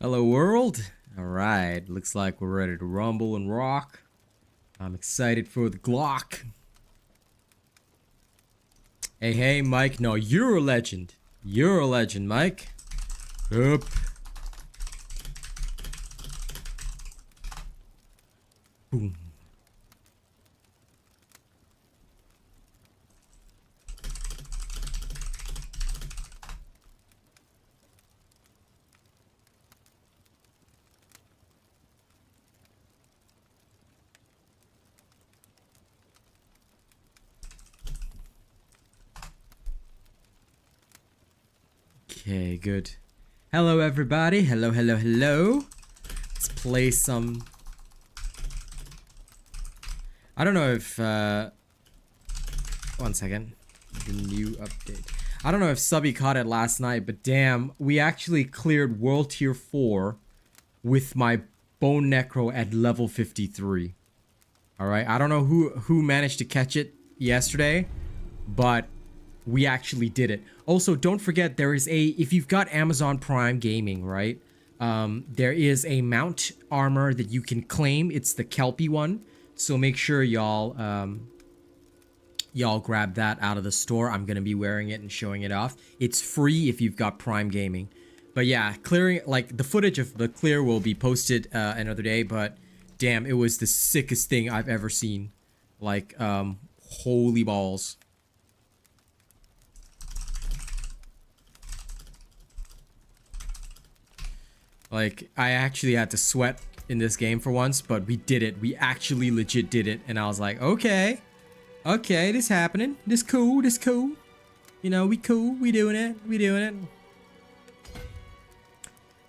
Hello world. Alright, looks like we're ready to rumble and rock. I'm excited for the Glock. Hey, Mike. No, you're a legend. You're a legend, Mike. Up. Boom. Okay, good. Hello, everybody. Hello. Let's play some... I don't know if... One second. The new update. I don't know if Subby caught it last night, but damn, we actually cleared World Tier 4 with my Bone Necro at level 53. Alright, I don't know who managed to catch it yesterday, but we actually did it. Also, don't forget there is a, if you've got Amazon Prime Gaming, right? There is a mount armor that you can claim. It's the Kelpie one. So make sure y'all grab that out of the store. I'm gonna be wearing it and showing it off. It's free if you've got Prime Gaming. But yeah, clearing, like, the footage of the clear will be posted another day, but damn, it was the sickest thing I've ever seen. Like, holy balls. Like, I actually had to sweat in this game for once, but we did it. We actually legit did it. And I was like, okay, this happening. This cool. You know, we cool. We doing it.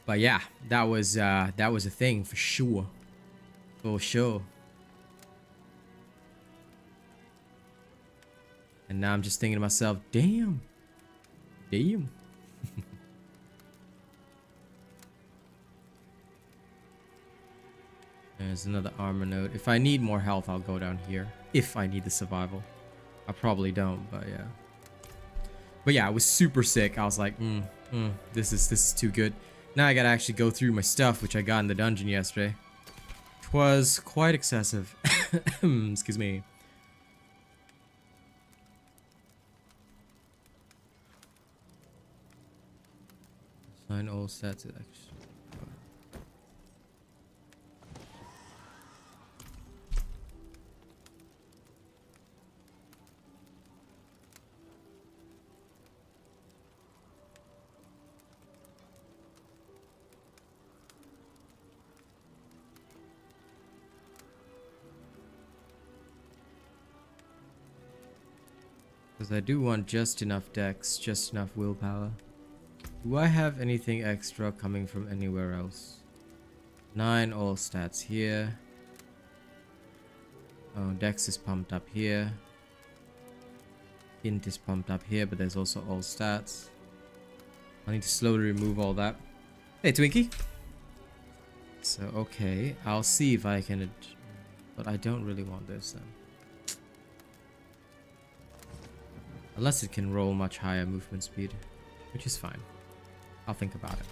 But yeah, that was a thing for sure. For sure. And now I'm just thinking to myself, damn. There's another armor node. If I need more health, I'll go down here. If I need the survival. I probably don't, but yeah. But yeah, it was super sick. I was like, this is too good. Now I gotta actually go through my stuff, which I got in the dungeon yesterday. It was quite excessive. Excuse me. Assign all stats. Because I do want just enough dex, just enough willpower. Do I have anything extra coming from anywhere else? 9 all stats here. Oh, dex is pumped up here. Int is pumped up here, but there's also all stats. I need to slowly remove all that. Hey, Twinkie. So, okay. I'll see if I can... But I don't really want this then. Unless it can roll much higher movement speed, which is fine. I'll think about it.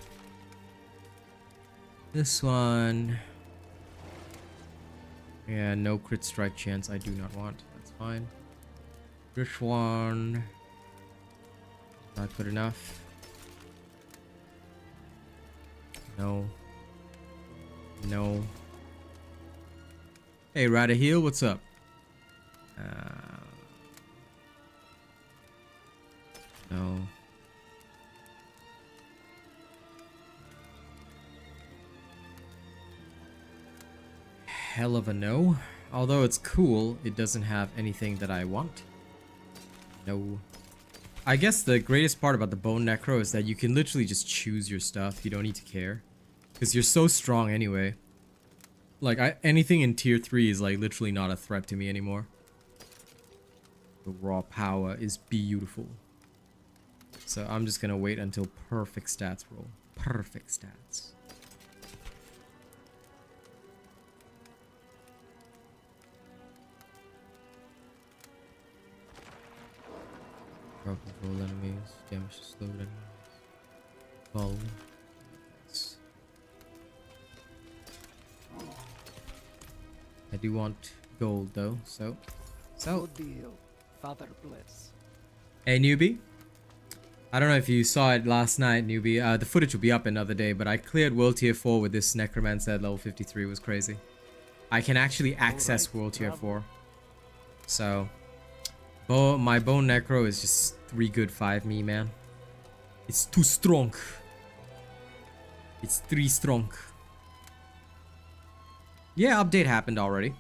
This one... Yeah, no crit strike chance I do not want. That's fine. This one... Not good enough. No. Hey, Rada Heel, what's up? No. Hell of a no. Although it's cool, it doesn't have anything that I want. No. I guess the greatest part about the Bone Necro is that you can literally just choose your stuff. You don't need to care. Because you're so strong anyway. Like, anything in tier 3 is like literally not a threat to me anymore. The raw power is beautiful. So I'm just gonna wait until perfect stats roll. Perfect stats. Control enemies, damage to slowed enemies. Fall. Yes. I do want gold though, so. Good deal. Father bless. Hey newbie. I don't know if you saw it last night, newbie. The footage will be up another day, but I cleared World Tier 4 with this Necromancer at level 53. It was crazy. I can actually access World Tier 4. So, my Bone Necro is just 3 good 5 me, man. It's too strong. It's 3 strong. Yeah, update happened already.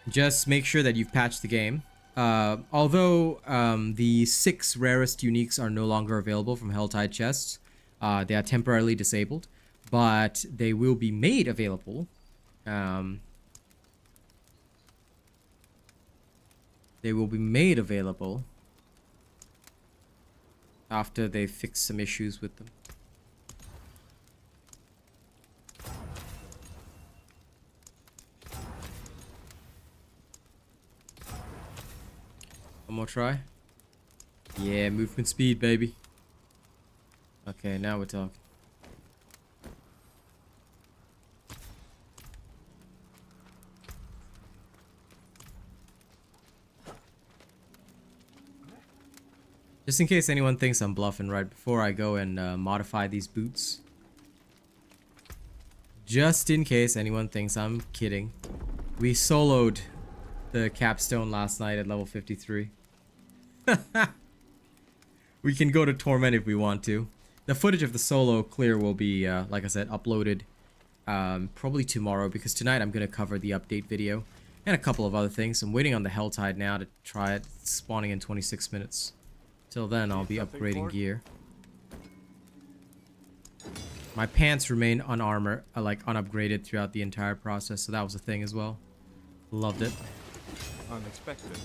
Just make sure that you've patched the game. Although the 6 rarest uniques are no longer available from Helltide chests, they are temporarily disabled, but they will be made available. They will be made available after they fix some issues with them. One more try. Yeah, movement speed, baby. Okay, now we're talking. Just in case anyone thinks I'm bluffing, right before I go and modify these boots. Just in case anyone thinks I'm kidding. We soloed the capstone last night at level 53. We can go to Torment if we want to. The footage of the solo clear will be, like I said, uploaded probably tomorrow, because tonight I'm going to cover the update video and a couple of other things. I'm waiting on the Helltide now to try it, spawning in 26 minutes. Till then, I'll be upgrading gear. My pants remain unupgraded throughout the entire process, so that was a thing as well. Loved it. Unexpected.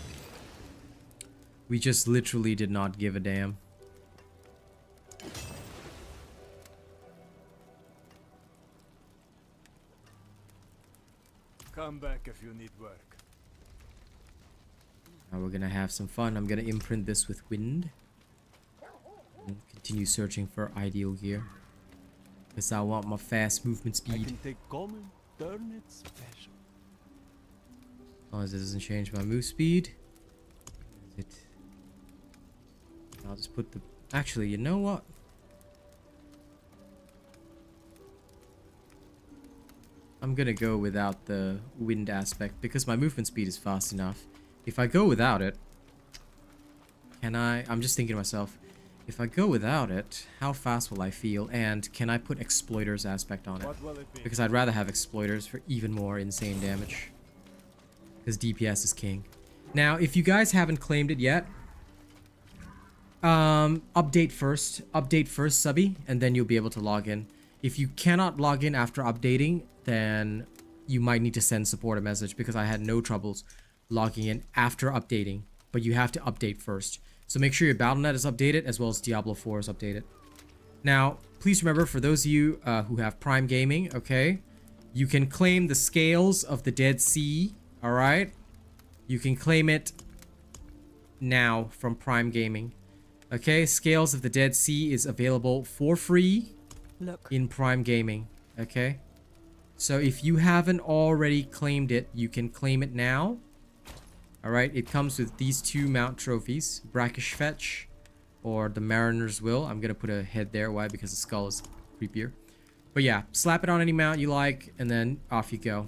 We just literally did not give a damn. Come back if you need work. Now we're gonna have some fun. I'm gonna imprint this with wind. And continue searching for ideal gear. Because I want my fast movement I speed. can take common, turn it special. As long as it doesn't change my move speed. I'll just put the... Actually, you know what? I'm gonna go without the wind aspect because my movement speed is fast enough. If I go without it, can I... I'm just thinking to myself, if I go without it, how fast will I feel? And can I put Exploiters aspect on it? What will it be? Because I'd rather have Exploiters for even more insane damage. Because DPS is king. Now, if you guys haven't claimed it yet, update first, Subby, and then you'll be able to log in. If you cannot log in after updating, then you might need to send support a message, because I had no troubles logging in after updating, but you have to update first. So make sure your Battle.net is updated, as well as Diablo 4 is updated. Now, please remember, for those of you who have Prime Gaming, okay, you can claim the Scales of the Dead Sea, alright? You can claim it now from Prime Gaming. Okay, Scales of the Dead Sea is available for free in Prime Gaming, okay? So if you haven't already claimed it, you can claim it now. Alright, it comes with these 2 mount trophies, Brackish Fetch or the Mariner's Will. I'm gonna put a head there. Why? Because the skull is creepier. But yeah, slap it on any mount you like, and then off you go.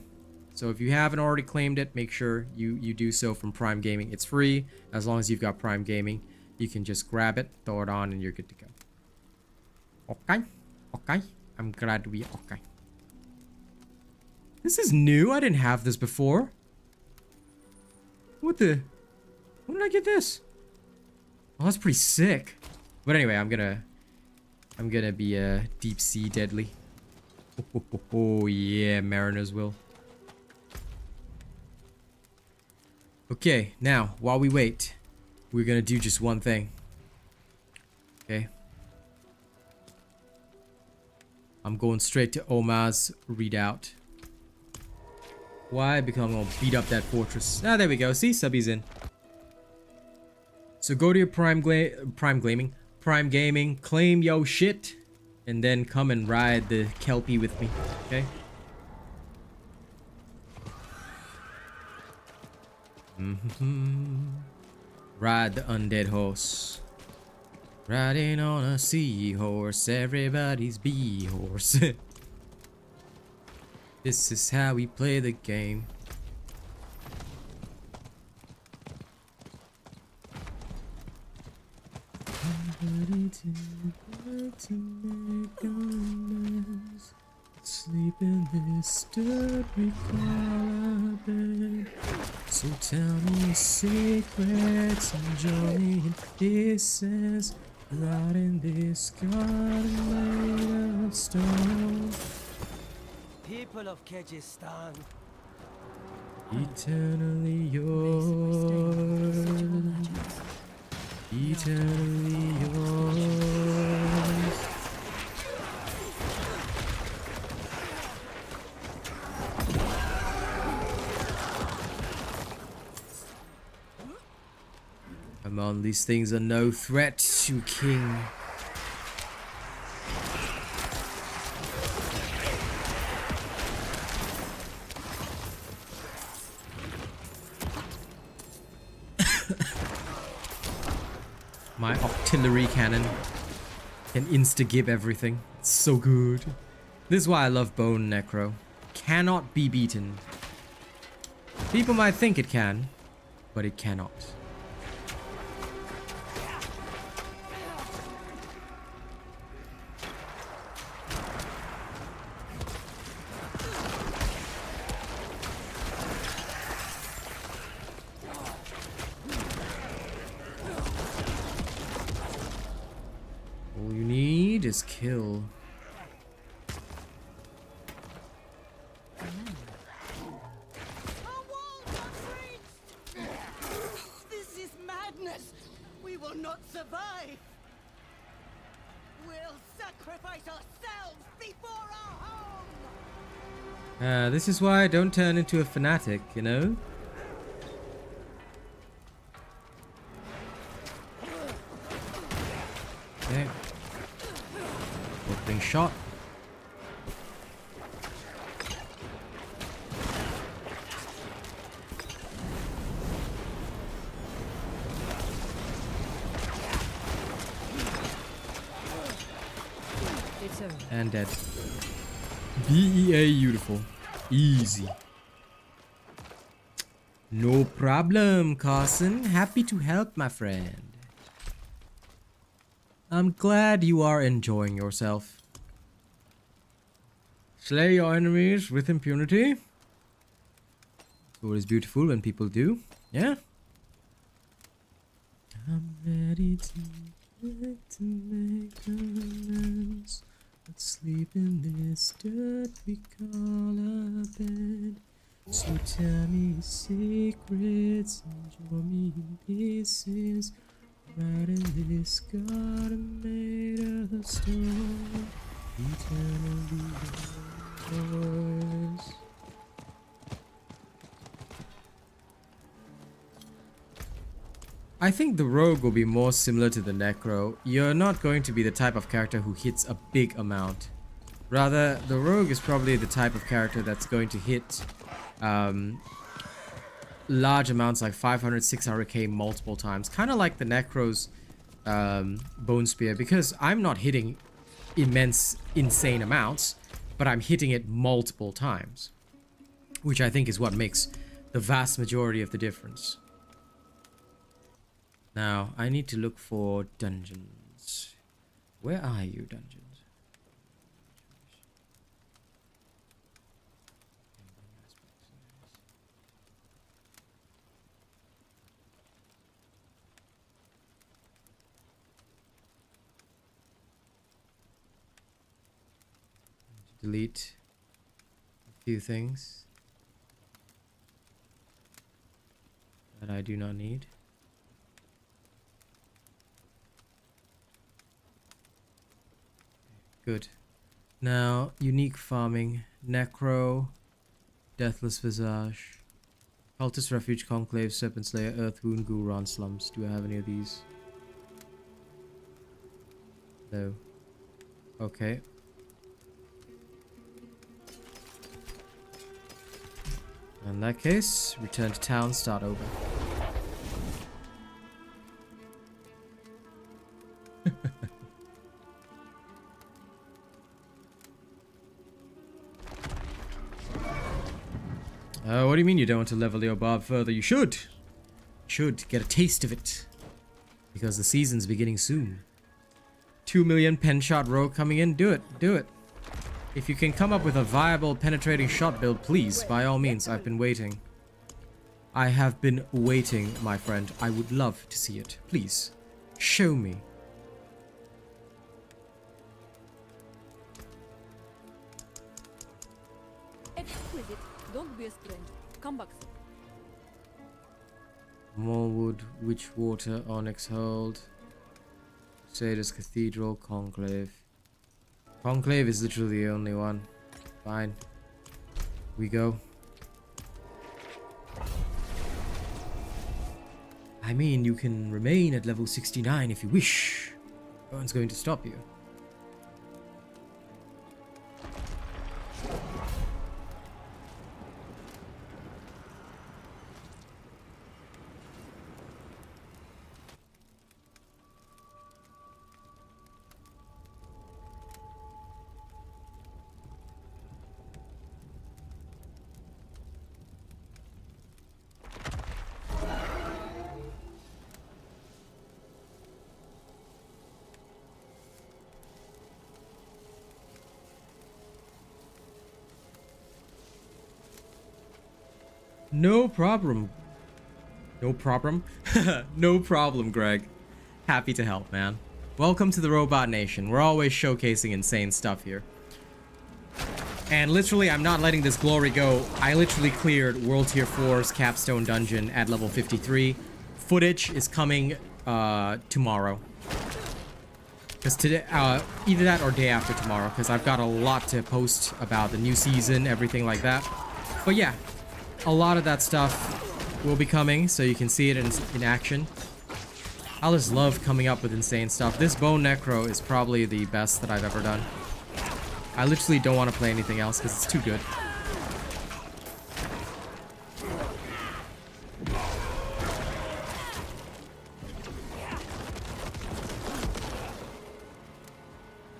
So if you haven't already claimed it, make sure you do so from Prime Gaming. It's free. As long as you've got Prime Gaming, you can just grab it, throw it on, and you're good to go. Okay. Okay. I'm glad to be okay. This is new. I didn't have this before. What the? When did I get this? Oh, that's pretty sick. But anyway, I'm gonna be a deep sea deadly. Oh yeah, Mariner's Will. Okay, now while we wait, we're gonna do just one thing. Okay. I'm going straight to Omar's readout. Why? Because I'm gonna beat up that fortress. Ah, there we go. See, Subby's in. So go to your Prime Gaming, claim yo shit, and then come and ride the Kelpie with me. Okay. Ride the undead horse. Riding on a seahorse, everybody's bee horse. This is how we play the game. Sleep in this dirt we call a bed. So tell me secrets and join me in pieces. Right in this garden made of stone. People of Kyrgyzstan. Eternally yours. Eternally yours. Come on, these things are no threat to King. My artillery cannon can insta-gib everything. It's so good. This is why I love Bone Necro. Cannot be beaten. People might think it can, but it cannot. All you need is kill. Our walls are breached! This is madness! We will not survive! We'll sacrifice ourselves before our home! This is why I don't turn into a fanatic, you know? Okay. Opening shot. It's over. And dead. BEA beautiful. Easy. No problem, Carson. Happy to help, my friend. I'm glad you are enjoying yourself. Slay your enemies with impunity. It's always beautiful when people do. Yeah? I'm ready to make amends. Let's sleep in this dirt we call a bed. So tell me secrets and join me in pieces. Right in this garden made of stone. Eternally yours. I think the rogue will be more similar to the necro. You're not going to be the type of character who hits a big amount. Rather, the rogue is probably the type of character that's going to hit large amounts like 500, 600k multiple times. Kind of like the necro's bone spear, because I'm not hitting insane amounts, but I'm hitting it multiple times. Which I think is what makes the vast majority of the difference. Now, I need to look for dungeons. Where are you, dungeons? Delete a few things that I do not need. Good. Now, unique farming. Necro, Deathless Visage, Cultist Refuge, Conclave, Serpent Slayer, Earth Wound, Guru Slums. Do I have any of these? No. Okay. In that case, return to town, start over. What do you mean you don't want to level your barb further? You should! You should get a taste of it. Because the season's beginning soon. 2 million pen shot rogue coming in. Do it. Do it. If you can come up with a viable penetrating shot build, please, by all means. I've been waiting. I have been waiting, my friend. I would love to see it. Please, show me. Exquisite. Don't be a stranger. Come back soon. More wood, witch water, onyx hold. Crusaders Cathedral, Conclave. Conclave is literally the only one. Fine. We go. I mean, you can remain at level 69 if you wish. No one's going to stop you. No problem. No problem? No problem, Greg. Happy to help, man. Welcome to the Robot Nation. We're always showcasing insane stuff here. And literally, I'm not letting this glory go. I literally cleared World Tier 4's Capstone Dungeon at level 53. Footage is coming tomorrow. Because today, either that or day after tomorrow, because I've got a lot to post about the new season, everything like that. But yeah, a lot of that stuff will be coming, so you can see it in action. I just love coming up with insane stuff. This Bone Necro is probably the best that I've ever done. I literally don't want to play anything else because it's too good.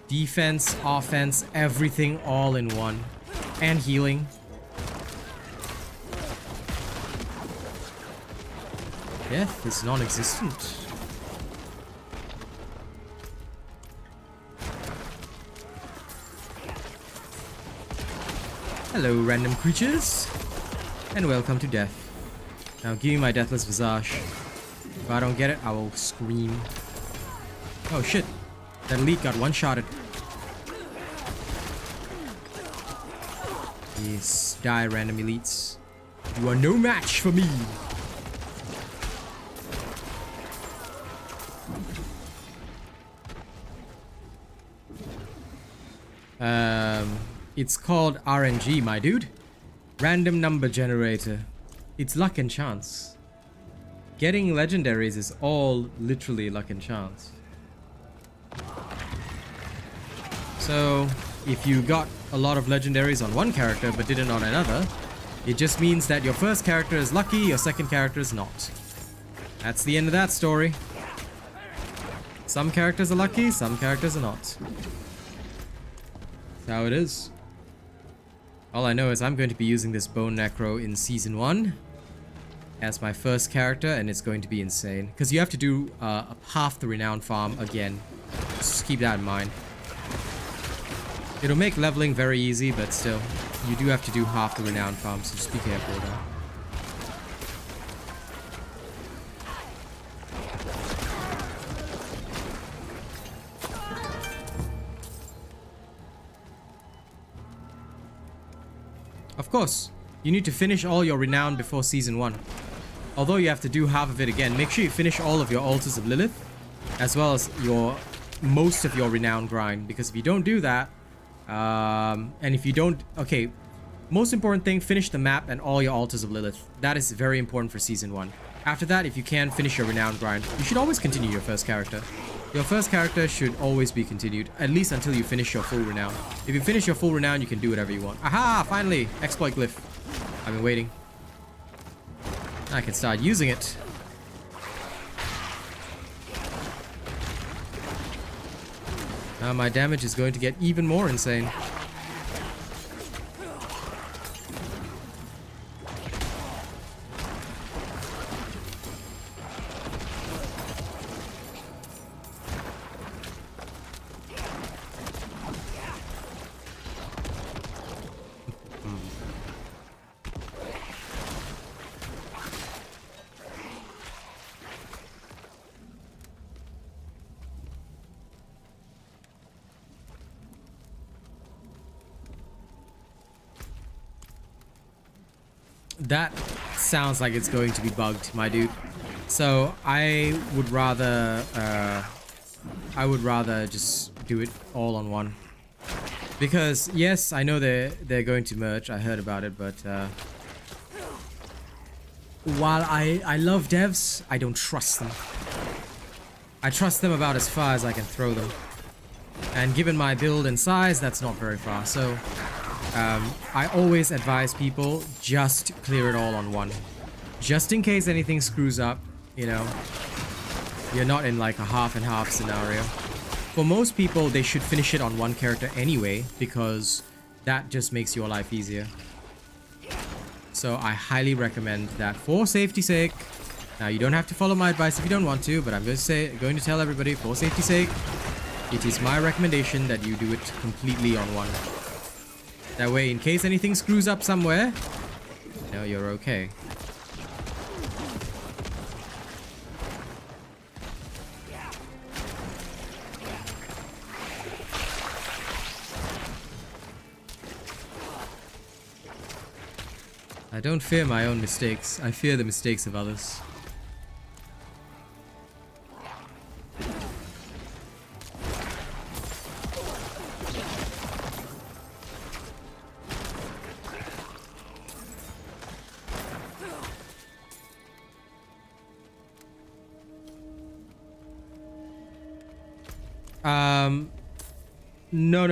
Defense, offense, everything all in one. And healing. Death is non-existent. Hello, random creatures. And welcome to death. Now give me my deathless visage. If I don't get it, I will scream. Oh shit. That elite got one-shotted. Yes, die random elites. You are no match for me. It's called RNG, my dude. Random number generator. It's luck and chance. Getting legendaries is all literally luck and chance. So, if you got a lot of legendaries on one character but didn't on another, it just means that your first character is lucky, your second character is not. That's the end of that story. Some characters are lucky, some characters are not. That's how it is. All I know is I'm going to be using this Bone Necro in Season 1 as my first character, and it's going to be insane. Because you have to do half the renown farm again. Just keep that in mind. It'll make leveling very easy, but still, you do have to do half the renown farm, so just be careful with that. Of course, you need to finish all your renown before Season 1. Although you have to do half of it again, make sure you finish all of your Altars of Lilith, as well as most of your renown grind, because if you don't do that, and if you don't, okay, most important thing, finish the map and all your Altars of Lilith. That is very important for Season 1. After that, if you can finish your renown grind, you should always continue your first character. Your first character should always be continued, at least until you finish your full renown. If you finish your full renown, you can do whatever you want. Aha! Finally! Exploit glyph. I've been waiting. I can start using it. Now my damage is going to get even more insane. That sounds like it's going to be bugged, my dude. So I would rather just do it all on one. Because yes, I know they're going to merge. I heard about it, but while I love devs, I don't trust them. I trust them about as far as I can throw them. And given my build and size, that's not very far. So I always advise people just clear it all on one. Just in case anything screws up, you know, you're not in like a half and half scenario. For most people, they should finish it on one character anyway, because that just makes your life easier. So I highly recommend that for safety's sake. Now you don't have to follow my advice if you don't want to, but I'm going to tell everybody for safety's sake, it is my recommendation that you do it completely on one. That way, in case anything screws up somewhere, you know, you're okay. I don't fear my own mistakes. I fear the mistakes of others.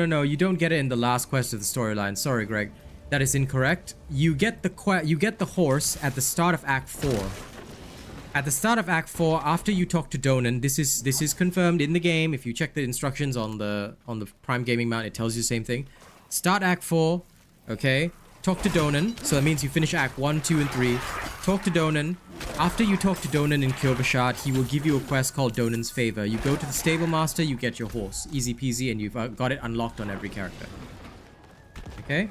No, you don't get it in the last quest of the storyline. Sorry, Greg. That is incorrect. You get the horse at the start of Act 4. At the start of Act 4, after you talk to Donan, this is confirmed in the game. If you check the instructions on the Prime Gaming Mount, it tells you the same thing. Start Act 4, okay? Talk to Donan. So that means you finish Act 1, 2, and 3. Talk to Donan. After you talk to Donan in Kyish, he will give you a quest called Donan's Favor. You go to the Stable Master, you get your horse. Easy peasy, and you've got it unlocked on every character. Okay?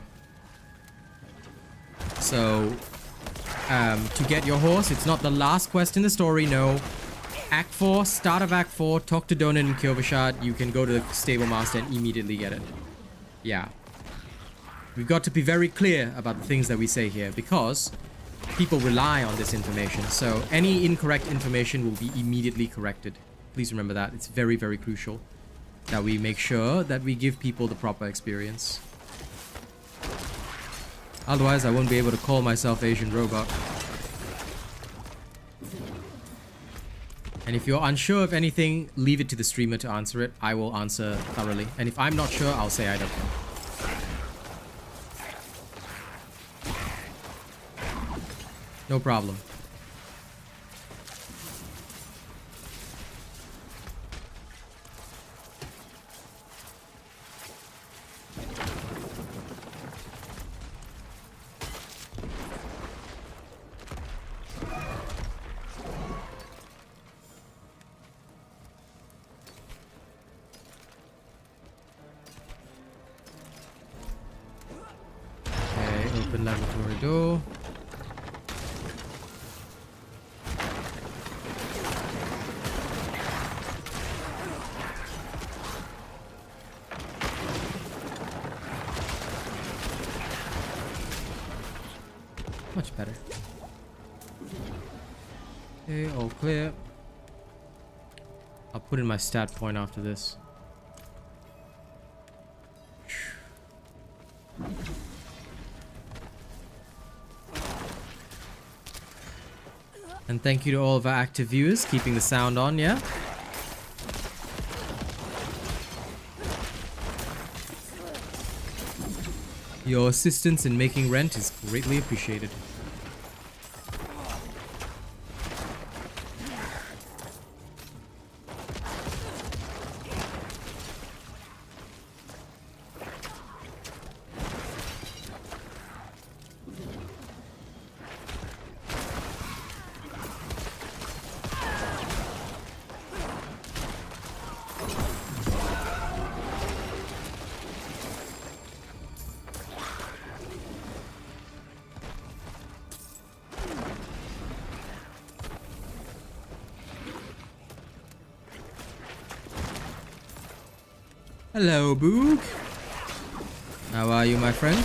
So, to get your horse, it's not the last quest in the story, no. Act 4, start of Act 4, talk to Donan in Kyish, you can go to the Stable Master and immediately get it. Yeah. We've got to be very clear about the things that we say here, because people rely on this information. So any incorrect information will be immediately corrected. Please remember that. It's very, very crucial that we make sure that we give people the proper experience. Otherwise, I won't be able to call myself Asian Robot. And if you're unsure of anything, leave it to the streamer to answer it. I will answer thoroughly. And if I'm not sure, I'll say I don't know. No problem. Okay, open laboratory door. Much better. Okay, all clear. I'll put in my stat point after this. And thank you to all of our active viewers keeping the sound on, yeah? Your assistance in making rent is greatly appreciated. Hello, Boog. How are you, my friend?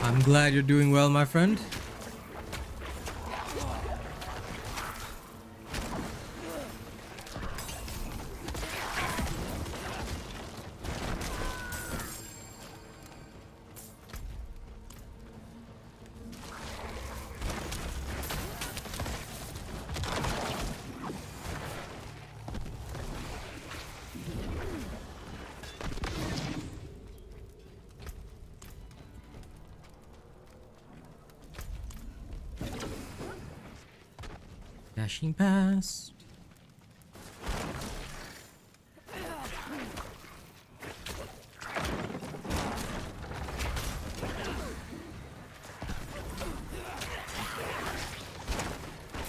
I'm glad you're doing well, my friend. Dashing past.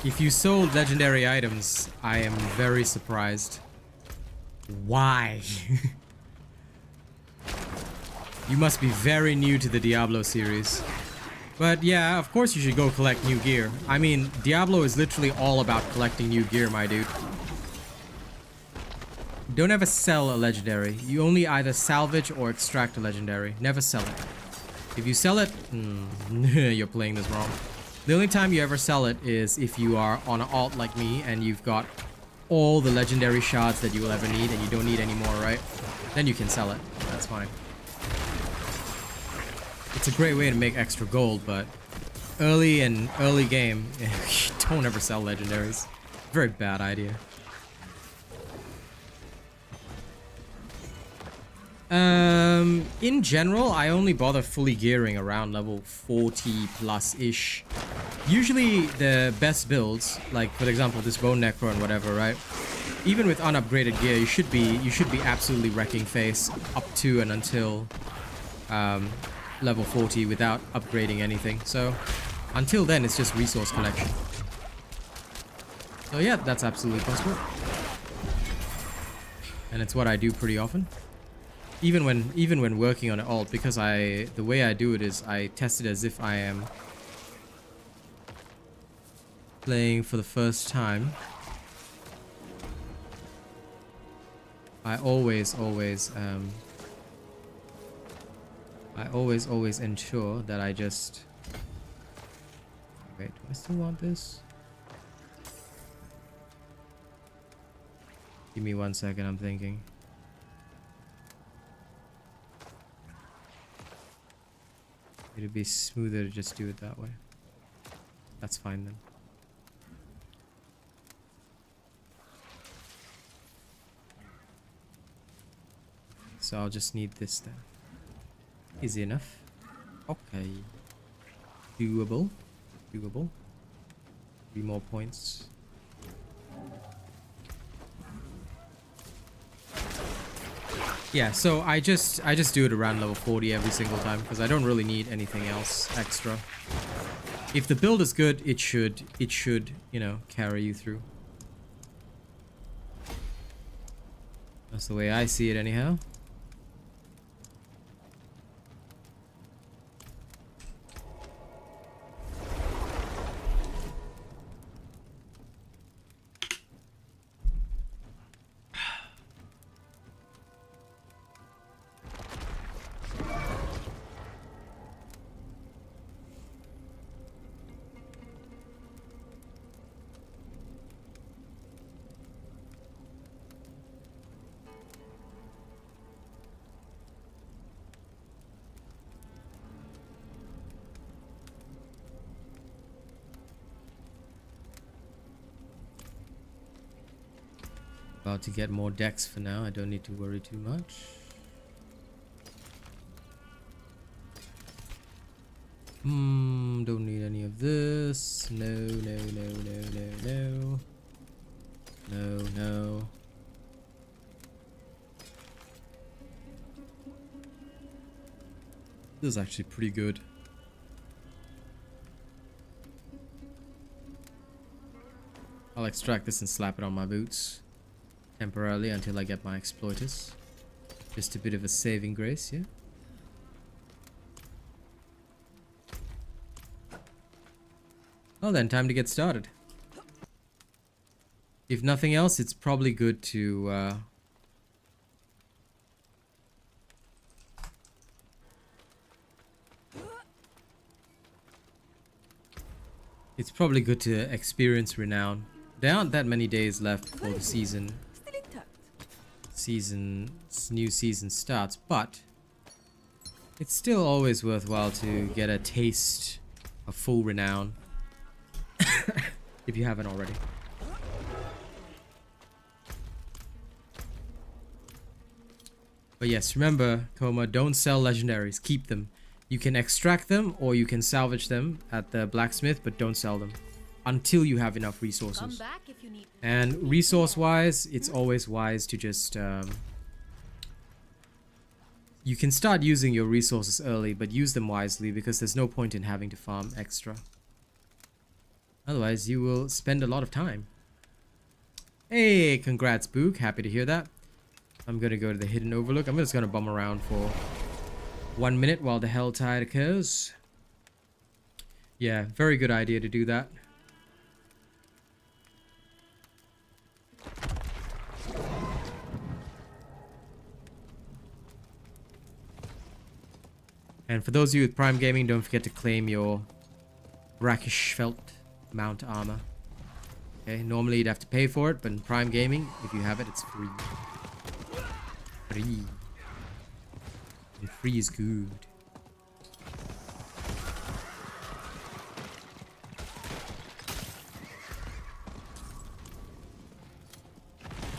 If you sold legendary items, I am very surprised. Why? You must be very new to the Diablo series. But yeah, of course you should go collect new gear. I mean, Diablo is literally all about collecting new gear, my dude. Don't ever sell a legendary. You only either salvage or extract a legendary. Never sell it. If you sell it, you're playing this wrong. The only time you ever sell it is if you are on an alt like me and you've got all the legendary shards that you will ever need and you don't need any more, right? Then you can sell it. That's fine. It's a great way to make extra gold, but early game, don't ever sell legendaries. Very bad idea. In general, I only bother fully gearing around level 40 plus-ish. Usually the best builds, like for example this Bone Necro and whatever, right? Even with unupgraded gear, you should be absolutely wrecking face up to and until level 40 without upgrading anything. So until then, it's just resource collection. So yeah, that's absolutely possible. And it's what I do pretty often. Even when working on an alt, because the way I do it is I test it as if I am playing for the first time. I always ensure that I just... Wait, do I still want this? Give me 1 second, I'm thinking. It'd be smoother to just do it that way. That's fine then. So I'll just need this then. Easy enough. Okay. Doable. Doable. 3 more points. Yeah, so I just do it around level 40 every single time because I don't really need anything else extra. If the build is good, it should, you know, carry you through. That's the way I see it anyhow. About to get more decks for now. I don't need to worry too much. Don't need any of this. No, no, no, no, no, no. No, no. This is actually pretty good. I'll extract this and slap it on my boots temporarily until I get my exploiters. Just a bit of a saving grace, yeah? Well then, time to get started. If nothing else, it's probably good to it's probably good to experience renown. There aren't that many days left before the season. Still intact. New season starts, but it's still always worthwhile to get a taste of full renown if you haven't already. But yes, remember, Coma, don't sell legendaries, keep them. You can extract them or you can salvage them at the blacksmith, but don't sell them until you have enough Come resources. back if you need. And resource wise, it's always wise to just you can start using your resources early, but use them wisely because there's no point in having to farm extra. Otherwise you will spend a lot of time. Hey, congrats Book, happy to hear that. I'm gonna go to the hidden overlook. I'm just gonna bum around for 1 minute while the hell tide occurs. Yeah, very good idea to do that. And for those of you with Prime Gaming, don't forget to claim your brackish felt mount armor. Okay, normally you'd have to pay for it, but in Prime Gaming, if you have it, it's free. Free. And free is good.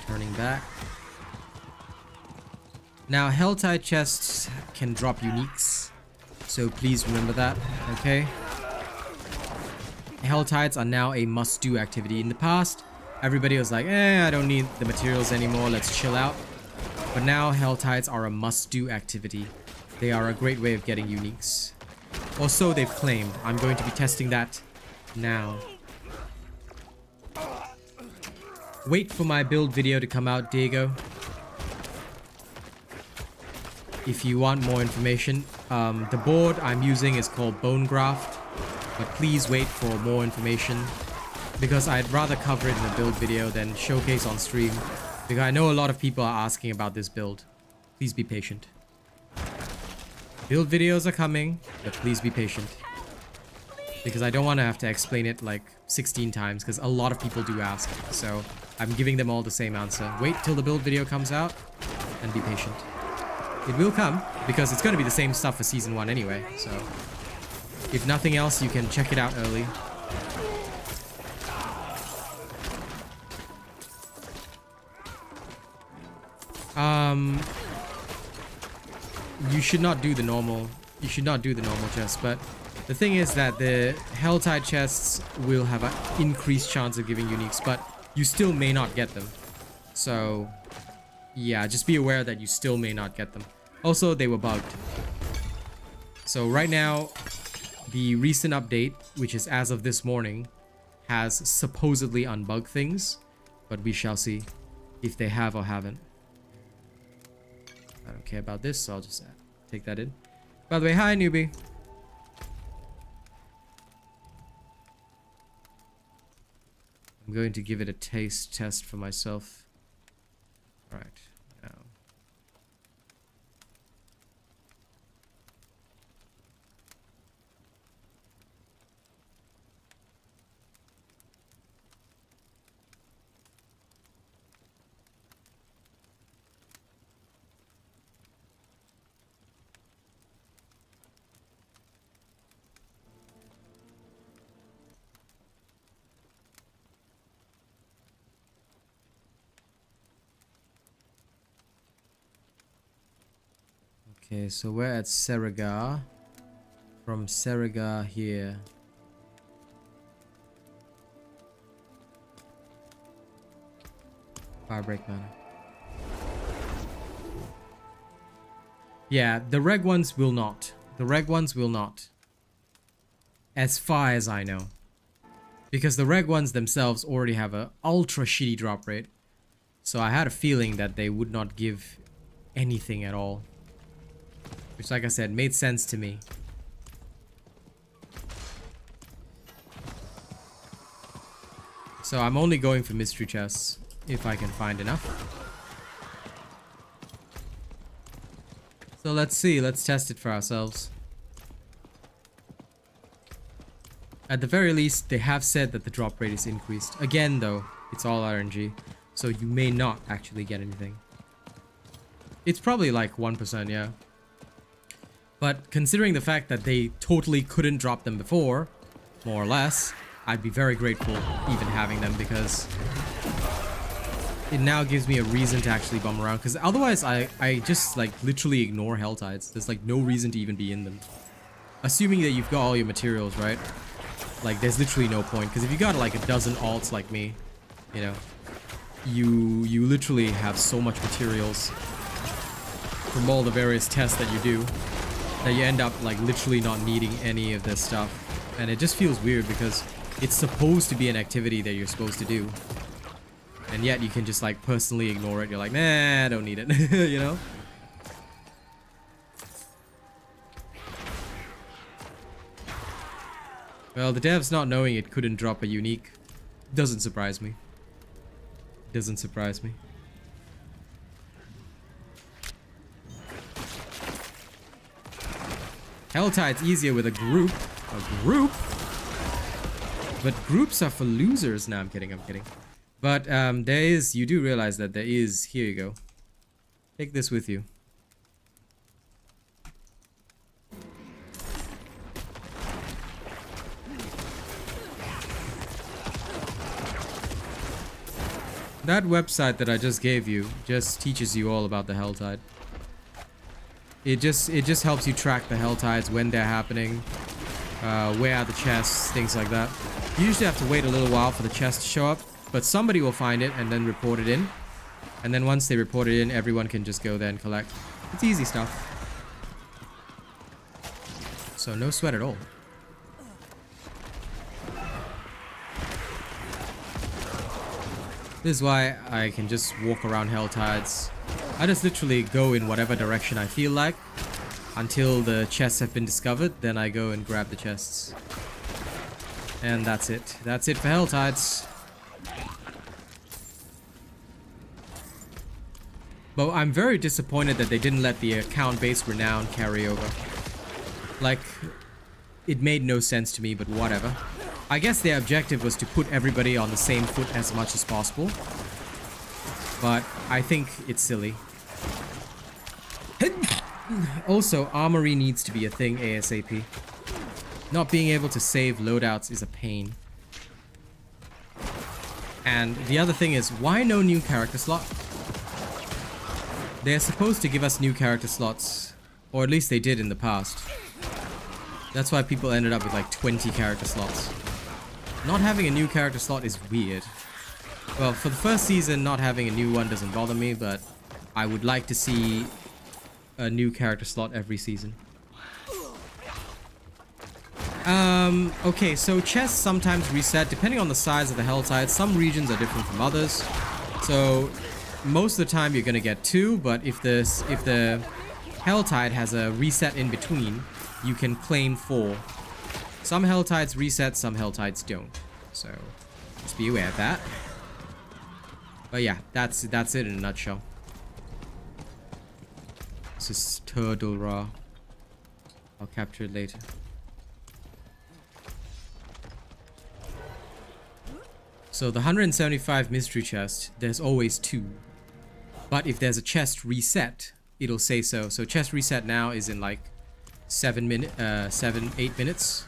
Turning back. Now, Helltide chests can drop uniques, so please remember that, okay? Helltides are now a must-do activity. In the past, everybody was like, I don't need the materials anymore, let's chill out. But now, Helltides are a must-do activity. They are a great way of getting uniques. Or so they've claimed. I'm going to be testing that now. Wait for my build video to come out, Diego. If you want more information, the board I'm using is called Bone Graft. But please wait for more information, because I'd rather cover it in a build video than showcase on stream, because I know a lot of people are asking about this build. Please be patient. Build videos are coming, but please be patient, because I don't want to have to explain it like 16 times, because a lot of people do ask, so I'm giving them all the same answer. Wait till the build video comes out and be patient. It will come, because it's going to be the same stuff for season 1 anyway, so if nothing else, you can check it out early. You should not do the normal. You should not do the normal chest, but the thing is that the Helltide chests will have an increased chance of giving uniques, but you still may not get them. So, yeah, just be aware that you still may not get them. Also, they were bugged. So right now, the recent update, which is as of this morning, has supposedly unbugged things, but we shall see if they have or haven't. I don't care about this, so I'll just take that in. By the way, hi newbie. I'm going to give it a taste test for myself. Alright, now. Okay, so we're at Serigar. From Serigar here. Firebreak mana. Yeah, the reg ones will not. The reg ones will not. As far as I know. Because the reg ones themselves already have a ultra shitty drop rate. So I had a feeling that they would not give anything at all. Which, like I said, made sense to me. So I'm only going for mystery chests if I can find enough. So let's see, let's test it for ourselves. At the very least, they have said that the drop rate is increased. Again though, it's all RNG, so you may not actually get anything. It's probably like 1%, yeah. But considering the fact that they totally couldn't drop them before, more or less, I'd be very grateful even having them, because it now gives me a reason to actually bum around, because otherwise I just like literally ignore Hell Tides. There's like no reason to even be in them. Assuming that you've got all your materials, right? Like there's literally no point, because if you got like a dozen alts like me, you know, you literally have so much materials from all the various tests that you do that you end up like literally not needing any of this stuff. And it just feels weird because it's supposed to be an activity that you're supposed to do, and yet you can just like personally ignore it. You're like, nah, I don't need it. You know? Well, the devs not knowing it couldn't drop a unique doesn't surprise me. Doesn't surprise me. Helltide's easier with a group. A group? But groups are for losers. Nah, I'm kidding, I'm kidding. But there is, you do realize that there is, here you go. Take this with you. That website that I just gave you just teaches you all about the Helltide. It just helps you track the Helltides, when they're happening, where are the chests, things like that. You usually have to wait a little while for the chest to show up, but somebody will find it and then report it in. And then once they report it in, everyone can just go there and collect. It's easy stuff. So no sweat at all. This is why I can just walk around Helltides. I just literally go in whatever direction I feel like until the chests have been discovered. Then I go and grab the chests. And that's it. That's it for Helltides. But I'm very disappointed that they didn't let the account-based renown carry over. Like, it made no sense to me, but whatever. I guess their objective was to put everybody on the same foot as much as possible. But I think it's silly. Also, armory needs to be a thing ASAP. Not being able to save loadouts is a pain. And the other thing is, why no new character slot? They're supposed to give us new character slots, or at least they did in the past. That's why people ended up with like 20 character slots. Not having a new character slot is weird. Well, for the first season, not having a new one doesn't bother me, but I would like to see a new character slot every season. Okay, so chests sometimes reset depending on the size of the Helltide. Some regions are different from others. So most of the time you're gonna get 2, but if the Helltide has a reset in between, you can claim 4. Some Helltides reset, some Helltides don't. So just be aware of that. But yeah, that's it in a nutshell. This is Turtle Raw. I'll capture it later. So the 175 mystery chest, there's always 2. But if there's a chest reset, it'll say so. So chest reset now is in like 8 minutes.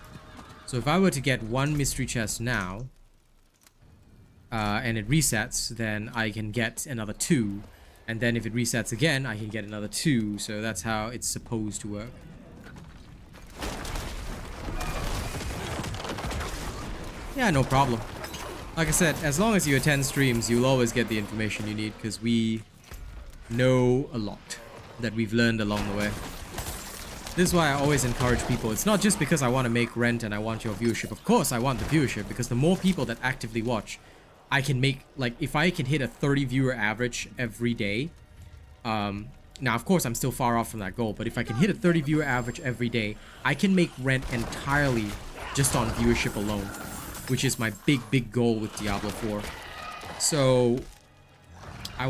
So if I were to get 1 mystery chest now, and it resets, then I can get another 2 And then if it resets again, I can get another 2. So that's how it's supposed to work. Yeah, no problem. Like I said, as long as you attend streams, you'll always get the information you need, because we know a lot that we've learned along the way. This is why I always encourage people. It's not just because I want to make rent and I want your viewership. Of course I want the viewership, because the more people that actively watch, I can make, like, if I can hit a 30 viewer average every day, now of course I'm still far off from that goal, but if I can hit a 30 viewer average every day, I can make rent entirely just on viewership alone, which is my big goal with Diablo 4. So I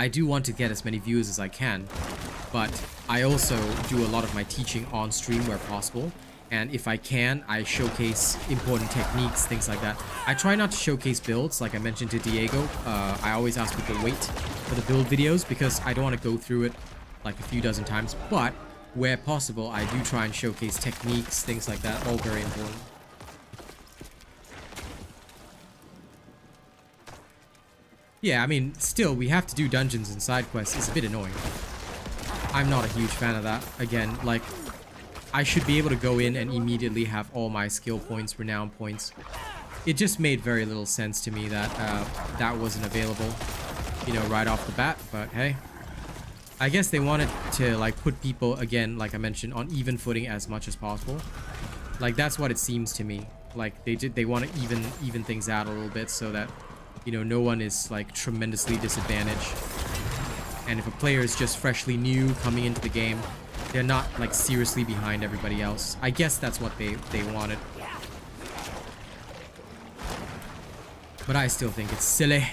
do want to get as many views as I can, but I also do a lot of my teaching on stream where possible. And if I can, I showcase important techniques, things like that. I try not to showcase builds, like I mentioned to Diego. I always ask people to wait for the build videos because I don't want to go through it like a few dozen times. But where possible, I do try and showcase techniques, things like that, all very important. Yeah, I mean, still, we have to do dungeons and side quests. It's a bit annoying. I'm not a huge fan of that. Again, like, I should be able to go in and immediately have all my skill points, renown points. It just made very little sense to me that that wasn't available, you know, right off the bat. But hey, I guess they wanted to, like, put people, again, like I mentioned, on even footing as much as possible. Like, that's what it seems to me. Like, they want to even things out a little bit so that, you know, no one is, like, tremendously disadvantaged. And if a player is just freshly new coming into the game, they're not, like, seriously behind everybody else. I guess that's what they wanted. But I still think it's silly.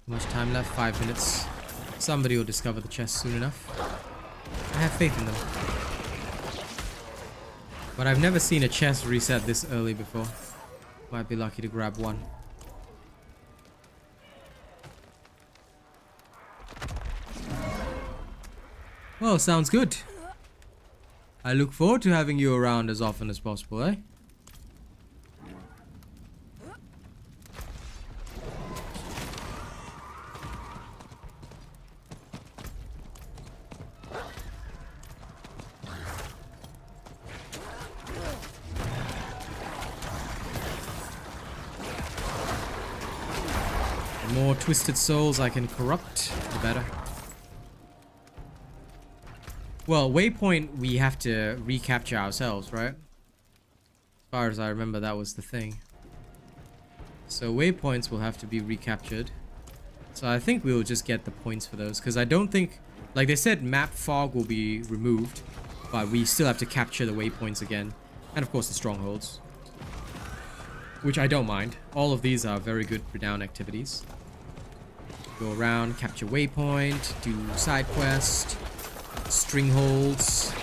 Much time left? 5 minutes. Somebody will discover the chest soon enough. I have faith in them. But I've never seen a chest reset this early before. Might be lucky to grab one. Well, sounds good. I look forward to having you around as often as possible, eh? The more twisted souls I can corrupt, the better. Well, waypoint we have to recapture ourselves, right? As far as I remember, that was the thing. So waypoints will have to be recaptured. So I think we'll just get the points for those, because I don't think, like they said, map fog will be removed, but we still have to capture the waypoints again, and of course the strongholds, which I don't mind. All of these are very good renown activities. Go around, capture waypoint, do side quest, stringholds.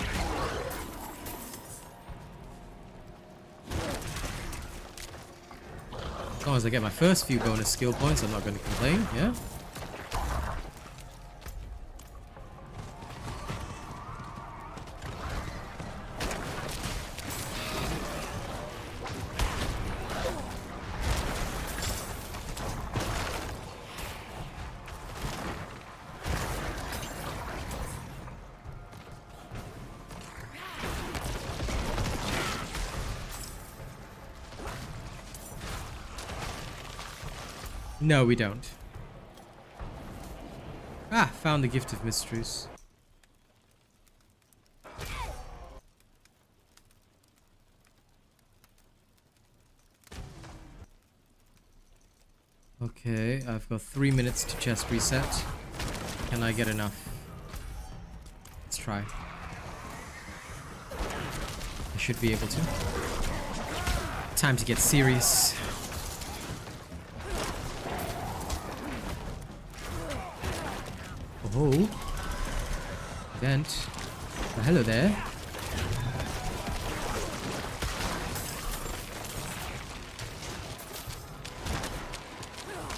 As long as I get my first few bonus skill points, I'm not going to complain, yeah? No, we don't. Ah, found the Gift of Mysteries. Okay, I've got 3 minutes to chest reset. Can I get enough? Let's try. I should be able to. Time to get serious. Oh. Vent. Hello there.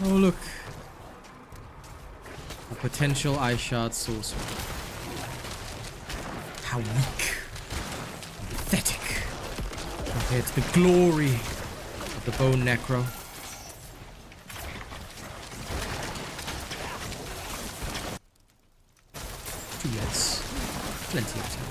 Oh look. A potential ice shard sorcerer. How weak. Pathetic. Compared to the glory of the Bone Necro. Yes. Plenty of time.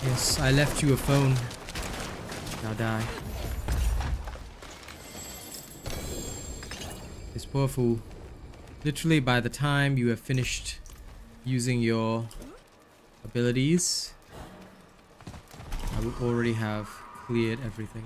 Yes, I left you a phone. Now die. This poor fool. Literally, by the time you have finished using your abilities, I would already have cleared everything.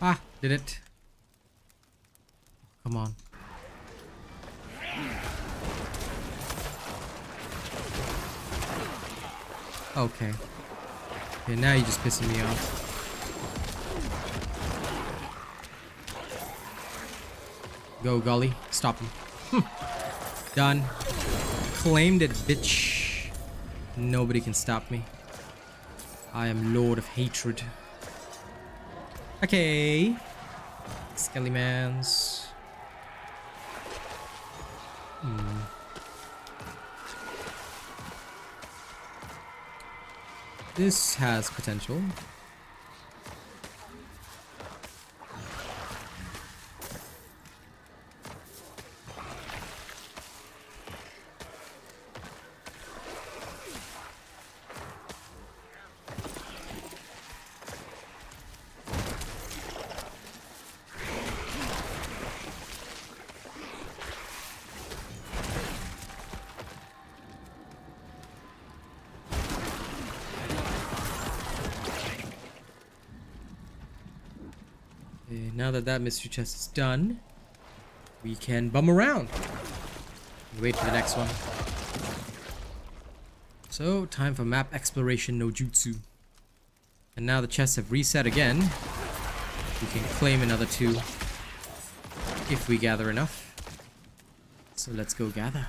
Ah, did it. Come on. Okay. Okay, now you're just pissing me off. Go, Gully. Stop him. Done. Claimed it, bitch. Nobody can stop me. I am Lord of Hatred. Okay. Skelly-mans. This has potential. Okay, now that that mystery chest is done, we can bum around. Wait for the next one. So, time for map exploration no jutsu. And now the chests have reset again. We can claim another 2 if we gather enough. So let's go gather.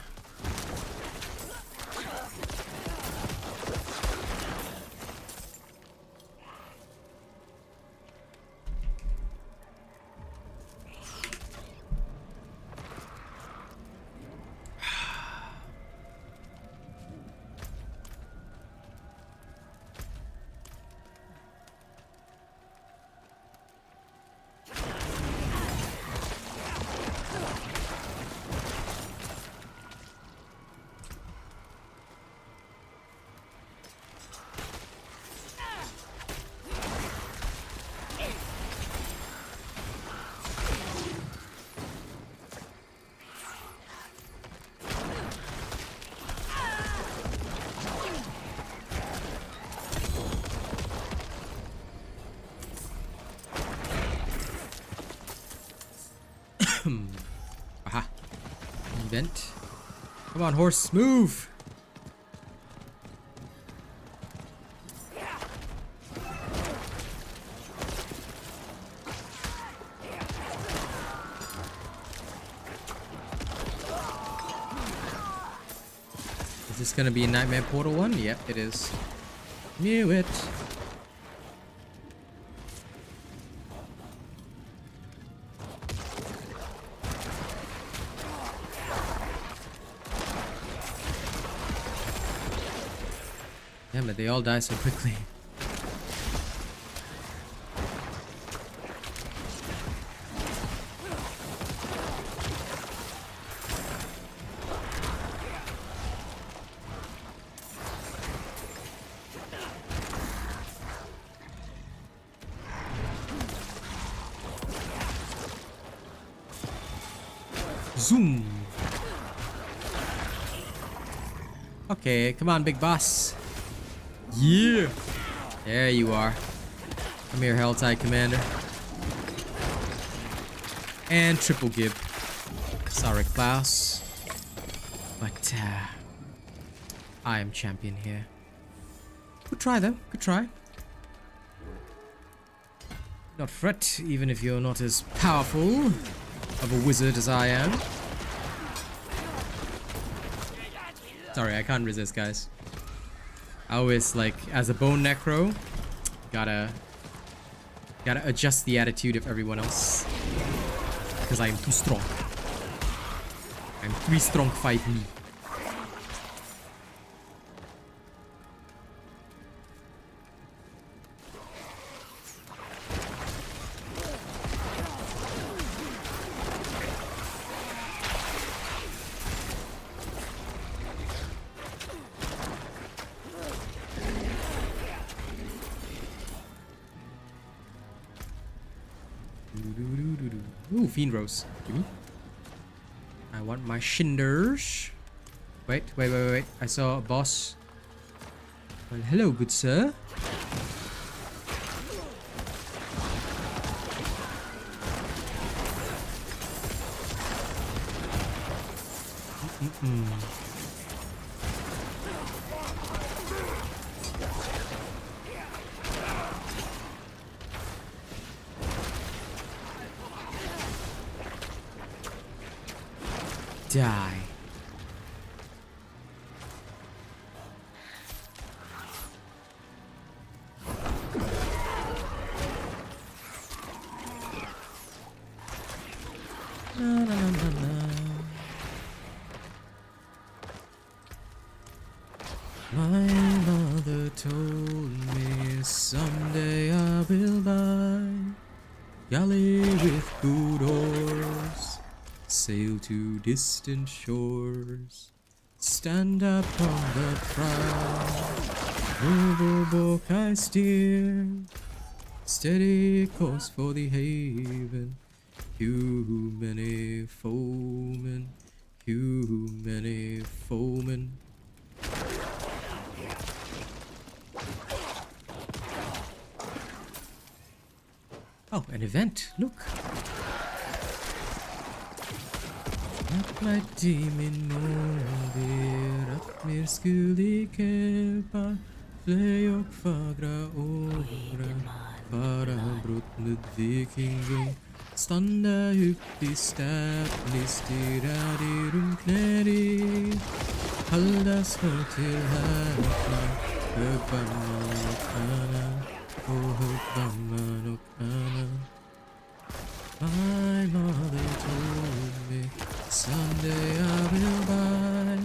Aha. Event. Come on, horse, move! Is this gonna be a Nightmare Portal one? Yep, it is. Knew it. Damn it, they all die so quickly. Zoom. Okay, come on, big boss. Yeah. There you are. Come here, Helltide Commander. And triple gib. Sorry, Klaus. But, I am champion here. Good try, though. Good try. Not fret, even if you're not as powerful of a wizard as I am. Sorry, I can't resist, guys. I always, like, as a bone necro, gotta adjust the attitude of everyone else. Because I am too strong. I'm 3 strong 5 me. Ooh, Fiend Rose. Gimme. I want my shinders. Wait. I saw a boss. Well, hello, good sir. Die. My mother told me someday I will buy galley with good oars, sail to distant shores, stand up on the prow, noble book I steer, steady course for the haven, too many foemen, too many foemen. Oh, an event, look. Apply demon moder, att mer skulle kämpa, flöj och fagra åra, bara brott med vikingring, stanna upp i stäpni, stirra de runkner i, haldas för till häpna, högbamman och annan, och högbamman och annan. My mother told me someday I will buy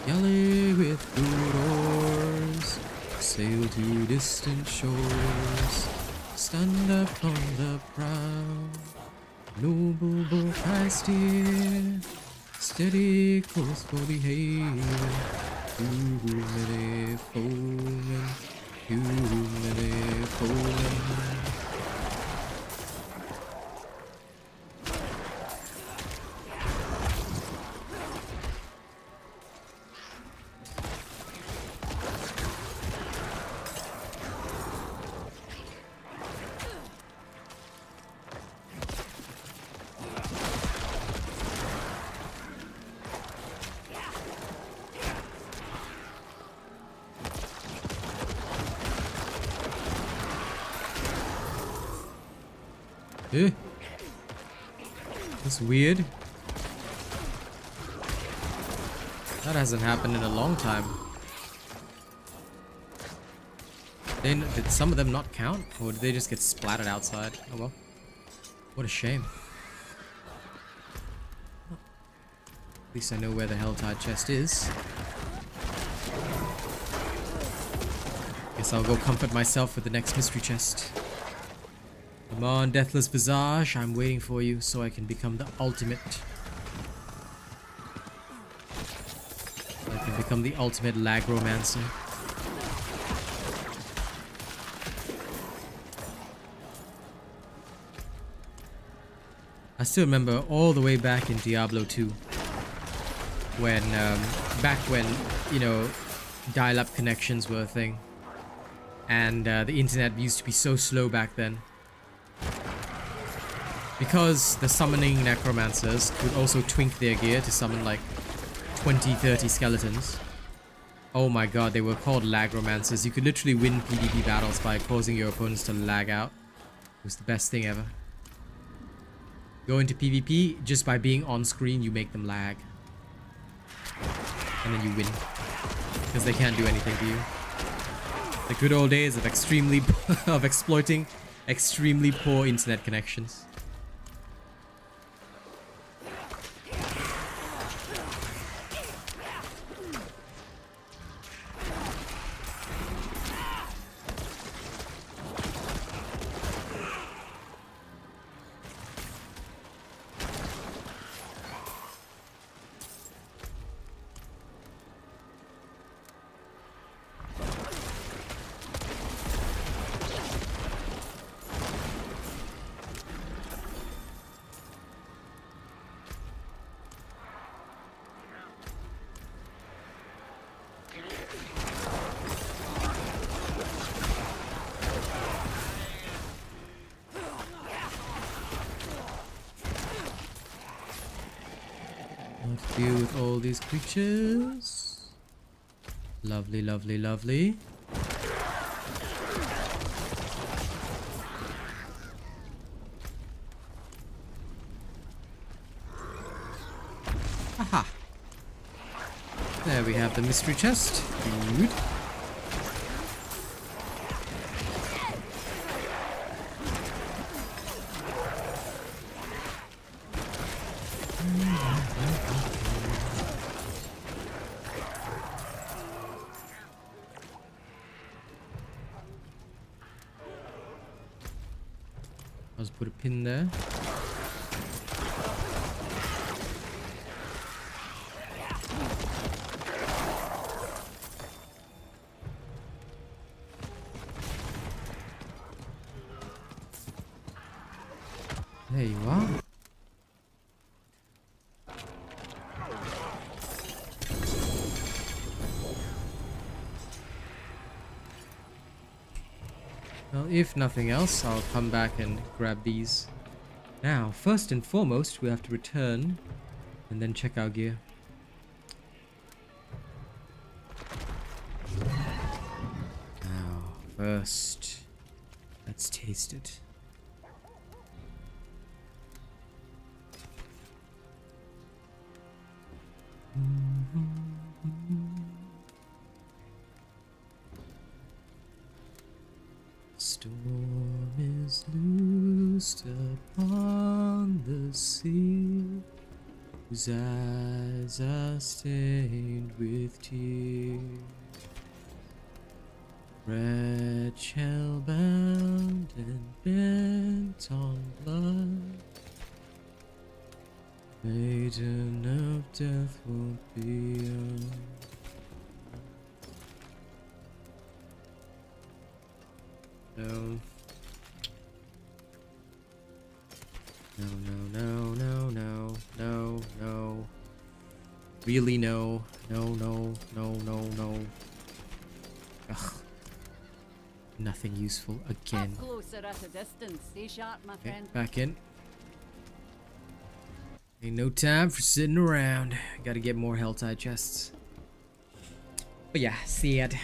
galley with good oars, sail to distant shores, stand up on the prow, noble boat I steer, steady course for the haven, too many foemen, too many foemen. Eh? That's weird. That hasn't happened in a long time. Did some of them not count? Or did they just get splattered outside? Oh well. What a shame. At least I know where the Helltide chest is. Guess I'll go comfort myself with the next mystery chest. Come on, Deathless Visage, I'm waiting for you so I can become the ultimate. I can become the ultimate Lagromancer. I still remember all the way back in Diablo 2 when, back when, you know, dial-up connections were a thing. And the internet used to be so slow back then. Because the summoning necromancers could also twink their gear to summon like 20-30 skeletons. Oh my god, they were called lagromancers. You could literally win PvP battles by causing your opponents to lag out. It was the best thing ever. Go into PvP, just by being on screen, you make them lag. And then you win. Because they can't do anything to you. The good old days of exploiting extremely poor internet connections. Deal with all these creatures. Lovely, lovely, lovely. Aha! There we have the mystery chest. Good. Let's put a pin there. There you are. Well, if nothing else, I'll come back and grab these. Now, first and foremost, we have to return and then check our gear. Now, first, let's taste it. Storm is loosed upon the sea, whose eyes are stained with tears. Red shell bound and bent on blood, maiden of death won't be on. No. No. Really no. No. Ugh. Nothing useful again. Up closer at a distance. Stay sharp, my Okay, friend. back in. Ain't no time for sitting around. Gotta get more Helltide chests. But yeah, see it.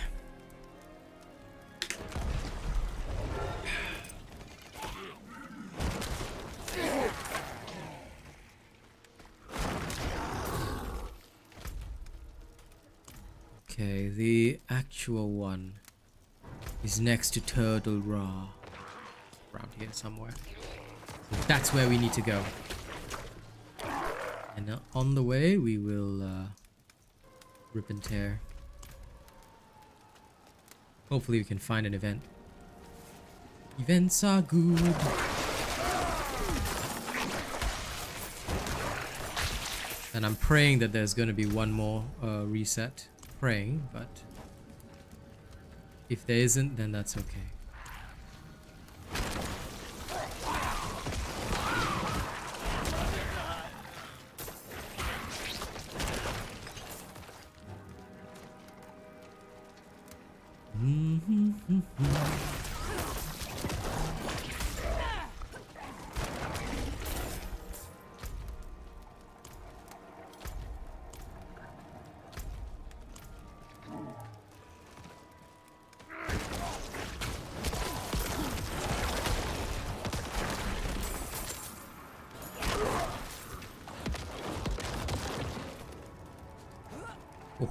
Okay, the actual one is next to Turtle Raw. Around here somewhere. So that's where we need to go. And on the way, we will rip and tear. Hopefully we can find an event. Events are good. And I'm praying that there's going to be one more reset. Praying, but if there isn't, then that's okay.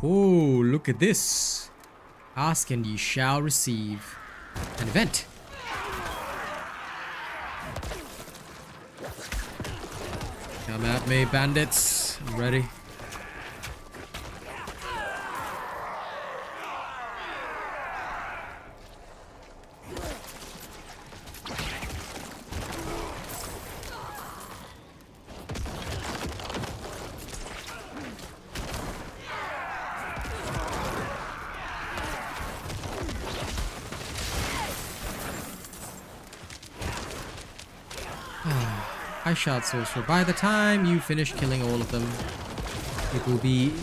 Oh, look at this. Ask and ye shall receive. An event. Come at me, bandits. I'm ready. I shot sorcerer. By the time you finish killing all of them, it will be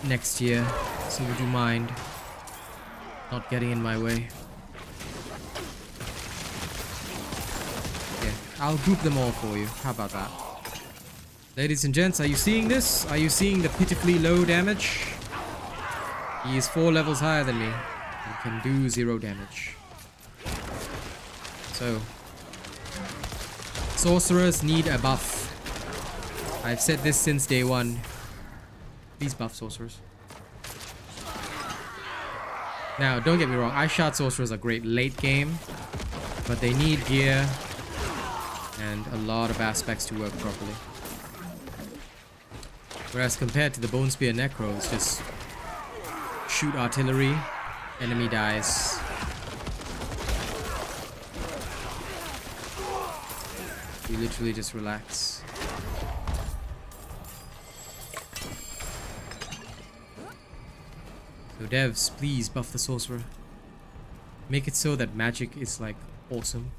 next year. So would you mind not getting in my way? Yeah, I'll group them all for you. How about that? Ladies and gents, are you seeing this? Are you seeing the pitifully low damage? He is 4 levels higher than me and can do 0 damage. So, sorcerers need a buff. I've said this since day 1. Please buff sorcerers. Now, don't get me wrong, I shot sorcerers are great late game, but they need gear and a lot of aspects to work properly. Whereas compared to the Bone Spear Necro, it's just shoot artillery, enemy dies. You literally just relax. So devs, please buff the sorcerer. Make it so that magic is like awesome.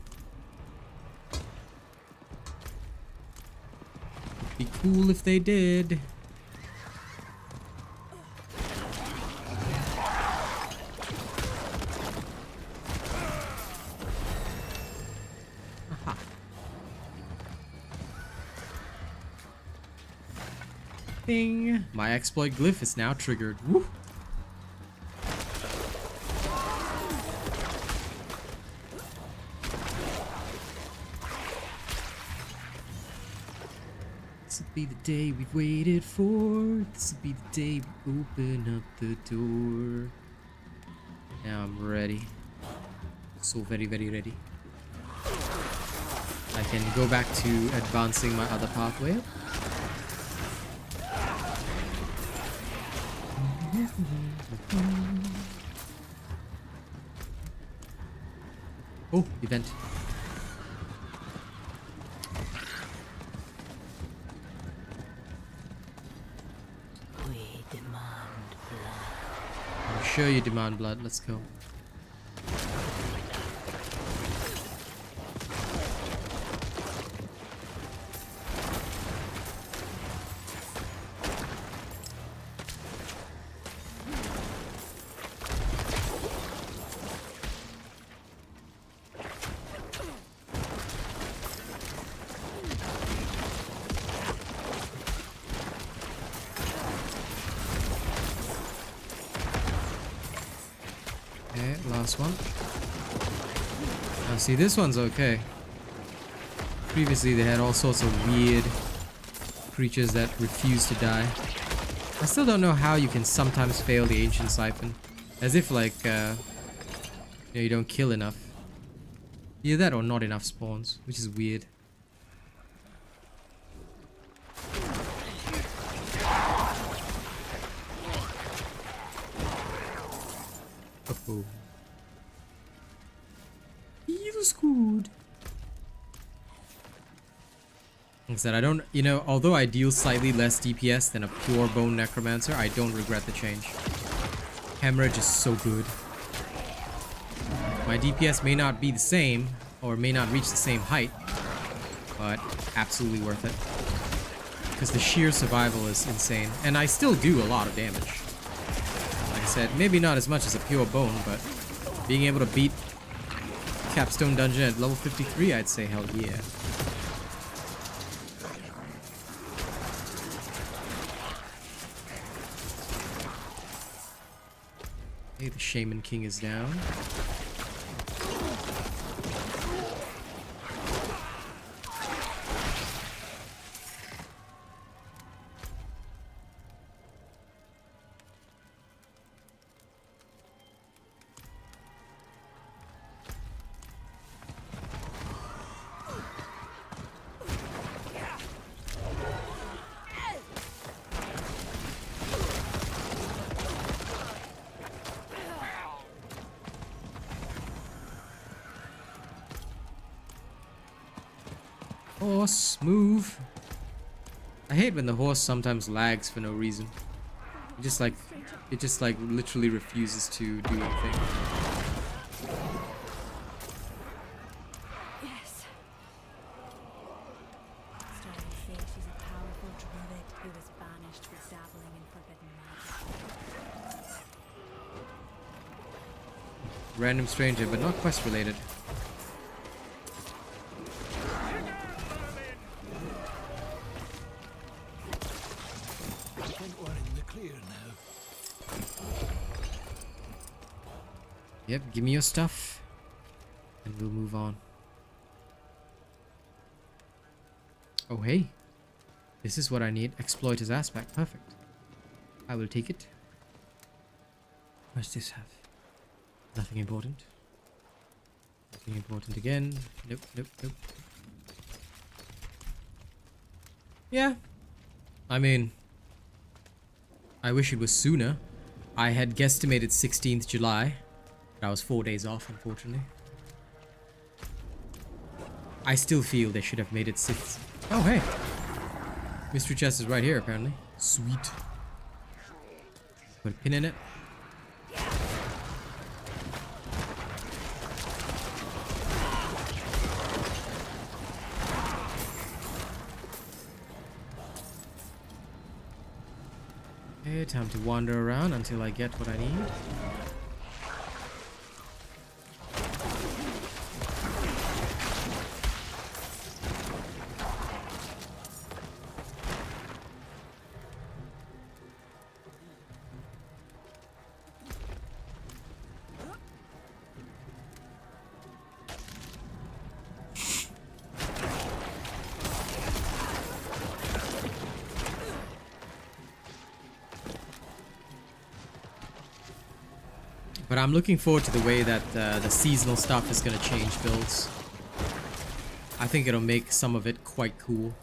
Be cool if they did. Ding. My exploit glyph is now triggered. Woo. This will be the day we've waited for. This will be the day we open up the door. Now I'm ready. So very, very ready. I can go back to advancing my other pathway. Oh, event. We demand blood. I'm sure you demand blood. Let's go. Last one. Now see, this one's okay. Previously they had all sorts of weird creatures that refuse to die. I still don't know how you can sometimes fail the Ancient Siphon. As if like, you don't kill enough. Either that or not enough spawns, which is weird. Uh-oh. Feels good. Like I said, I don't, although I deal slightly less DPS than a pure Bone Necromancer, I don't regret the change. Hemorrhage is so good. My DPS may not be the same, or may not reach the same height, but absolutely worth it. Because the sheer survival is insane, and I still do a lot of damage. Like I said, maybe not as much as a pure bone, but Being able to beat Capstone Dungeon at level 53, I'd say hell yeah. Okay, the Shaman King is down. Horse, move. I hate when the horse sometimes lags for no reason. It just like literally refuses to do anything. Yes. Starry Face is a powerful druid who was banished for dabbling in forbidden magic. Random stranger, but not quest related. Yep, give me your stuff, and we'll move on. Oh hey, this is what I need. Exploiter's aspect, perfect. I will take it. What does this have? Nothing important. Nothing important again. Nope, nope, nope. Yeah, I mean, I wish it was sooner. I had guesstimated 16th July. But I was 4 days off, unfortunately. I still feel they should have made it 6th. Oh, hey. Mystery chest is right here, apparently. Sweet. Put a pin in it. Okay, time to wander around until I get what I need. But I'm looking forward to the way that the seasonal stuff is going to change builds. I think it'll make some of it quite cool.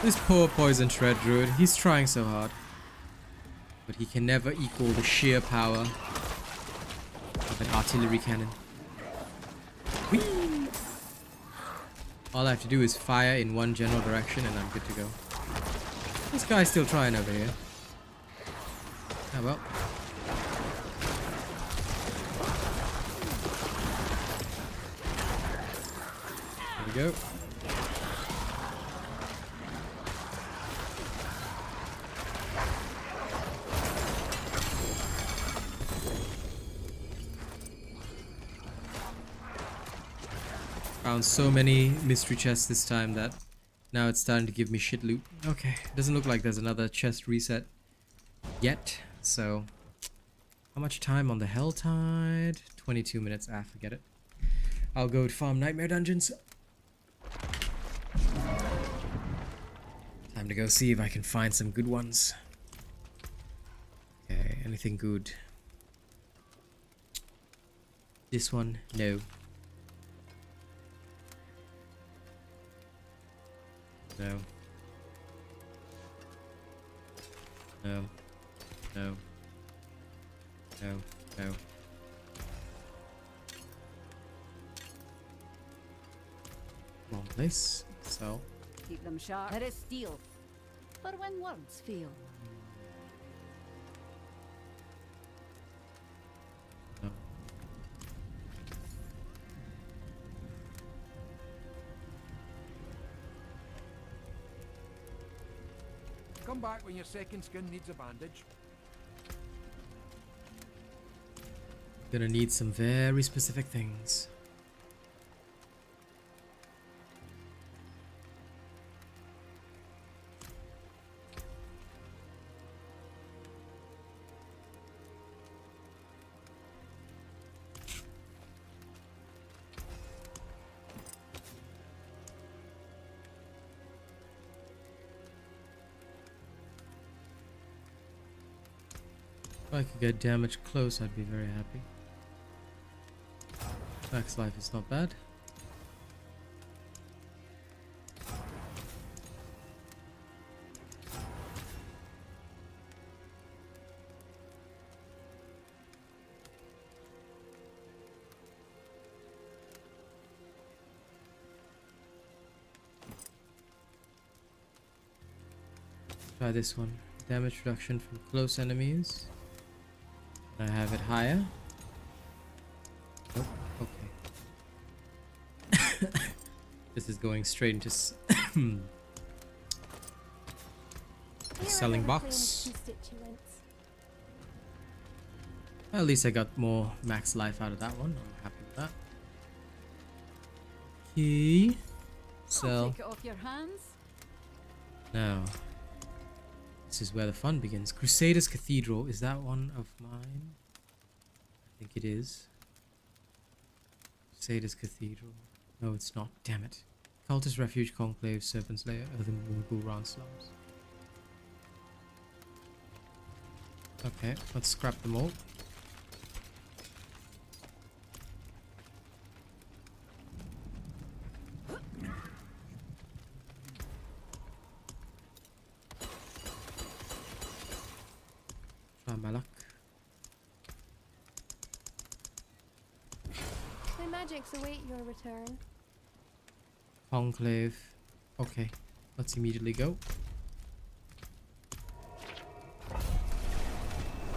This poor poison shred druid, he's trying so hard. But he can never equal the sheer power of an artillery cannon. Whee! All I have to do is fire in one general direction and I'm good to go. This guy's still trying over here. Oh well. There we go. Found so many mystery chests this time that now it's starting to give me shit loot. Okay, doesn't look like there's another chest reset yet, so how much time on the Hell Tide? 22 minutes. Ah, forget it. I'll go to farm nightmare dungeons. Time to go see if I can find some good ones. Okay, anything good? This one? No. No. No. No. No. No. Wrong place. So, Keep them sharp. There is steel. For when words fail. no. Come back when your second skin needs a bandage. Gonna need some very specific things. If I could get damage close, I'd be very happy. Max life is not bad. Try this one. Damage reduction from close enemies. I have it higher. Nope. Okay. This is going straight into selling box. At least I got more max life out of that one. I'm happy with that. Okay. I'll Sell. take it off your hands. Now, this is where the fun begins. Crusaders Cathedral. Is that one of mine? I think it is. Crusaders Cathedral. No, it's not. Damn it. Cultist Refuge, Conclave, Serpent's Lair, Earthen Moon, Round Slums. Okay, let's scrap them all. Try my luck. My magics await your return. Conclave. Okay, let's immediately go.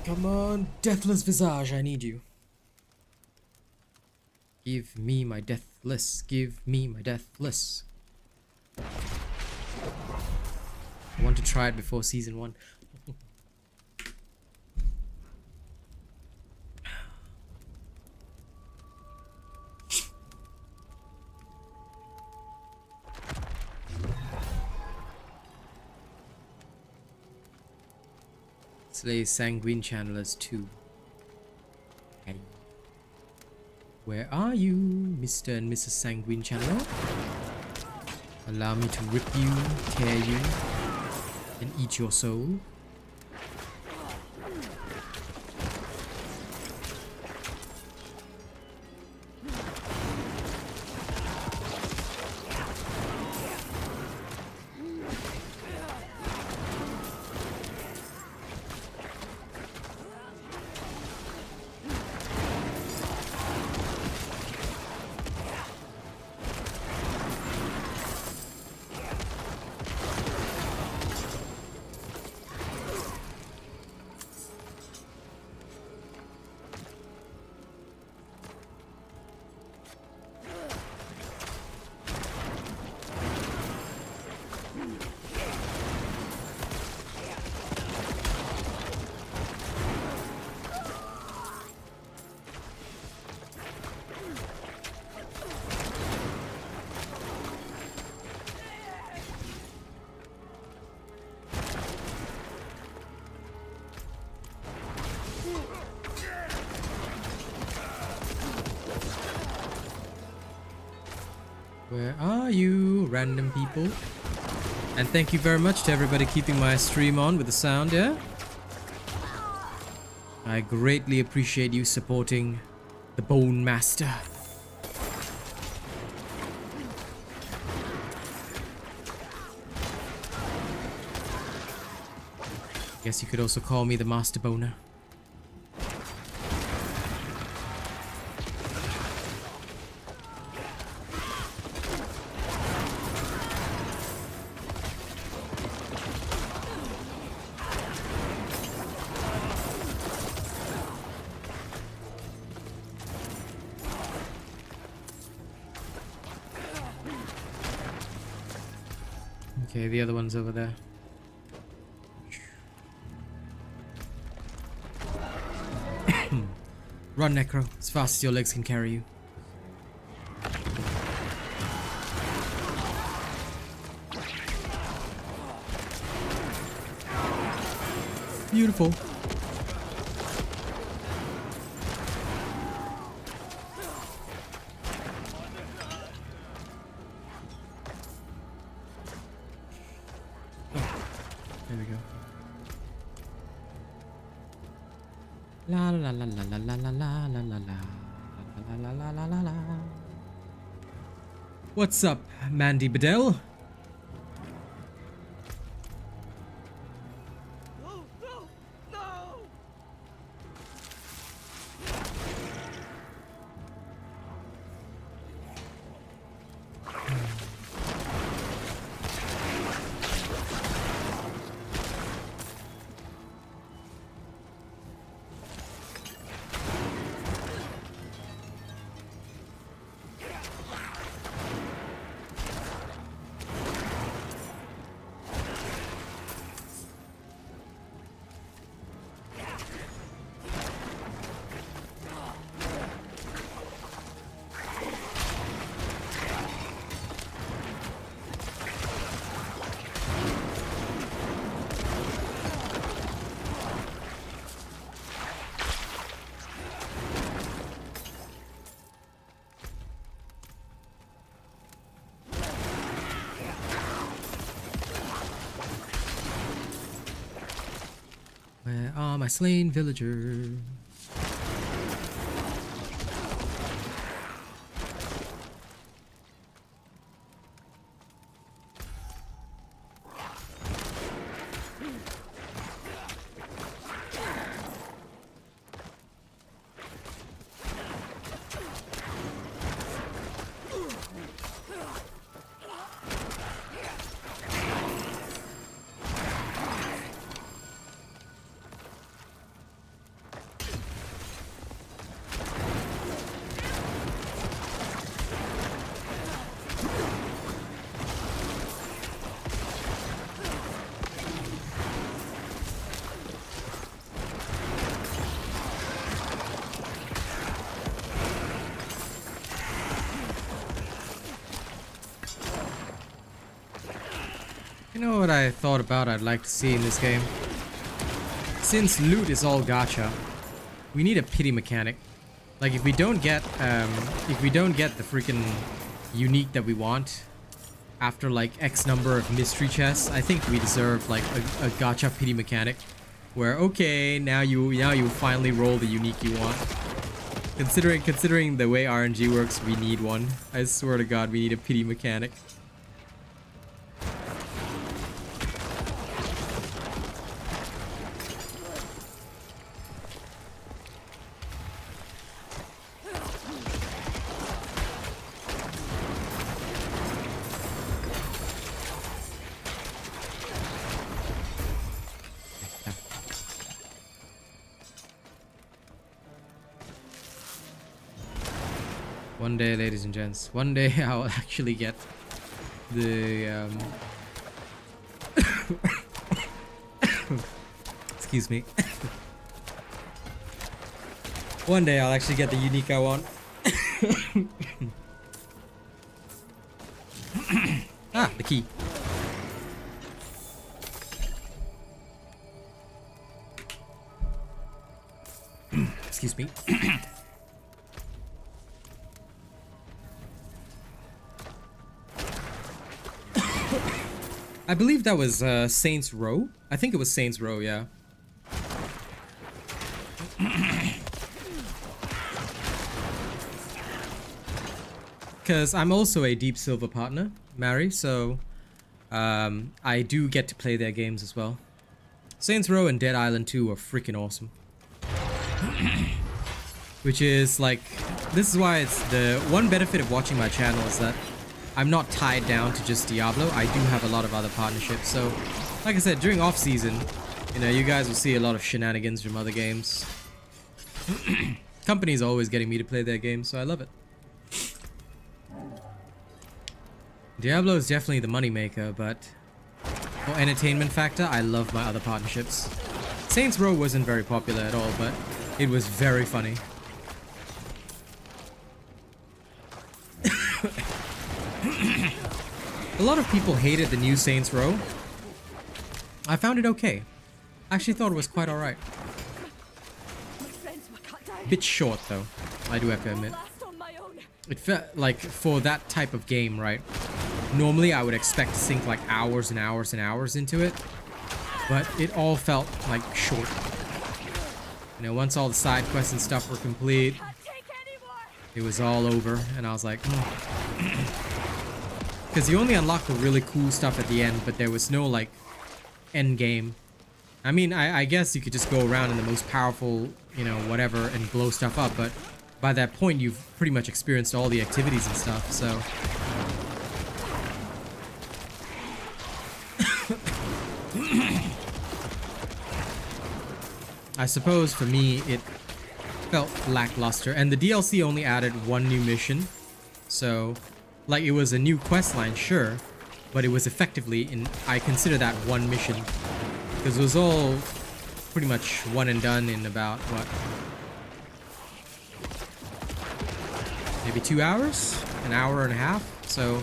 Come on, Deathless Visage, I need you. Give me my Deathless. Give me my Deathless. I want to try it before season 1. Slay Sanguine Channelers 2. Okay. Where are you, Mr. and Mrs. Sanguine Channeler? Allow me to rip you, tear you, and eat your soul. Where are you, random people? And thank you very much to everybody keeping my stream on with the sound, yeah? I greatly appreciate you supporting the Bone Master. Guess you could also call me the Master Boner. Okay, the other one's over there. Run, Necro, as fast as your legs can carry you. Beautiful. There we go. La la la la la la la la la la la la la la la. What's up, Mandy Bedell? Where are my slain villagers? You know what I thought about I'd like to see in this game? Since loot is all gacha, we need a pity mechanic. Like if we don't get the freaking unique that we want after like X number of mystery chests, I think we deserve like a gacha pity mechanic where okay, now you finally roll the unique you want. Considering the way RNG works, we need one. I swear to God, we need a pity mechanic. One day, ladies and gents, one day I'll actually get the excuse me. One day I'll actually get the unique I want. Ah, the key. Excuse me. I believe that was Saints Row. I think it was Saints Row, yeah. Because I'm also a Deep Silver partner, Mary, so I do get to play their games as well. Saints Row and Dead Island 2 are freaking awesome. Which is like, this is why it's the one benefit of watching my channel is that I'm not tied down to just Diablo. I do have a lot of other partnerships. So, like I said, during off season, you know, you guys will see a lot of shenanigans from other games. Company's always getting me to play their games, so I love it. Diablo is definitely the moneymaker, but For entertainment factor, I love my other partnerships. Saints Row wasn't very popular at all, but it was very funny. A lot of people hated the new Saints Row. I found it okay. I actually thought it was quite alright. Bit short though, I do have to admit. It felt like for that type of game, right? Normally I would expect to sink like hours and hours and hours into it, but it all felt like short. You know, once all the side quests and stuff were complete, it was all over, and I was like, because you only unlock the really cool stuff at the end, but there was no like end game. I mean, I guess you could just go around in the most powerful, you know, whatever, and blow stuff up, but by that point you've pretty much experienced all the activities and stuff, so I suppose for me it felt lackluster, and the DLC only added one new mission, so like it was a new quest line, sure, but it was effectively I consider that one mission, because it was all pretty much one and done in about what, maybe 2 hours, an hour and a half, so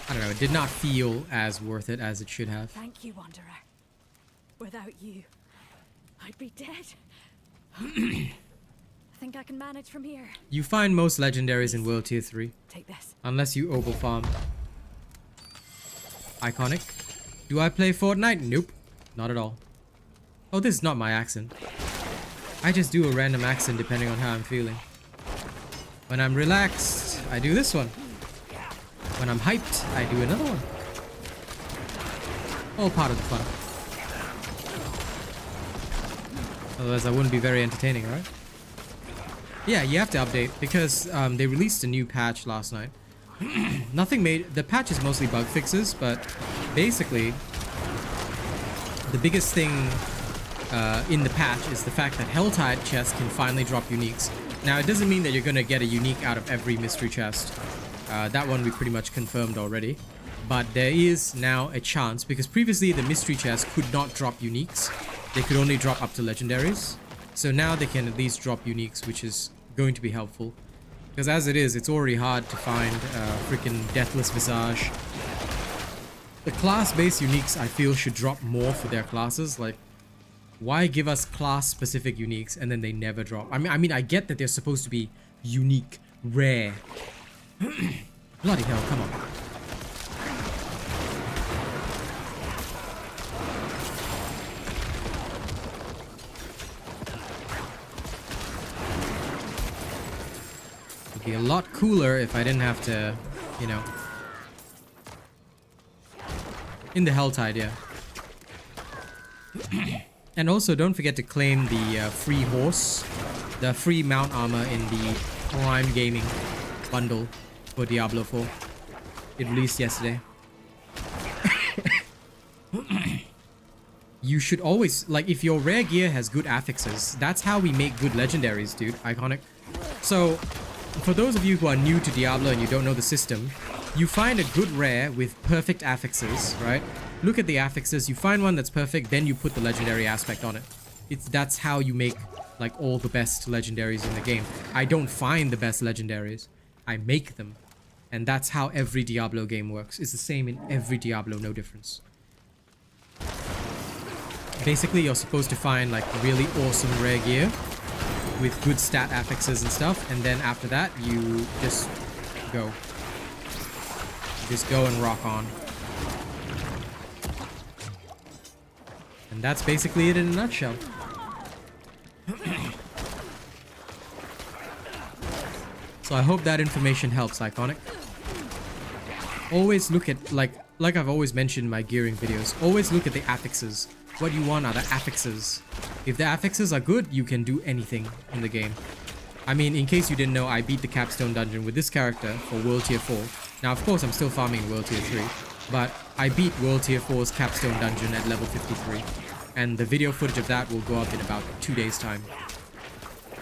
I don't know, it did not feel as worth it as it should have. Thank you, Wanderer. Without you, I'd be dead. I think I can manage from here. You find most legendaries in World Tier 3. Take this. Unless you opal farm. Iconic. Do I play Fortnite? Nope. Not at all. Oh, this is not my accent. I just do a random accent depending on how I'm feeling. When I'm relaxed, I do this one. When I'm hyped, I do another one. All part of the fun. Otherwise I wouldn't be very entertaining, right? Yeah, you have to update because they released a new patch last night. Nothing made... The patch is mostly bug fixes, but basically the biggest thing in the patch is the fact that Helltide chests can finally drop uniques. Now, it doesn't mean that you're going to get a unique out of every mystery chest. That one we pretty much confirmed already. But there is now a chance, because previously the mystery chests could not drop uniques. They could only drop up to legendaries. So now they can at least drop uniques, which is going to be helpful. Because as it is, it's already hard to find freaking Deathless Visage. The class-based uniques, I feel, should drop more for their classes. Like, why give us class-specific uniques and then they never drop? I mean, I get that they're supposed to be unique, rare. Bloody hell, come on. It'd be a lot cooler if I didn't have to, you know... In the Helltide, yeah. And also, don't forget to claim the free horse, the free mount armor in the Prime Gaming bundle for Diablo 4. It released yesterday. You should always, like, if your rare gear has good affixes, that's how we make good legendaries, dude. Iconic. So, for those of you who are new to Diablo and you don't know the system, you find a good rare with perfect affixes, right? Look at the affixes, you find one that's perfect, then you put the legendary aspect on it. That's how you make, like, all the best legendaries in the game. I don't find the best legendaries. I make them. And that's how every Diablo game works. It's the same in every Diablo, no difference. Basically, you're supposed to find, like, really awesome rare gear with good stat affixes and stuff, and then after that, you just go. Just go and rock on. And that's basically it in a nutshell. So I hope that information helps, Iconic. Always look at, like I've always mentioned in my gearing videos, always look at the affixes. What you want are the affixes. If the affixes are good, you can do anything in the game. I mean, in case you didn't know, I beat the capstone dungeon with this character for World Tier 4. Now, of course, I'm still farming in World Tier 3, but I beat World Tier 4's capstone dungeon at level 53. And the video footage of that will go up in about 2 days' time.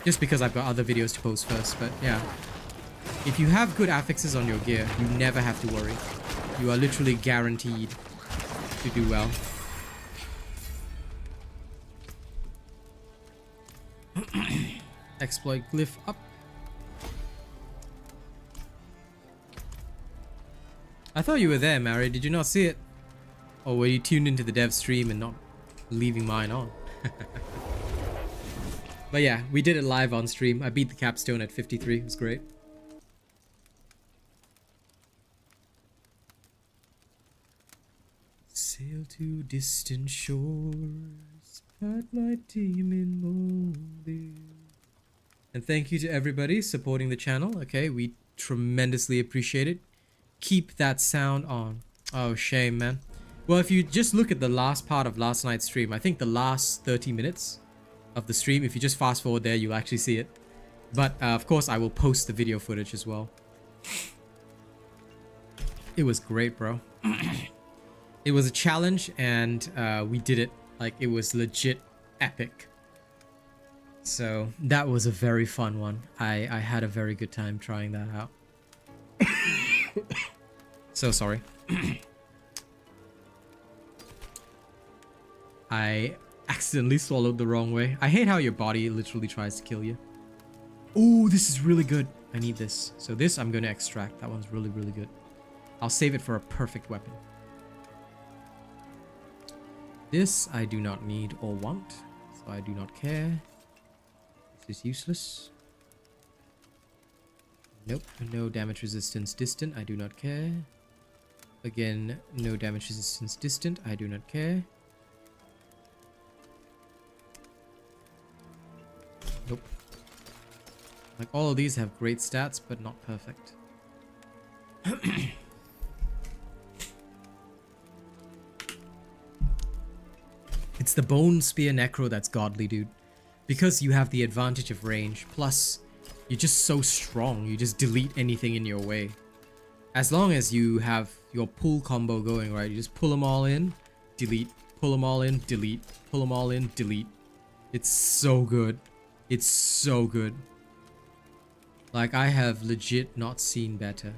Just because I've got other videos to post first, but yeah. If you have good affixes on your gear, you never have to worry. You are literally guaranteed to do well. Exploit glyph up. I thought you were there, Mary. Did you not see it? Or were you tuned into the dev stream and not leaving mine on? But yeah, we did it live on stream. I beat the capstone at 53. It was great. Sail to distant shores, but my demon molded. And thank you to everybody supporting the channel. Okay, we tremendously appreciate it. Keep that sound on. Oh, shame, man. Well, if you just look at the last part of last night's stream, I think the last 30 minutes of the stream, if you just fast forward there, you'll actually see it. But of course, I will post the video footage as well. It was great, bro. It was a challenge, and we did it. Like, it was legit epic. So that was a very fun one. I had a very good time trying that out. So sorry. I accidentally swallowed the wrong way. I hate how your body literally tries to kill you. Oh, this is really good. I need this. So this I'm going to extract. That one's really, really good. I'll save it for a perfect weapon. This I do not need or want, so I do not care. This is useless. Nope, no damage resistance distant, I do not care. Again, no damage resistance distant, I do not care. Nope. Like, all of these have great stats, but not perfect. It's the Bone Spear Necro that's godly, dude. Because you have the advantage of range, plus you're just so strong, you just delete anything in your way. As long as you have your pull combo going, right, you just pull them all in, delete, pull them all in, delete, pull them all in, delete. It's so good. It's so good. Like, I have legit not seen better.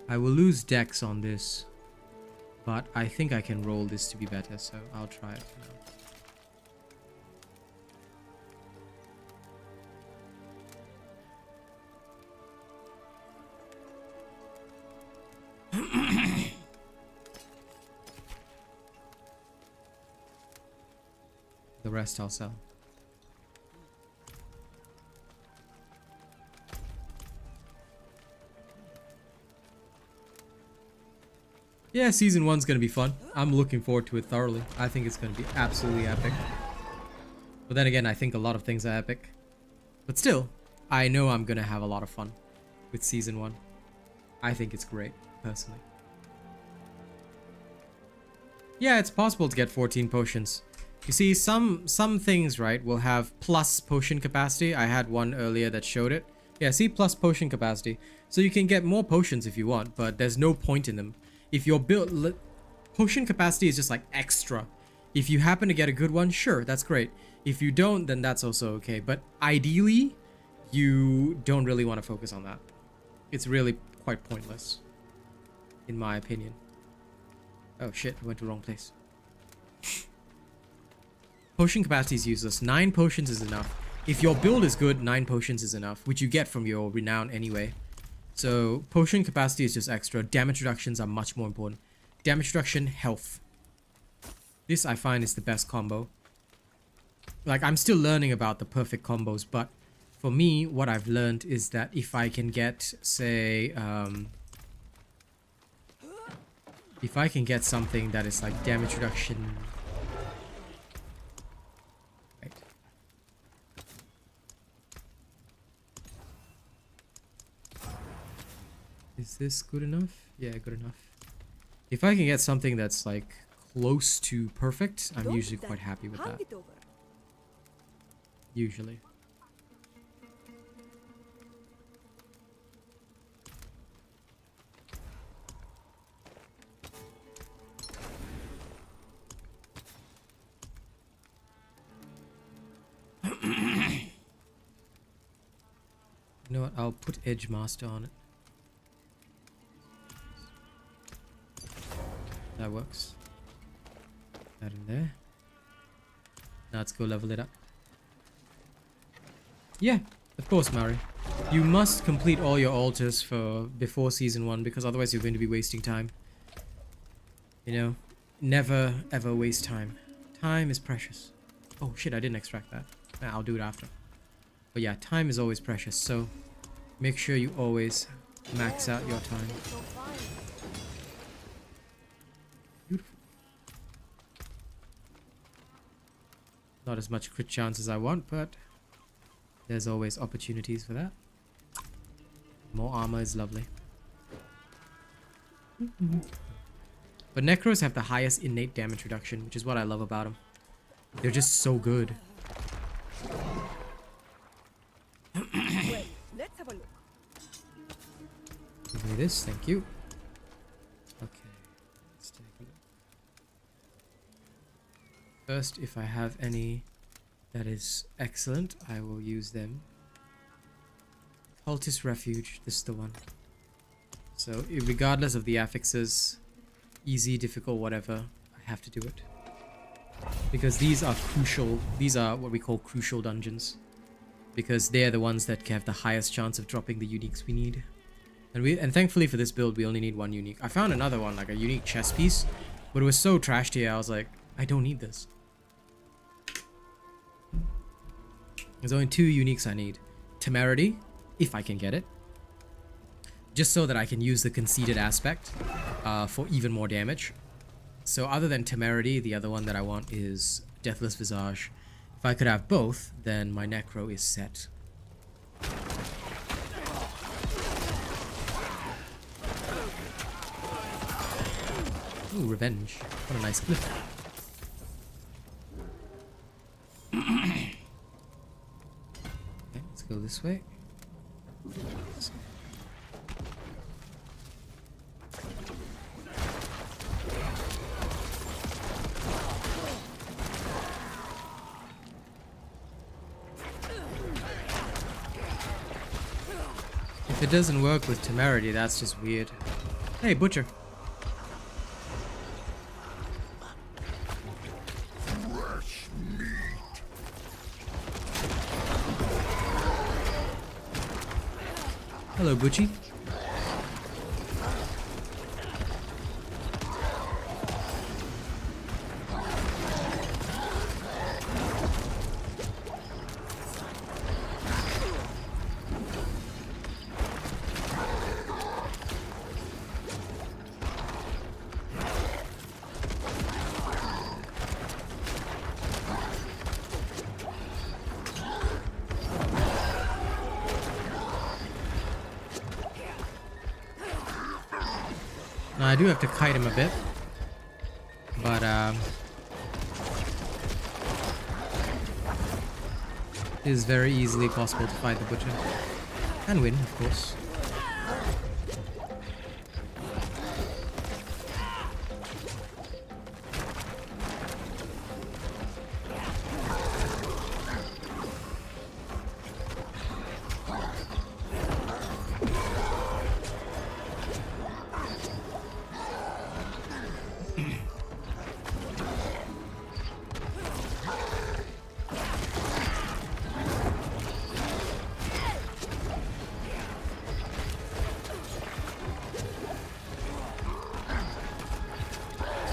I will lose dex on this, but I think I can roll this to be better, so I'll try it for now. The rest I'll sell. Yeah, season 1's gonna be fun. I'm looking forward to it thoroughly. I think it's gonna be absolutely epic. But then again, I think a lot of things are epic. But still, I know I'm gonna have a lot of fun with season 1. I think it's great, personally. Yeah, it's possible to get 14 potions. You see, some things, right, will have plus potion capacity. I had one earlier that showed it. Yeah, see, plus potion capacity. So you can get more potions if you want, but there's no point in them. If your build... Potion capacity is just like extra. If you happen to get a good one, sure, that's great. If you don't, then that's also okay. But ideally, you don't really want to focus on that. It's really quite pointless, in my opinion. Oh shit, I went to the wrong place. Potion capacity is useless. 9 potions is enough. If your build is good, 9 potions is enough, which you get from your renown anyway. So potion capacity is just extra. Damage reductions are much more important. Damage reduction, health. This I find is the best combo. Like, I'm still learning about the perfect combos, but for me, what I've learned is that if I can get, say, if I can get something that is like damage reduction. Right. Is this good enough? Yeah, good enough. If I can get something that's like close to perfect, I'm usually quite happy with that. Usually. You know what? I'll put Edge Master on it. That works. That in there. Now let's go level it up. Yeah, of course, Mari. You must complete all your altars before season 1 because otherwise you're going to be wasting time. You know, never ever waste time. Time is precious. Oh shit, I didn't extract that. Nah, I'll do it after. But yeah, time is always precious, so make sure you always max out your time. Beautiful. Not as much crit chance as I want, but there's always opportunities for that. More armor is lovely. But Necros have the highest innate damage reduction, which is what I love about them. They're just so good. Let's have a look. Give me this, thank you. Okay, let's take a look. First, if I have any that is excellent, I will use them. Cultist Refuge, this is the one. So, regardless of the affixes, easy, difficult, whatever, I have to do it. Because these are crucial, these are what we call crucial dungeons. Because they're the ones that have the highest chance of dropping the uniques we need. And thankfully for this build, we only need one unique. I found another one, like a unique chess piece, but it was so trashed here, I was like, I don't need this. There's only 2 uniques I need. Temerity, if I can get it. Just so that I can use the conceited aspect for even more damage. So other than Temerity, the other one that I want is Deathless Visage. If I could have both, then my Necro is set. Ooh, Revenge. What a nice clip. Okay, let's go this way. If it doesn't work with Temerity, that's just weird. Hey, Butcher. Hello, Butchie. Now, I do have to kite him a bit, but it is very easily possible to fight the Butcher and win, of course.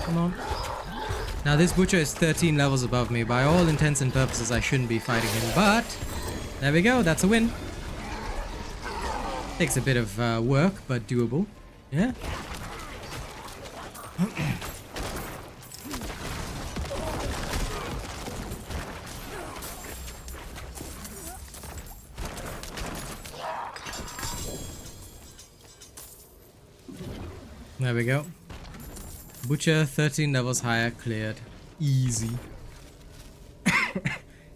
Come on. Now this Butcher is 13 levels above me. By all intents and purposes, I shouldn't be fighting him, but there we go. That's a win. Takes a bit of work, but doable. Yeah. There we go. Butcher 13 levels higher, cleared. Easy.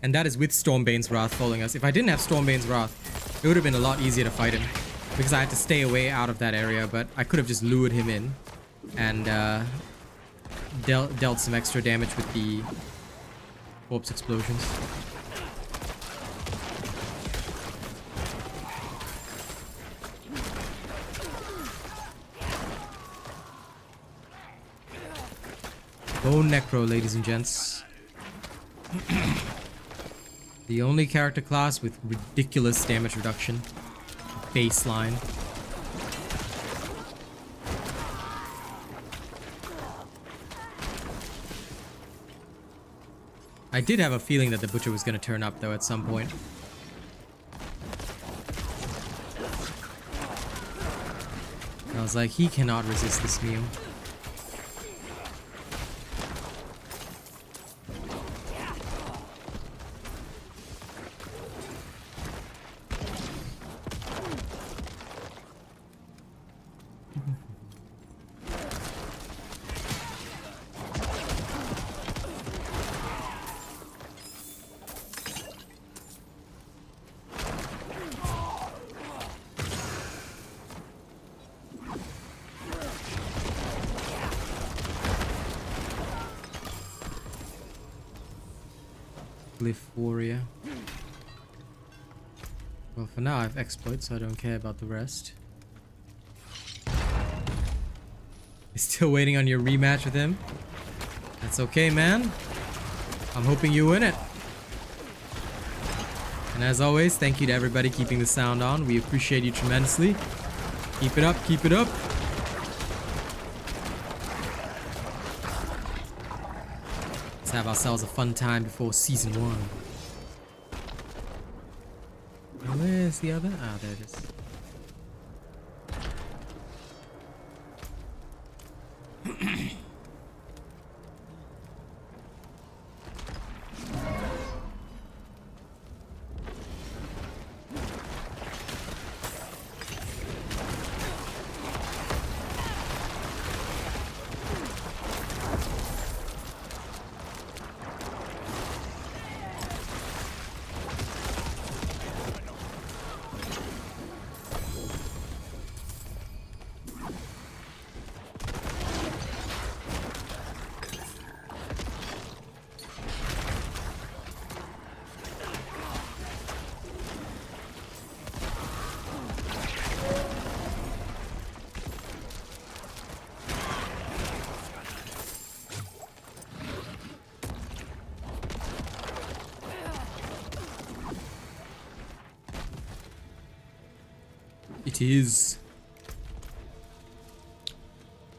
And that is with Stormbane's Wrath following us. If I didn't have Stormbane's Wrath, it would have been a lot easier to fight him. Because I had to stay away out of that area, but I could have just lured him in. And dealt some extra damage with the corpse explosions. Bone Necro, ladies and gents. The only character class with ridiculous damage reduction. Baseline. I did have a feeling that the butcher was going to turn up though at some point. I was like, he cannot resist this meal. Glyph Warrior. Well, for now I have exploits, so I don't care about the rest. You're still waiting on your rematch with him? That's okay, man. I'm hoping you win it. And as always, thank you to everybody keeping the sound on. We appreciate you tremendously. Keep it up, keep it up. Let's have ourselves a fun time before season 1. And where's the other? Ah, there it is. It is.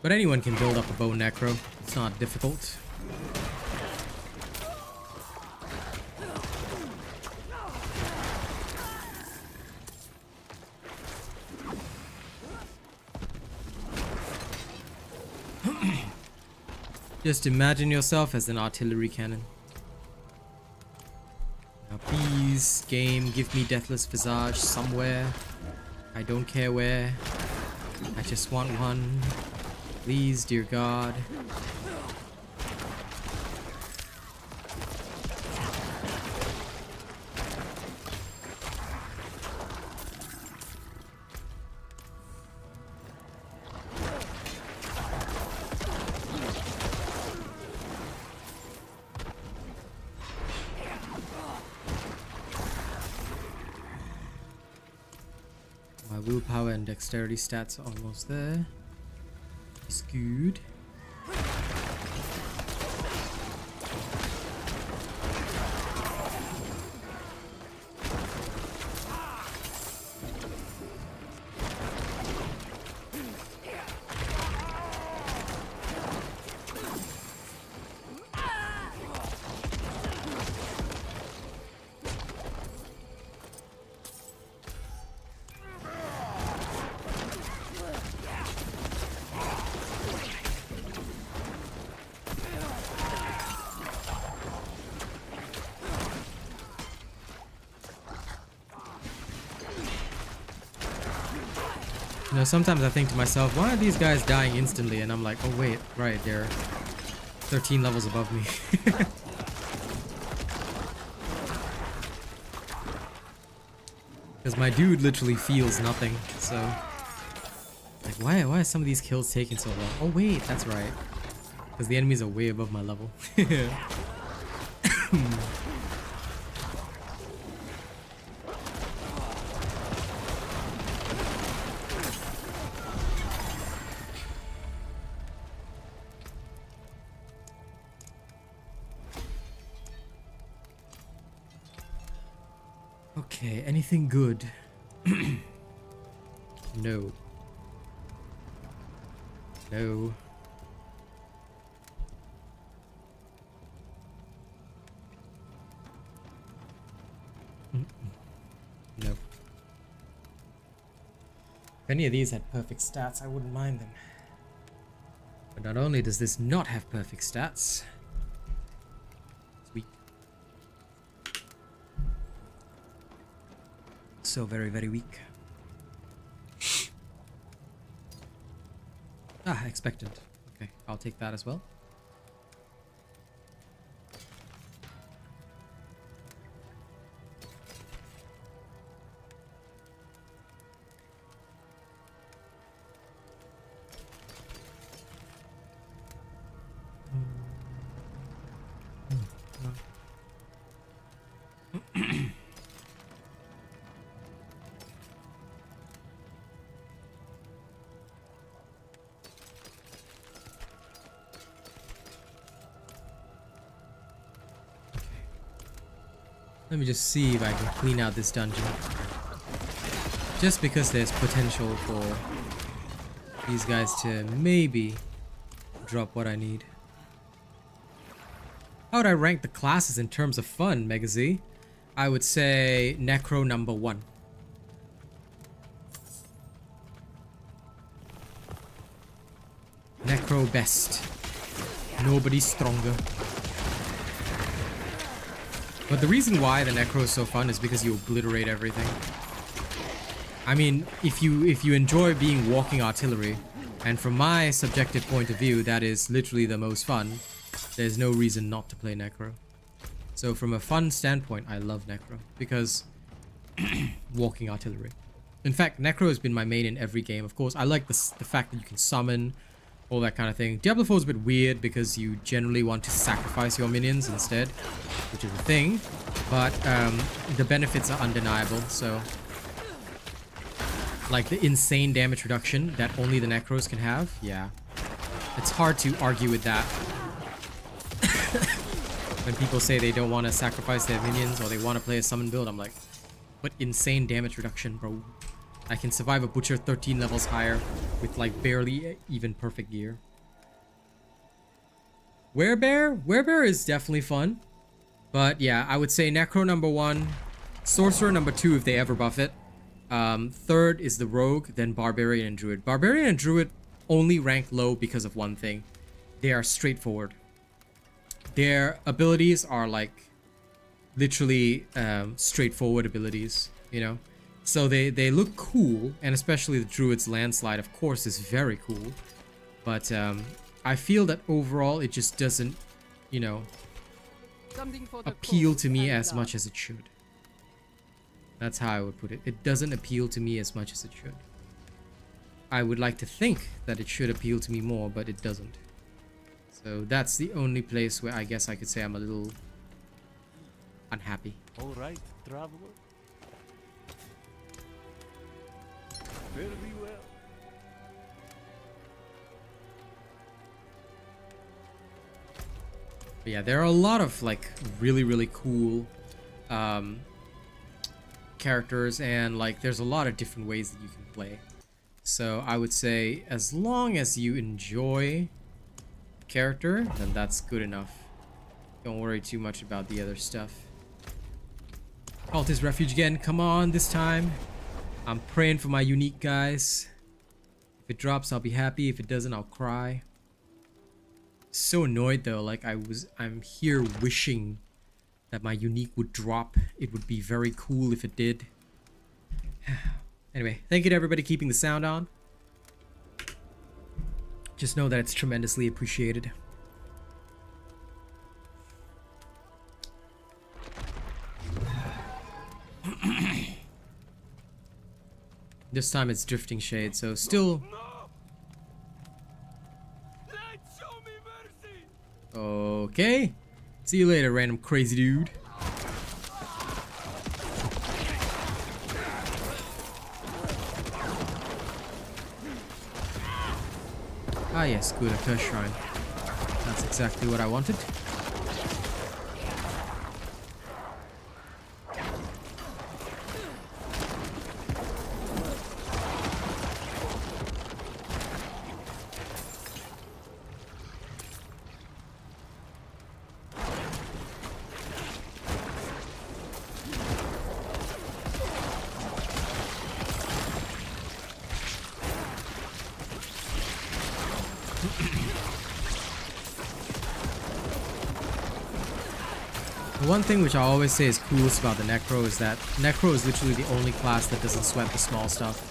But anyone can build up a bone necro. It's not difficult. Just imagine yourself as an artillery cannon. Now please, game, give me Deathless Visage somewhere. I don't care where. I just want one. Please, dear God. My willpower and dexterity stats are almost there. It's good. You know, sometimes I think to myself, why are these guys dying instantly? And I'm like, oh wait, right, they're 13 levels above me. Because my dude literally feels nothing, so... Like, why are some of these kills taking so long? Oh wait, that's right. Because the enemies are way above my level. Okay, anything good? No. No. No. If any of these had perfect stats, I wouldn't mind them. But not only does this not have perfect stats, it's weak. So very, very weak. Ah, expectant. Okay, I'll take that as well. Let me just see if I can clean out this dungeon. Just because there's potential for these guys to maybe drop what I need. How would I rank the classes in terms of fun, Megazy? I would say Necro number 1. Necro best. Nobody stronger. But the reason why the Necro is so fun is because you obliterate everything. I mean, if you enjoy being walking artillery, and from my subjective point of view, that is literally the most fun, there's no reason not to play Necro. So from a fun standpoint, I love Necro, because walking artillery. In fact, Necro has been my main in every game. Of course, I like the fact that you can summon, all that kind of thing. Diablo 4 is a bit weird because you generally want to sacrifice your minions instead, which is a thing, but the benefits are undeniable. So like the insane damage reduction that only the Necros can have, yeah, it's hard to argue with that. When people say they don't want to sacrifice their minions or they want to play a summon build, I'm like, but insane damage reduction, bro. I can survive a butcher 13 levels higher with like barely even perfect gear. Werebear? Werebear is definitely fun. But yeah, I would say Necro number 1, Sorcerer number 2 if they ever buff it. Third is the Rogue, then Barbarian and Druid. Barbarian and Druid only rank low because of one thing. They are straightforward. Their abilities are like literally straightforward abilities, you know? So they look cool, and especially the Druid's Landslide, of course, is very cool. But I feel that overall it just doesn't, you know, appeal to me as much as it should. That's how I would put it. It doesn't appeal to me as much as it should. I would like to think that it should appeal to me more, but it doesn't. So that's the only place where I guess I could say I'm a little unhappy. All right, traveler. Very well. But yeah, there are a lot of like really cool characters, and like there's a lot of different ways that you can play. So I would say as long as you enjoy character, then that's good enough. Don't worry too much about the other stuff. Cultist Refuge again, come on this time. I'm praying for my unique guys. If it drops, I'll be happy. If it doesn't, I'll cry. So annoyed though, like I'm here wishing that my unique would drop. It would be very cool if it did. Anyway, thank you to everybody keeping the sound on. Just know that it's tremendously appreciated. This time it's Drifting Shade, so still... Okay. See you later, random crazy dude. Ah yes, good, a Kyish shrine. That's exactly what I wanted. The one thing which I always say is coolest about the Necro is that Necro is literally the only class that doesn't sweat the small stuff.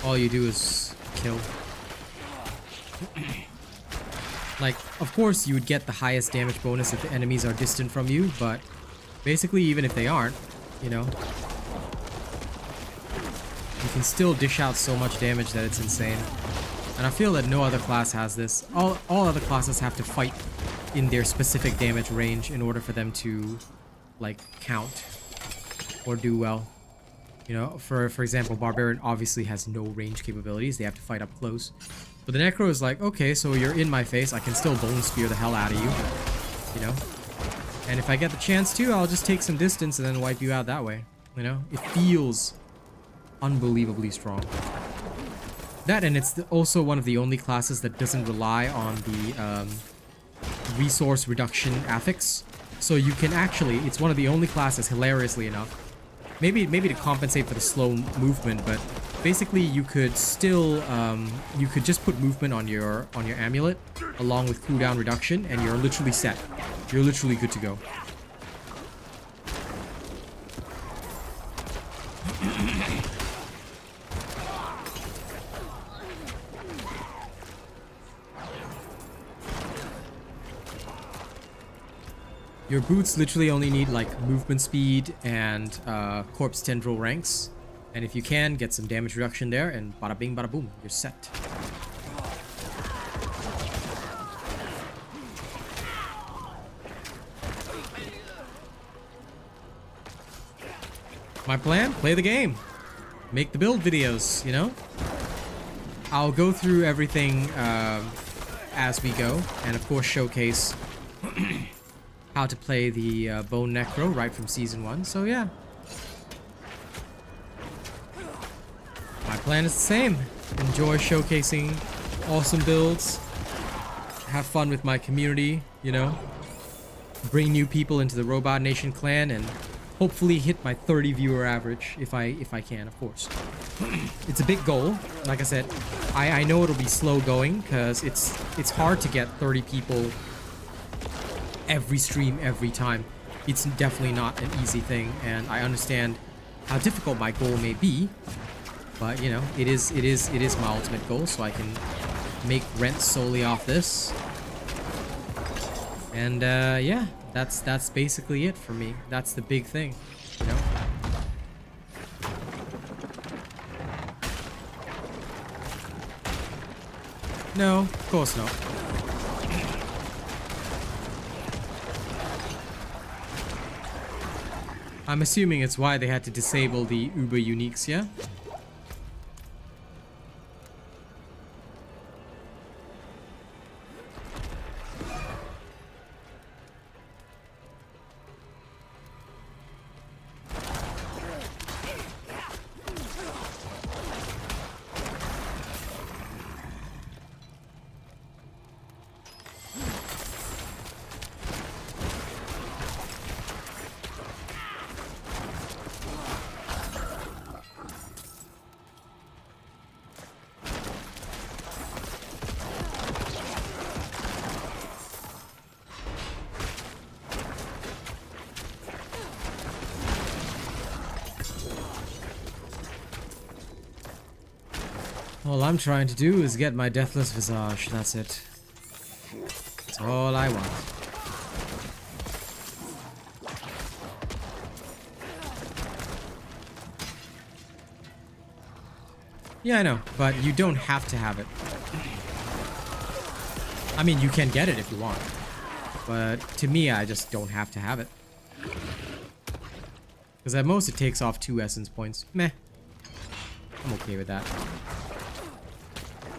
All you do is kill. Like, of course you would get the highest damage bonus if the enemies are distant from you, but basically even if they aren't, you know, you can still dish out so much damage that it's insane. And I feel that no other class has this. All other classes have to fight in their specific damage range in order for them to, like, count or do well. You know, for example, Barbarian obviously has no range capabilities. They have to fight up close. But the Necro is like, okay, so you're in my face. I can still Bone Spear the hell out of you. You know? And if I get the chance to, I'll just take some distance and then wipe you out that way. You know? It feels unbelievably strong. That, and it's also one of the only classes that doesn't rely on the resource reduction affix. So you can actually, it's one of the only classes, hilariously enough, maybe to compensate for the slow movement, but basically you could still, you could just put movement on your amulet along with cooldown reduction, and you're literally set. You're literally good to go. Your boots literally only need like movement speed and corpse tendril ranks. And if you can, get some damage reduction there and bada bing bada boom, you're set. My plan? Play the game. Make the build videos, you know? I'll go through everything as we go, and of course showcase how to play the Bone Necro right from Season 1, so yeah. My plan is the same. Enjoy showcasing awesome builds. Have fun with my community, you know. Bring new people into the Robot Nation clan and hopefully hit my 30 viewer average if I can, of course. It's a big goal. Like I said, I know it'll be slow going because it's hard to get 30 people every stream every time. It's definitely not an easy thing, and I understand how difficult my goal may be, but you know, it is my ultimate goal, so I can make rent solely off this. And yeah, that's basically it for me. That's the big thing, you know. No, of course not. I'm assuming it's why they had to disable the Uber uniques, yeah? All I'm trying to do is get my deathless visage, that's it. That's all I want. Yeah, I know, but you don't have to have it. I mean, you can get it if you want. But to me, I just don't have to have it. Because at most it takes off 2 essence points. Meh. I'm okay with that.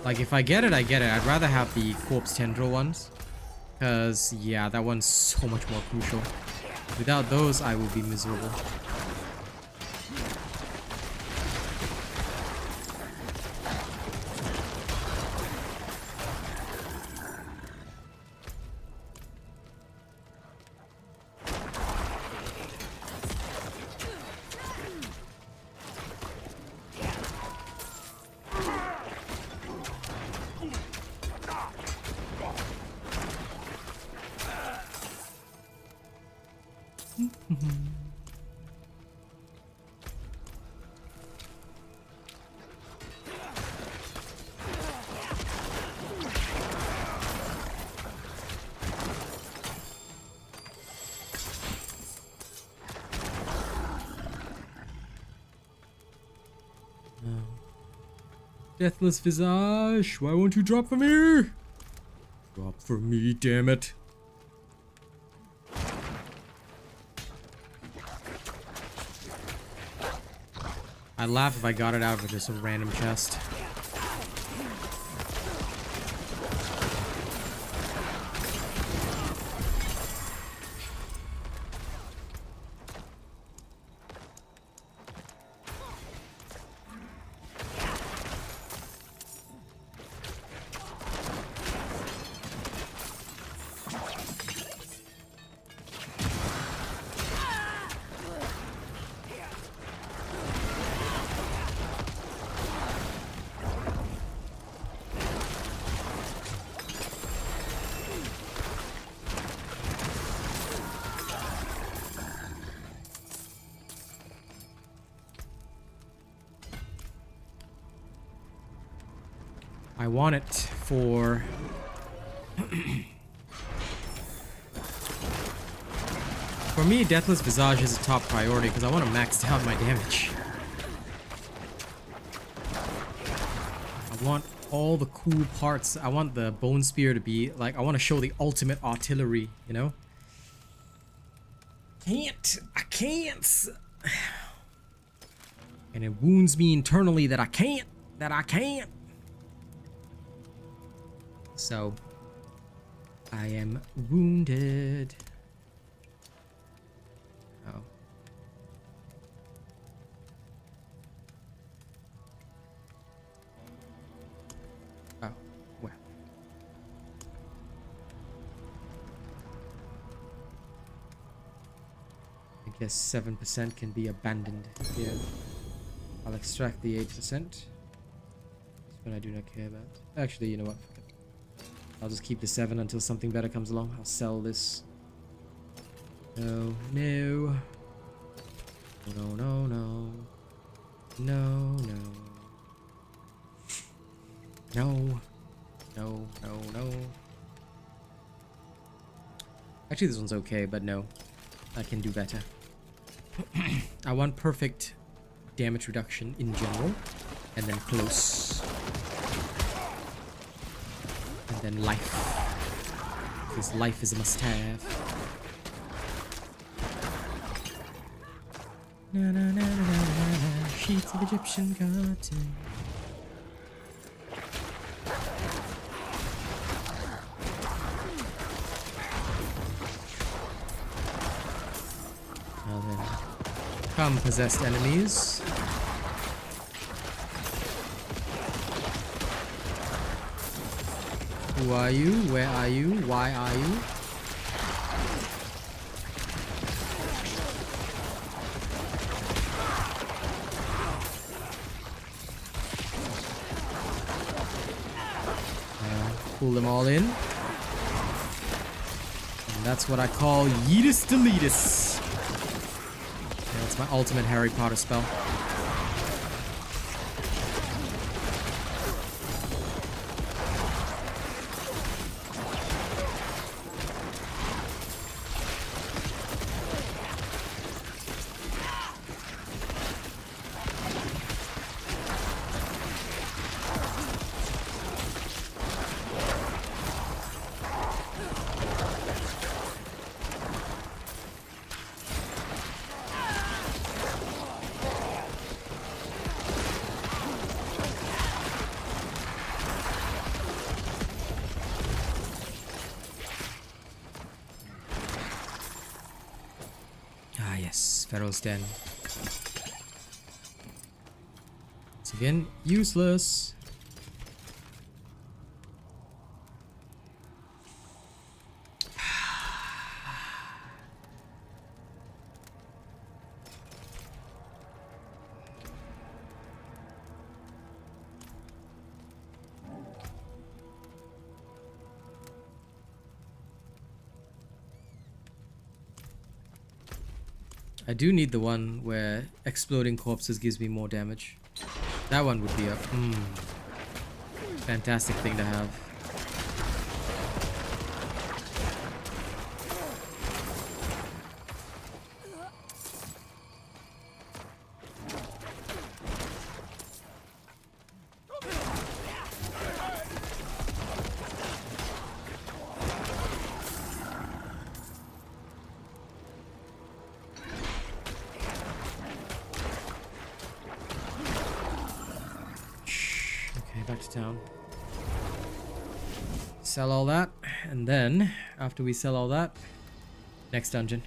Like, if I get it, I get it. I'd rather have the corpse tendril ones. Because, yeah, that one's so much more crucial. Without those, I will be miserable. Deathless Visage, why won't you drop for me? Drop for me, damn it. I'd laugh if I got it out of just a random chest. I want it for for me, Deathless Visage is a top priority because I want to max out my damage. I want all the cool parts. I want the Bone Spear to be like, I want to show the ultimate artillery, you know? I can't. And it wounds me internally that I can't. So, I am wounded. Oh. Oh, well. I guess 7% can be abandoned here. I'll extract the 8%. That's what I do not care about. Actually, you know what? I'll just keep the 7 until something better comes along. I'll sell this. No, no. No, no, no. No, no. No. No, no, no. Actually, this one's okay, but no. I can do better. I want perfect damage reduction in general. And then close. And then life. Because life is a must-have. Na na na na na na, sheets of Egyptian cotton. Now then, come possessed enemies. Who are you? Where are you? Why are you? Pull them all in. And that's what I call Yeetus Deletus. Yeah, that's my ultimate Harry Potter spell. Pharaoh's Den. It's again useless. I do need the one where exploding corpses gives me more damage. That one would be a fantastic thing to have. Back to town. Sell all that, and then after we sell all that, next dungeon.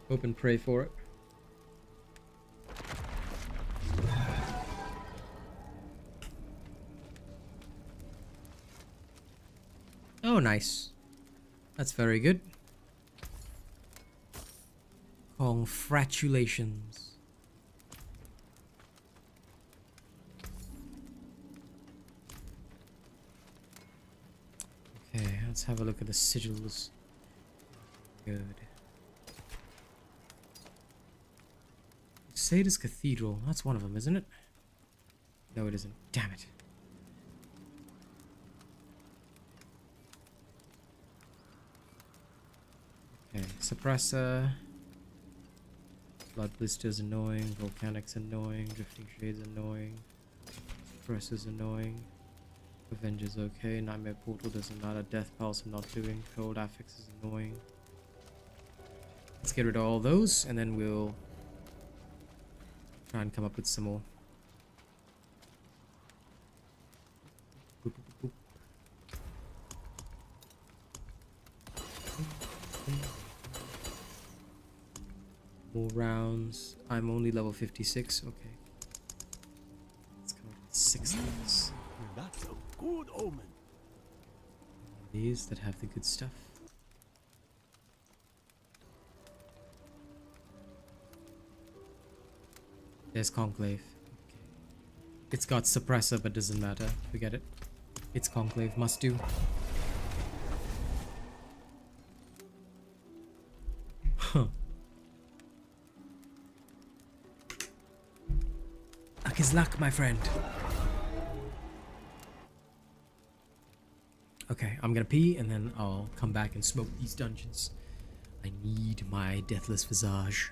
Hope and pray for it. Oh, nice. That's very good. Congratulations. Okay, let's have a look at the sigils. Good. Sadist Cathedral. That's one of them, isn't it? No, it isn't. Damn it. Okay, Suppressor. Blood Blister's annoying. Volcanic's annoying. Drifting Shade's annoying. Suppressor's annoying. Avenger's okay. Nightmare Portal doesn't matter. Death Pulse I'm not doing. Cold Affix is annoying. Let's get rid of all those and then we'll try and come up with some more. Boop, boop, boop. More rounds. I'm only level 56. Okay. Let's come up with 6 things. That's a good omen. These that have the good stuff. There's Conclave. Okay. It's got Suppressor, but doesn't matter. Forget it. It's Conclave. Must do. Huh. Luck is luck, my friend. Okay, I'm gonna pee and then I'll come back and smoke these dungeons. I need my Deathless Visage.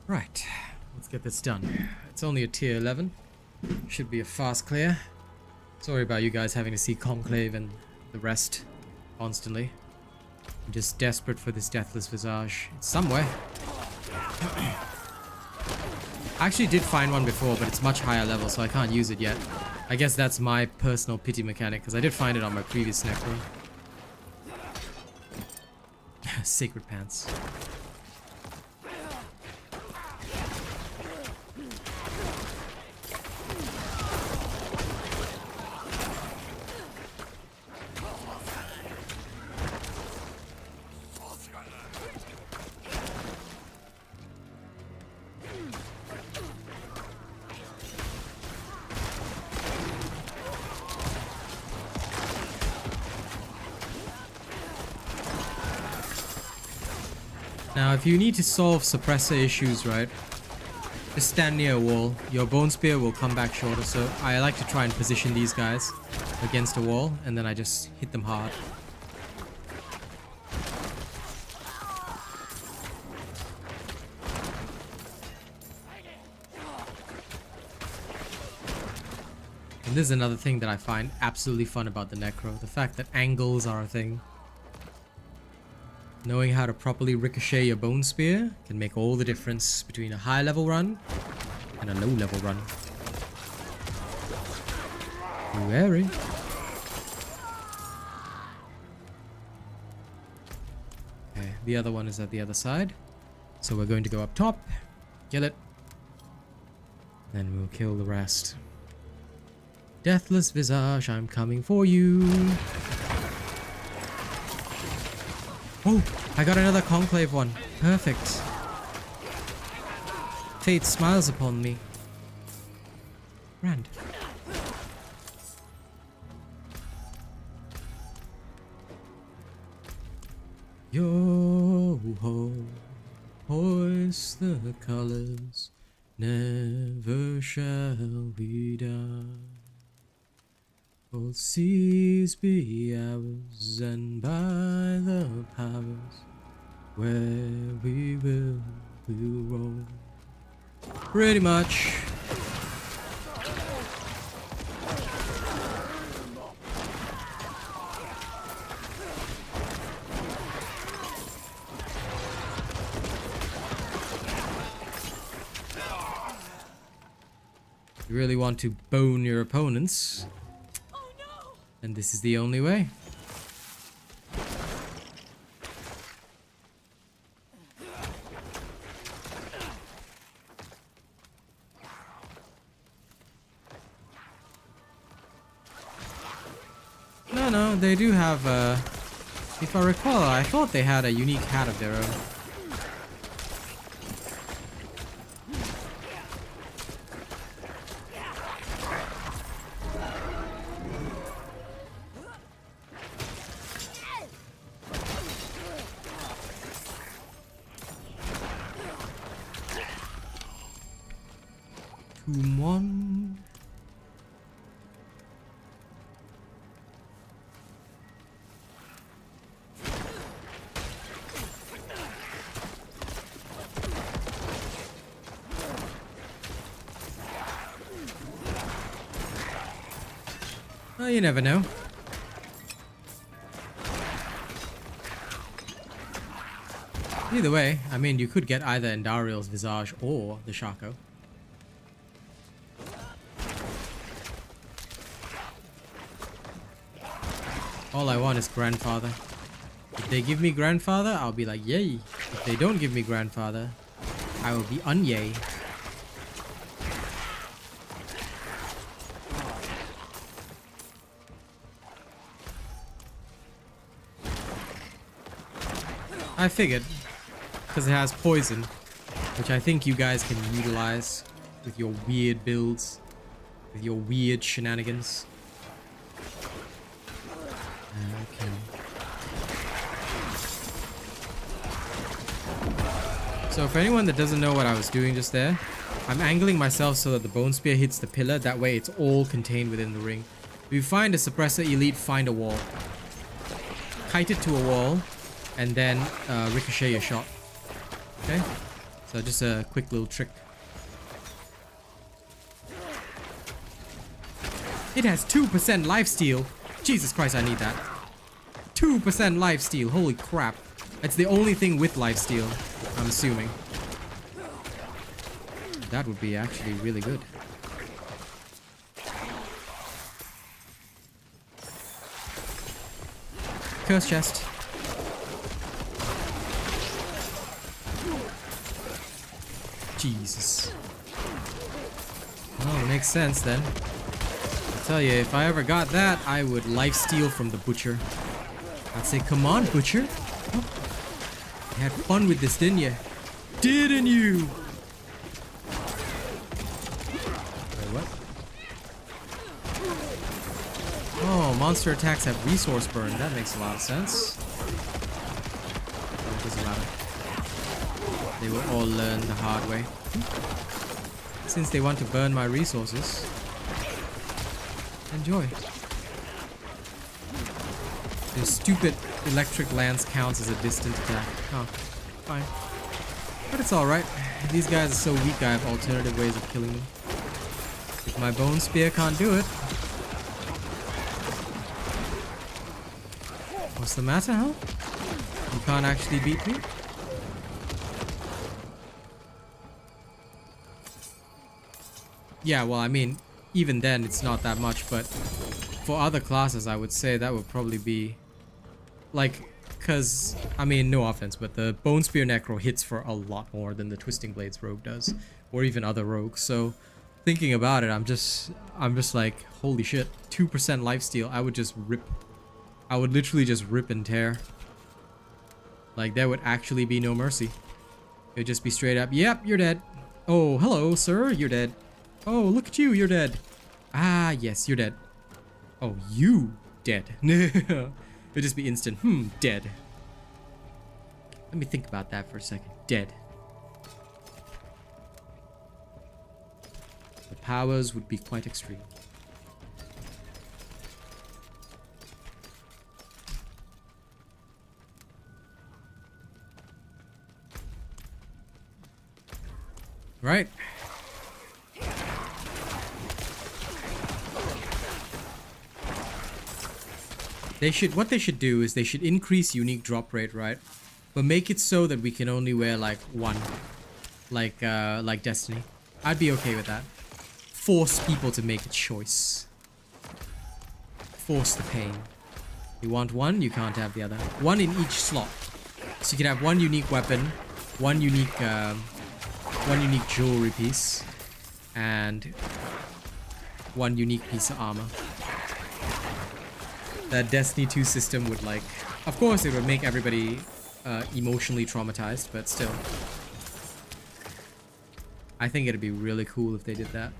Right, let's get this done. It's only a tier 11. Should be a fast clear. Sorry about you guys having to see Conclave and the rest constantly. I'm just desperate for this Deathless Visage. It's somewhere. I actually did find one before, but it's much higher level, so I can't use it yet. I guess that's my personal pity mechanic, because I did find it on my previous Necro. Sacred Pants. Now, if you need to solve suppressor issues, right? Just stand near a wall. Your bone spear will come back shorter. So I like to try and position these guys against a wall, and then I just hit them hard. And this is another thing that I find absolutely fun about the Necro. The fact that angles are a thing. Knowing how to properly ricochet your bone spear can make all the difference between a high level run and a low level run. Be wary. Okay, the other one is at the other side. So we're going to go up top, kill it, then we'll kill the rest. Deathless Visage, I'm coming for you. Oh, I got another Conclave one. Perfect. Fate smiles upon me. Rand. Yo-ho, hoist the colors, never shall we die. All seas be ours, and by the powers where we will roam. Pretty much. You really want to bone your opponents. And this is the only way. No, they do have, if I recall, I thought they had a unique hat of their own. One. Well, you never know. Either way, I mean, you could get either Endariel's Visage or the Shaco. All I want is Grandfather. If they give me Grandfather, I'll be like, yay. If they don't give me Grandfather, I will be unyay. I figured, because it has poison, which I think you guys can utilize with your weird builds, with your weird shenanigans. Okay. So for anyone that doesn't know what I was doing just there, I'm angling myself so that the bone spear hits the pillar. That way it's all contained within the ring. If you find a suppressor elite, find a wall. Kite it to a wall, and then ricochet your shot. Okay? So just a quick little trick. It has 2% lifesteal. Jesus Christ, I need that. 2% lifesteal. Holy crap. It's the only thing with lifesteal, I'm assuming. That would be actually really good. Curse chest. Jesus. Well, it makes sense then. I tell you, if I ever got that, I would lifesteal from the butcher. I'd say, come on, butcher. Oh. You had fun with this, didn't you? Didn't you? Wait, what? Oh, monster attacks have resource burn. That makes a lot of sense. It doesn't matter. will learn the hard way. Since they want to burn my resources. Enjoy. The stupid electric lance counts as a distant attack. Oh, fine. But it's alright. These guys are so weak, I have alternative ways of killing them. If my bone spear can't do it. What's the matter, huh? You can't actually beat me? Yeah, well, I mean, even then, it's not that much, but for other classes, I would say that would probably be, like, because, I mean, no offense, but the Bone Spear Necro hits for a lot more than the Twisting Blades rogue does, or even other rogues, so thinking about it, I'm just like, holy shit, 2% lifesteal, I would literally just rip and tear. Like, there would actually be no mercy. It would just be straight up, yep, you're dead. Oh, hello, sir, you're dead. Oh, look at you, you're dead. Ah, yes, you're dead. Oh, you dead. It'd just be instant, dead. Let me think about that for a second. Dead. The powers would be quite extreme. Right. What they should do is they should increase unique drop rate, right? But make it so that we can only wear like one. Like Destiny. I'd be okay with that. Force people to make a choice. Force the pain. You want one, you can't have the other. One in each slot. So you can have one unique weapon, one unique jewelry piece, and one unique piece of armor. That Destiny 2 system would, like, of course it would make everybody emotionally traumatized, but still. I think it'd be really cool if they did that.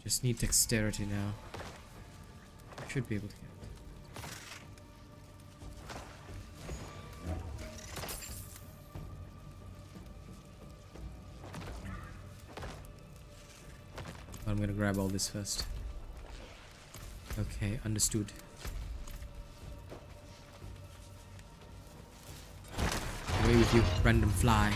Just need dexterity now. Should be able to get it. I'm gonna grab all this first. Okay, understood. Away with you, random fly.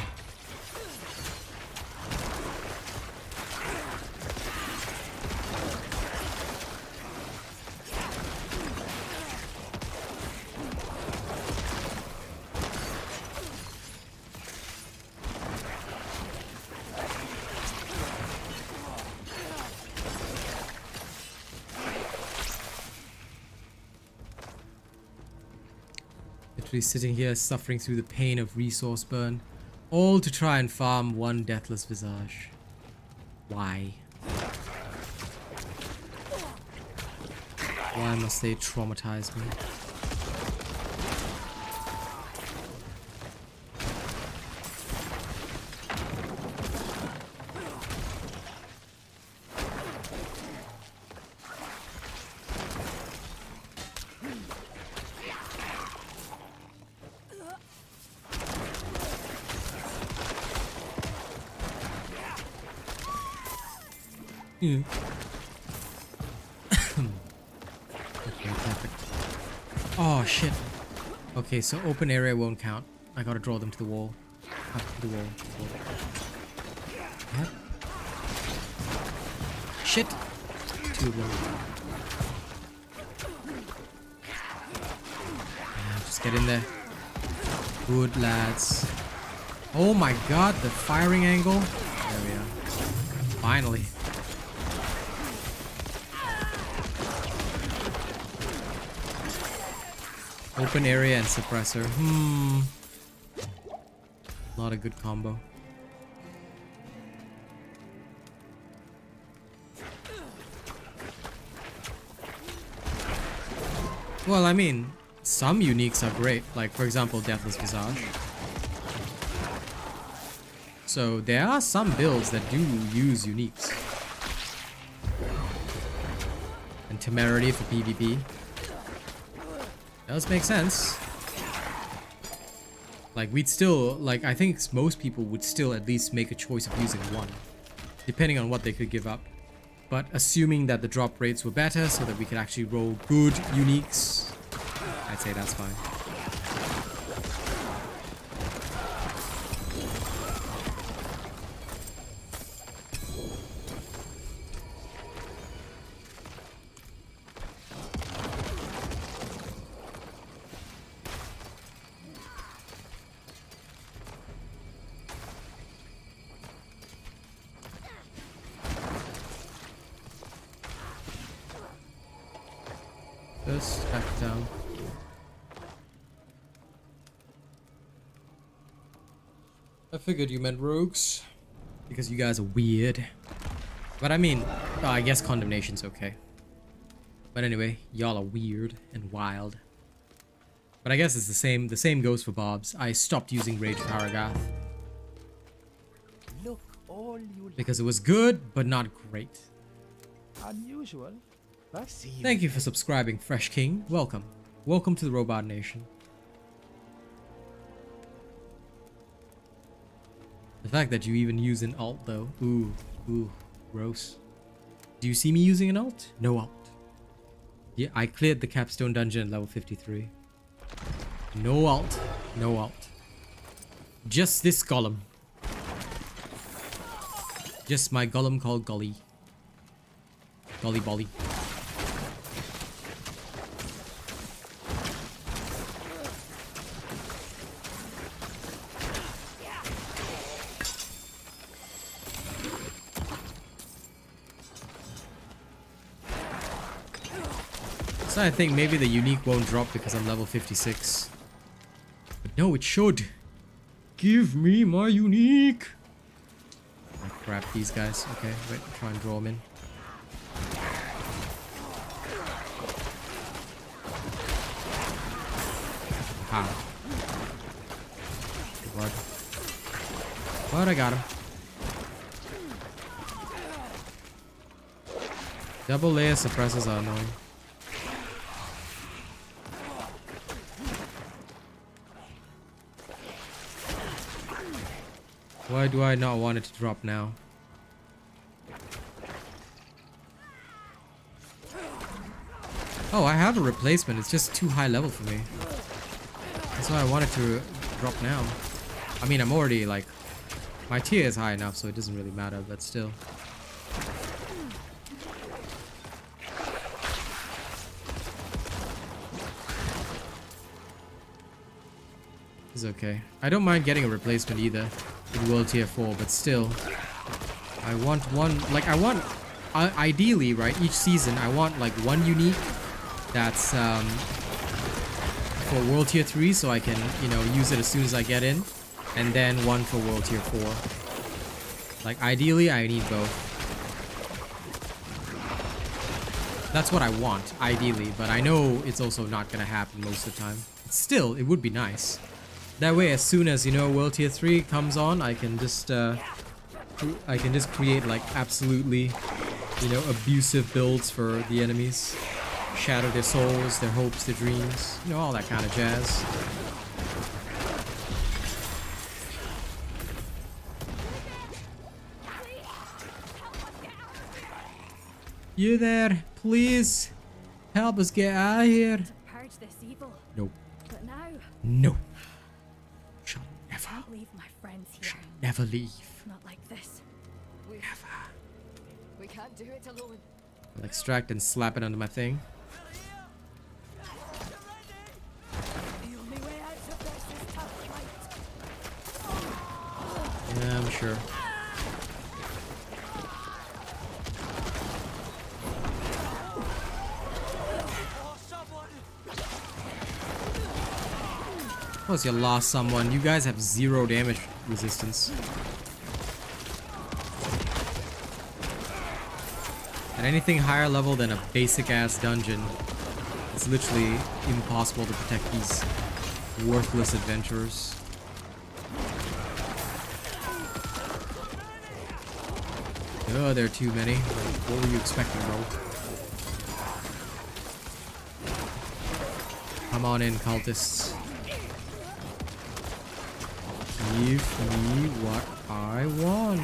Sitting here suffering through the pain of resource burn, all to try and farm one deathless visage. Why? Why must they traumatize me? Okay, perfect. Oh shit. Okay, so open area won't count. I gotta draw them to the wall. Up to the wall. Yep. Shit. Two of them. Yeah, just get in there. Good lads. Oh my god, the firing angle. There we are. Finally. Open area and suppressor. Not a good combo. Well, I mean, some uniques are great. Like, for example, Deathless Visage. So, there are some builds that do use uniques. And Temerity for PvP. Does make sense. Like, we'd still, like, I think most people would still at least make a choice of using one, depending on what they could give up. But assuming that the drop rates were better so that we could actually roll good uniques, I'd say that's fine. Just back down. I figured you meant rogues, because you guys are weird. But I mean, I guess condemnation's okay. But anyway, y'all are weird and wild. But I guess it's the same goes for Bob's. I stopped using Rage Paragath. Look, all you Because it was good, but not great. unusual. That's Thank you for subscribing, Fresh King. Welcome. Welcome to the Robot Nation. The fact that you even use an alt though. Ooh, gross. Do you see me using an alt? No alt. Yeah, I cleared the capstone dungeon at level 53. No alt. No alt. Just this golem. Just my golem called Golly. Golly Bolly. So I think maybe the unique won't drop because I'm level 56. But no, it should. Give me my unique. Oh, crap, these guys. Okay, wait, try and draw them in. Aha. What? What? I got him. Double layer suppressors are annoying. Why do I not want it to drop now? Oh, I have a replacement. It's just too high level for me. That's why I want it to drop now. I mean, I'm already like... My tier is high enough, so it doesn't really matter, but still. It's okay. I don't mind getting a replacement either. In World Tier 4, but still, I want one, like I want, ideally, right, each season, I want like one unique that's for World Tier 3 so I can, you know, use it as soon as I get in, and then one for World Tier 4. Like ideally, I need both. That's what I want, ideally, but I know it's also not gonna happen most of the time. Still, it would be nice. That way, as soon as, you know, World Tier 3 comes on, I can just create like absolutely, you know, abusive builds for the enemies, shatter their souls, their hopes, their dreams, you know, all that kind of jazz. You there? Please help us get out of here. Purge this evil. Nope. But now, No. Shall I never. can't leave my friends here. Shall never leave. Not like this. We can't do it alone. I'll extract and slap it under my thing. The only way out of this is tough fight. Yeah, I'm sure. Of course you lost someone. You guys have 0 damage resistance. At anything higher level than a basic ass dungeon, it's literally impossible to protect these worthless adventurers. Oh, there are too many. What were you expecting, bro? Come on in, cultists. Give me what I want.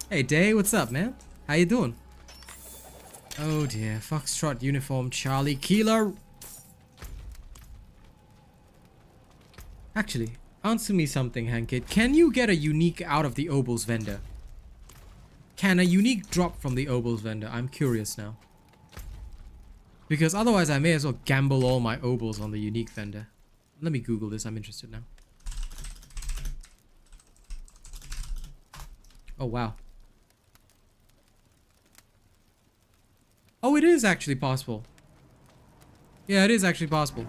Hey Day, what's up, man? How you doing? Oh dear, Foxtrot uniform Charlie Kilo. Actually, answer me something, Hankit. Can you get a unique out of the Obols vendor? Can a unique drop from the Obols vendor? I'm curious now. Because otherwise I may as well gamble all my Obols on the unique vendor. Let me Google this, I'm interested now. Oh wow. Oh, it is actually possible. Yeah, it is actually possible.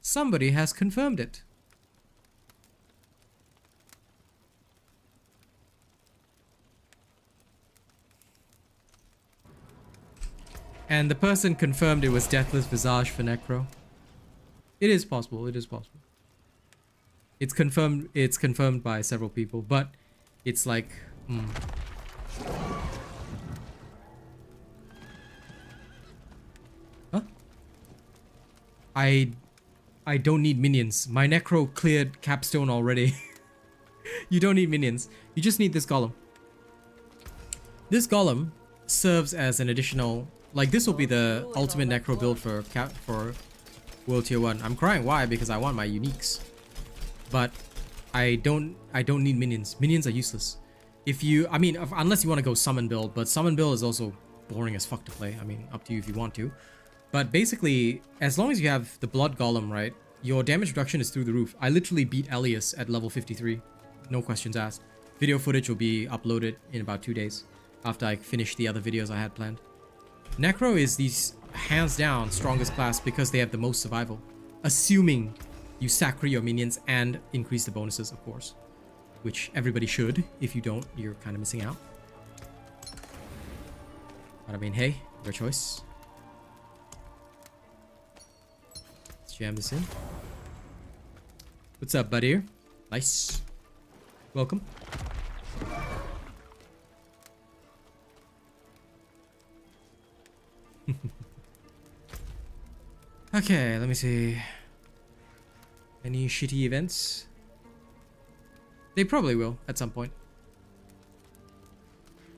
Somebody has confirmed it. And the person confirmed it was Deathless Visage for Necro. It is possible, it is possible. It's confirmed by several people, but it's like... Huh? I don't need minions. My Necro cleared Capstone already. You don't need minions. You just need this golem. This golem serves as an additional... Like, this will be the ultimate Necro build for World Tier 1. I'm crying, why? Because I want my uniques. But I don't need minions. Minions are useless. If you... I mean, unless you want to go summon build, but summon build is also boring as fuck to play. I mean, up to you if you want to. But basically, as long as you have the Blood Golem, right, your damage reduction is through the roof. I literally beat Elias at level 53. No questions asked. Video footage will be uploaded in about 2 days after I finish the other videos I had planned. Necro is the hands down strongest class because they have the most survival. Assuming you sacri your minions and increase the bonuses, of course. Which everybody should. If you don't, you're kind of missing out. But I mean, hey, your choice. Let's jam this in. What's up, buddy? Nice. Welcome. Okay, let me see. Any shitty events? They probably will at some point.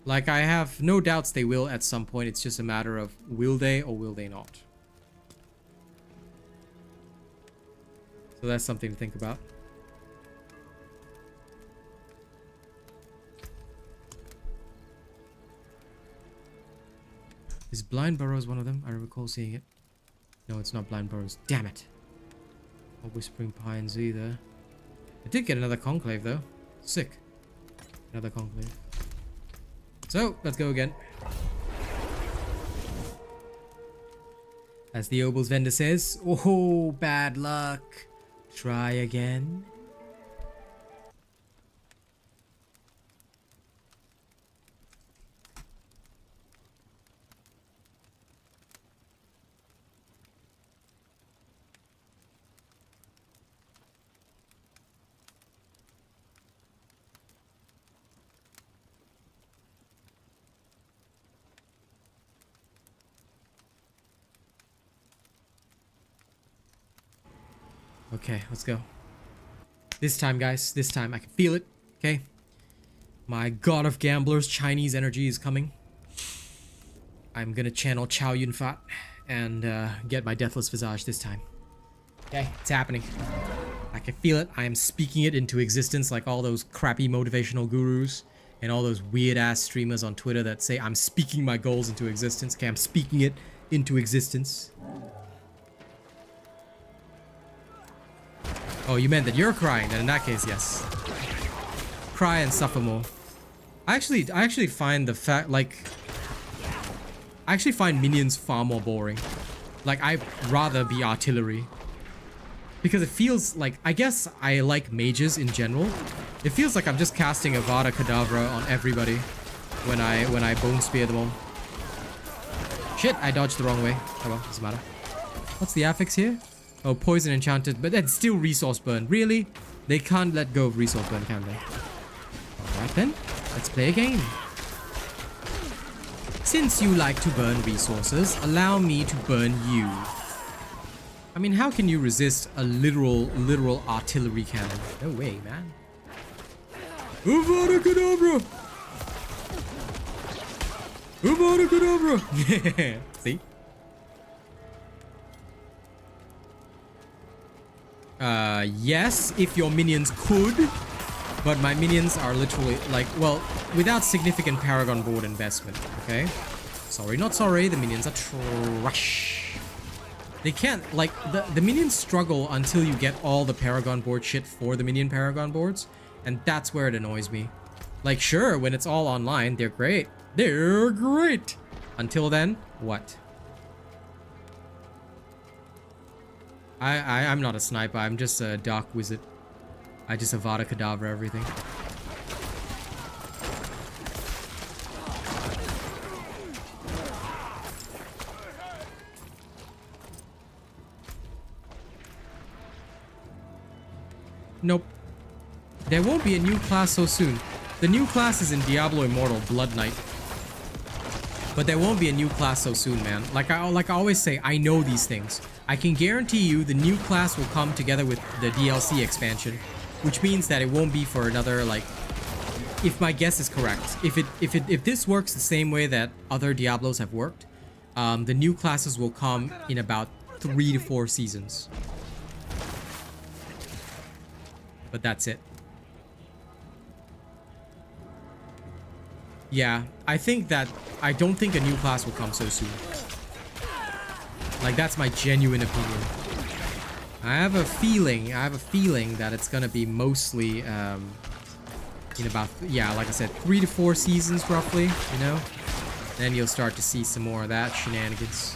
Like, I have no doubts they will at some point. It's just a matter of will they or will they not. So that's something to think about. Is Blind Burrows one of them? I recall seeing it. No, it's not Blind Burrows. Damn it. Not Whispering Pines either. I did get another Conclave though. Sick. Another Conclave. So, let's go again. As the Obols vendor says, oh, bad luck. Try again. Okay, let's go. This time, guys. This time. I can feel it. Okay. My God of Gamblers Chinese energy is coming. I'm gonna channel Chow Yun Fat and get my Deathless Visage this time. Okay, it's happening. I can feel it. I am speaking it into existence like all those crappy motivational gurus and all those weird-ass streamers on Twitter that say I'm speaking my goals into existence. Okay, I'm speaking it into existence. Oh, you meant that you're crying, then in that case, yes. Cry and suffer more. I actually find the fact, like... I actually find minions far more boring. Like, I'd rather be artillery. Because it feels like... I guess I like mages in general. It feels like I'm just casting Avada Kedavra on everybody when I bone spear them all. Shit, I dodged the wrong way. Oh well, doesn't matter. What's the affix here? Oh, poison enchanted, but that's still resource burn. Really? They can't let go of resource burn, can they? Alright then, let's play a game. Since you like to burn resources, allow me to burn you. I mean, how can you resist a literal artillery cannon? No way, man. Avada Kedavra! Avada Kedavra! See? Yes, if your minions could, but my minions are literally like, well, without significant Paragon board investment, okay? Sorry, not sorry, the minions are trash. They can't, like, the minions struggle until you get all the Paragon board shit for the minion Paragon boards, and that's where it annoys me. Like, sure, when it's all online, they're great. They're great! Until then, what? I'm not a sniper, I'm just a dark wizard. I just Avada Kedavra everything. Nope. There won't be a new class so soon. The new class is in Diablo Immortal, Blood Knight. But there won't be a new class so soon, man. Like I always say, I know these things. I can guarantee you the new class will come together with the DLC expansion, which means that it won't be for another, like, if my guess is correct. If this works the same way that other Diablos have worked, the new classes will come in about 3 to 4 seasons. But that's it. Yeah, I don't think a new class will come so soon. Like, that's my genuine opinion. I have a feeling that it's gonna be mostly, in about, yeah, like I said, 3 to 4 seasons roughly, you know? Then you'll start to see some more of that shenanigans.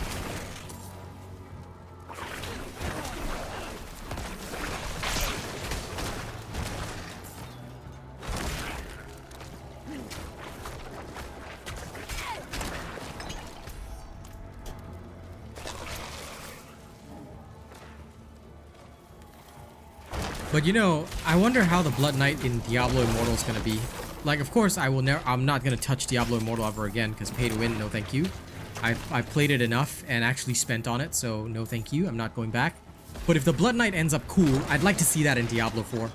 But you know, I wonder how the Blood Knight in Diablo Immortal is gonna be. Like, of course, I'm not gonna touch Diablo Immortal ever again because pay to win, no thank you. I've played it enough and actually spent on it, so no thank you. I'm not going back. But if the Blood Knight ends up cool, I'd like to see that in Diablo 4.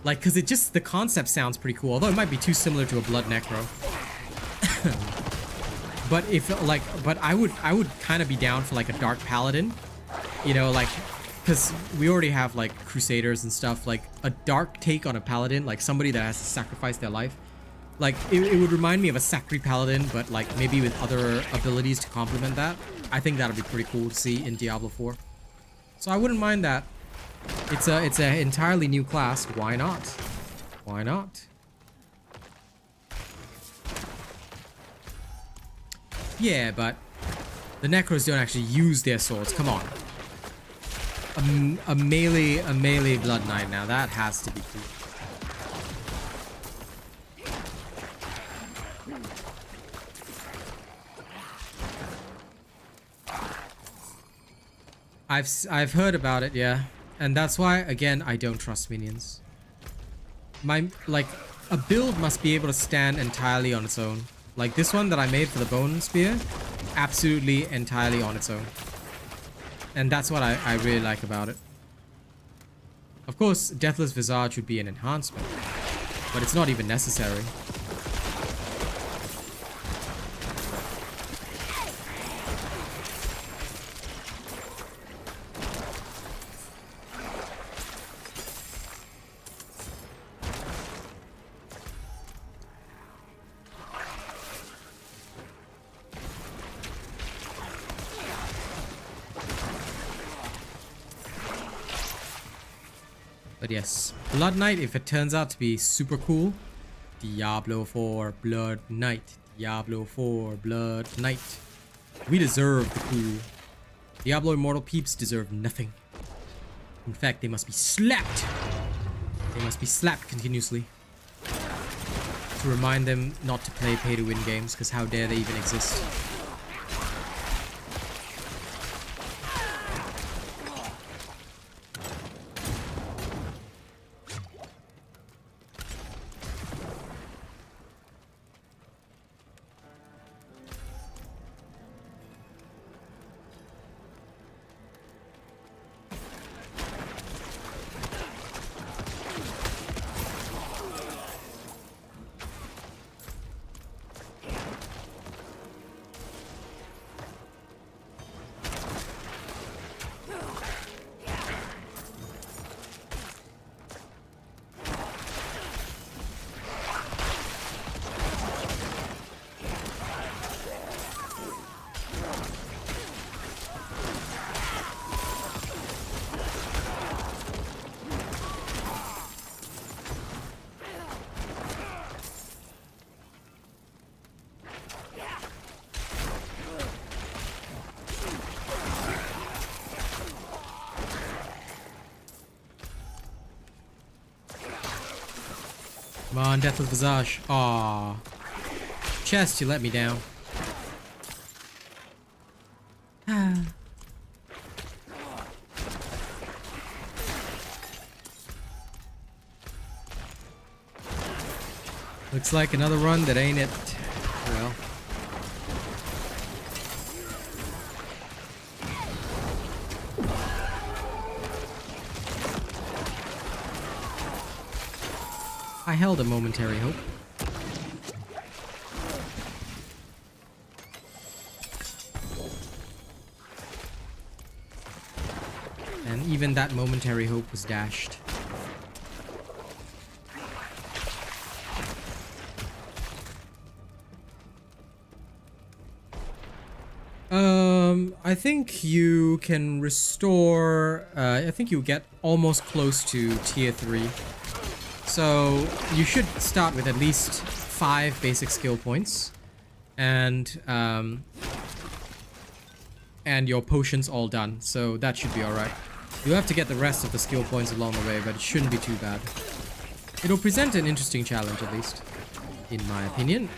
Like, cause it just, the concept sounds pretty cool, although it might be too similar to a Blood Necro. But if like, but I would kind of be down for like a Dark Paladin, you know, like. Because we already have, like, Crusaders and stuff, like, a dark take on a Paladin, like, somebody that has to sacrifice their life. Like, it would remind me of a Sacri Paladin, but, like, maybe with other abilities to complement that. I think that would be pretty cool to see in Diablo 4. So I wouldn't mind that. It's a entirely new class. Why not? Why not? Yeah, but the Necros don't actually use their swords. Come on. A melee Blood Knight. Now that has to be cool. I've heard about it, yeah, and that's why again I don't trust minions. Like a build must be able to stand entirely on its own. Like this one that I made for the Bone Spear, absolutely entirely on its own. And that's what I really like about it. Of course, Deathless Visage would be an enhancement, but it's not even necessary. But yes, Blood Knight, if it turns out to be super cool, Diablo 4 Blood Knight, Diablo 4 Blood Knight. We deserve the cool. Diablo Immortal peeps deserve nothing. In fact, they must be slapped. They must be slapped continuously. To remind them not to play pay-to-win games, because how dare they even exist. Come on, Deathless Visage. Aww. Chest, you let me down. Looks like another run that ain't it. Well. I held a momentary hope. And even that momentary hope was dashed. I think you can restore, I think you get almost close to tier 3. So you should start with at least 5 basic skill points. And your potions all done. So that should be alright. You have to get the rest of the skill points along the way, but it shouldn't be too bad. It'll present an interesting challenge at least, in my opinion.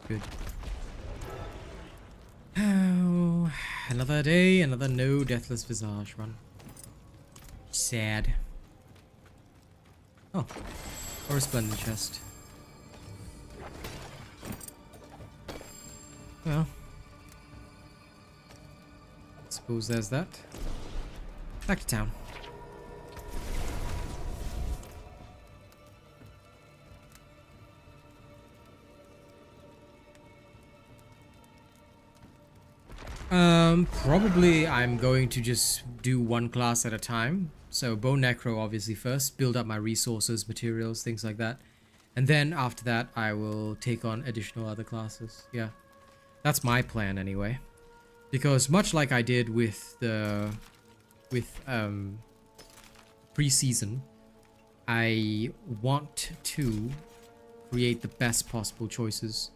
Good. Oh, another day, another no Deathless Visage run. Sad. Oh, or a splendid chest. Well, I suppose there's that. Back to town. Probably I'm going to just do one class at a time. So Bone Necro obviously first, build up my resources, materials, things like that. And then after that I will take on additional other classes. Yeah. That's my plan anyway. Because much like I did with the pre-season, I want to create the best possible choices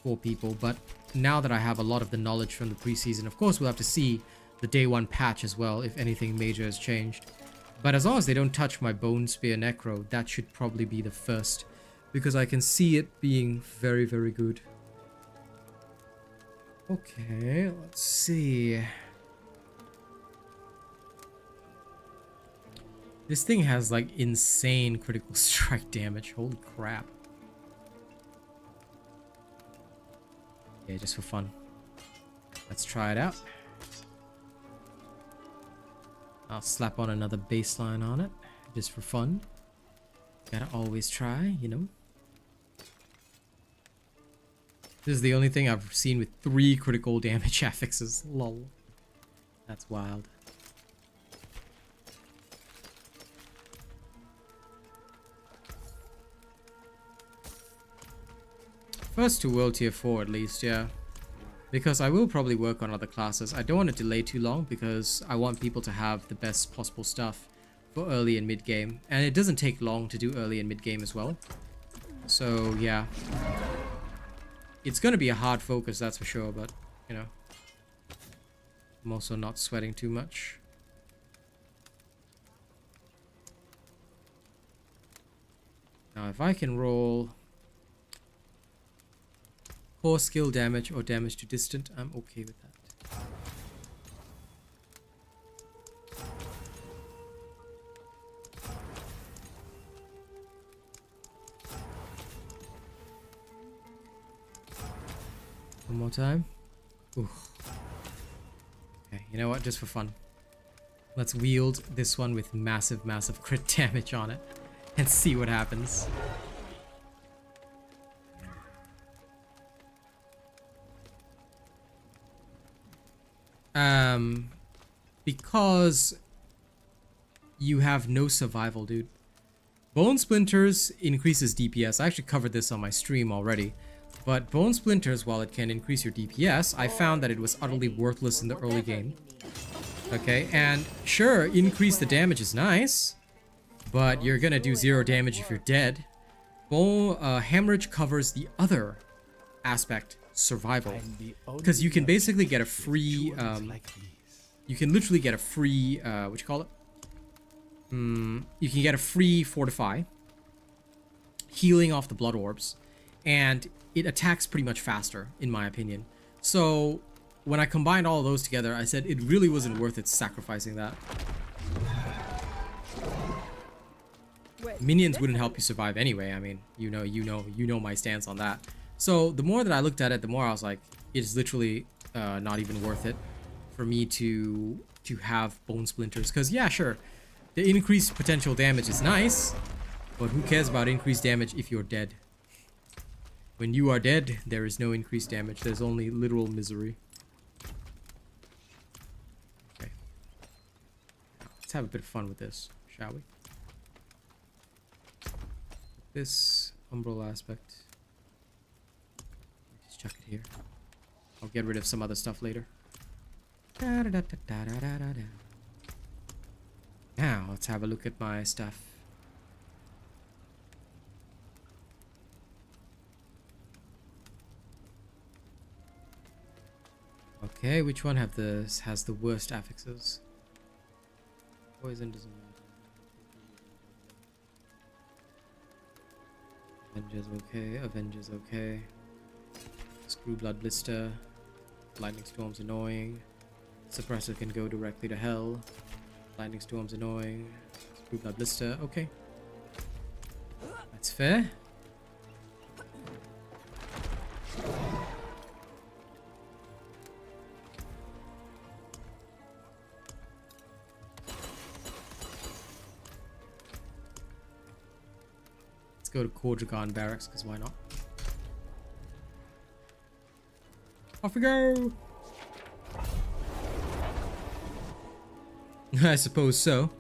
for people, but now that I have a lot of the knowledge from the preseason, of course we'll have to see the day 1 patch as well if anything major has changed. But as long as they don't touch my Bone Spear Necro, that should probably be the first, because I can see it being very, very good. Okay, let's see. This thing has like insane critical strike damage. Holy crap. Yeah, just for fun. Let's try it out. I'll slap on another baseline on it, just for fun. Gotta always try, you know. This is the only thing I've seen with 3 critical damage affixes. Lol. That's wild. First to World Tier 4 at least, yeah. Because I will probably work on other classes. I don't want to delay too long because I want people to have the best possible stuff for early and mid game. And it doesn't take long to do early and mid game as well. So yeah. It's going to be a hard focus, that's for sure, but you know. I'm also not sweating too much. Now if I can roll core skill damage or damage to distant, I'm okay with that. One more time. Ooh. Okay, you know what? Just for fun. Let's wield this one with massive, massive crit damage on it and see what happens. Because you have no survival, dude. Bone Splinters increases DPS. I actually covered this on my stream already. But Bone Splinters, while it can increase your DPS, I found that it was utterly worthless in the early game. Okay, and sure, increase the damage is nice, but you're gonna do 0 damage if you're dead. Hemorrhage covers the other aspect, survival. Because you can basically get a free, you can literally get a free, what you call it? You can get a free Fortify, healing off the blood orbs, and it attacks pretty much faster, in my opinion. So when I combined all of those together, I said it really wasn't worth it sacrificing that. Minions wouldn't help you survive anyway. I mean, you know my stance on that. So the more that I looked at it, the more I was like, it's literally not even worth it for me to have Bone Splinters. Because yeah, sure, the increased potential damage is nice, but who cares about increased damage if you're dead? When you are dead, there is no increased damage. There's only literal misery. Okay. Let's have a bit of fun with this, shall we? This umbral aspect. Just chuck it here. I'll get rid of some other stuff later. Now, let's have a look at my stuff. Okay, which one has the worst affixes? Poison doesn't matter. Avenger's okay, Avenger's okay. Screw Blood Blister. Lightning Storm's annoying. Suppressor can go directly to hell. Lightning Storm's annoying. Screw Blood Blister, okay. That's fair. Go to Quadragon Barracks, because why not? Off we go! I suppose so.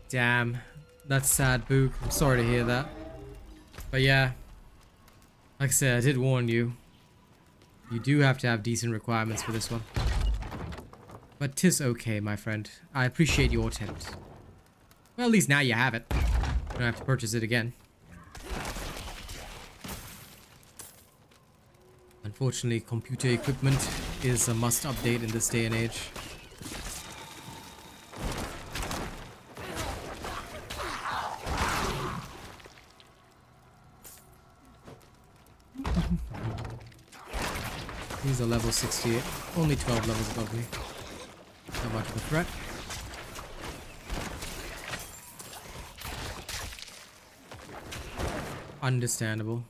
Damn, that's sad, Boog. I'm sorry to hear that. But yeah, like I said, I did warn you. You do have to have decent requirements for this one. But 'tis okay, my friend. I appreciate your attempt. Well, at least now you have it. You don't have to purchase it again. Unfortunately, computer equipment is a must update in this day and age. He's a level 68, only 12 levels above me. Not much of a threat. Understandable.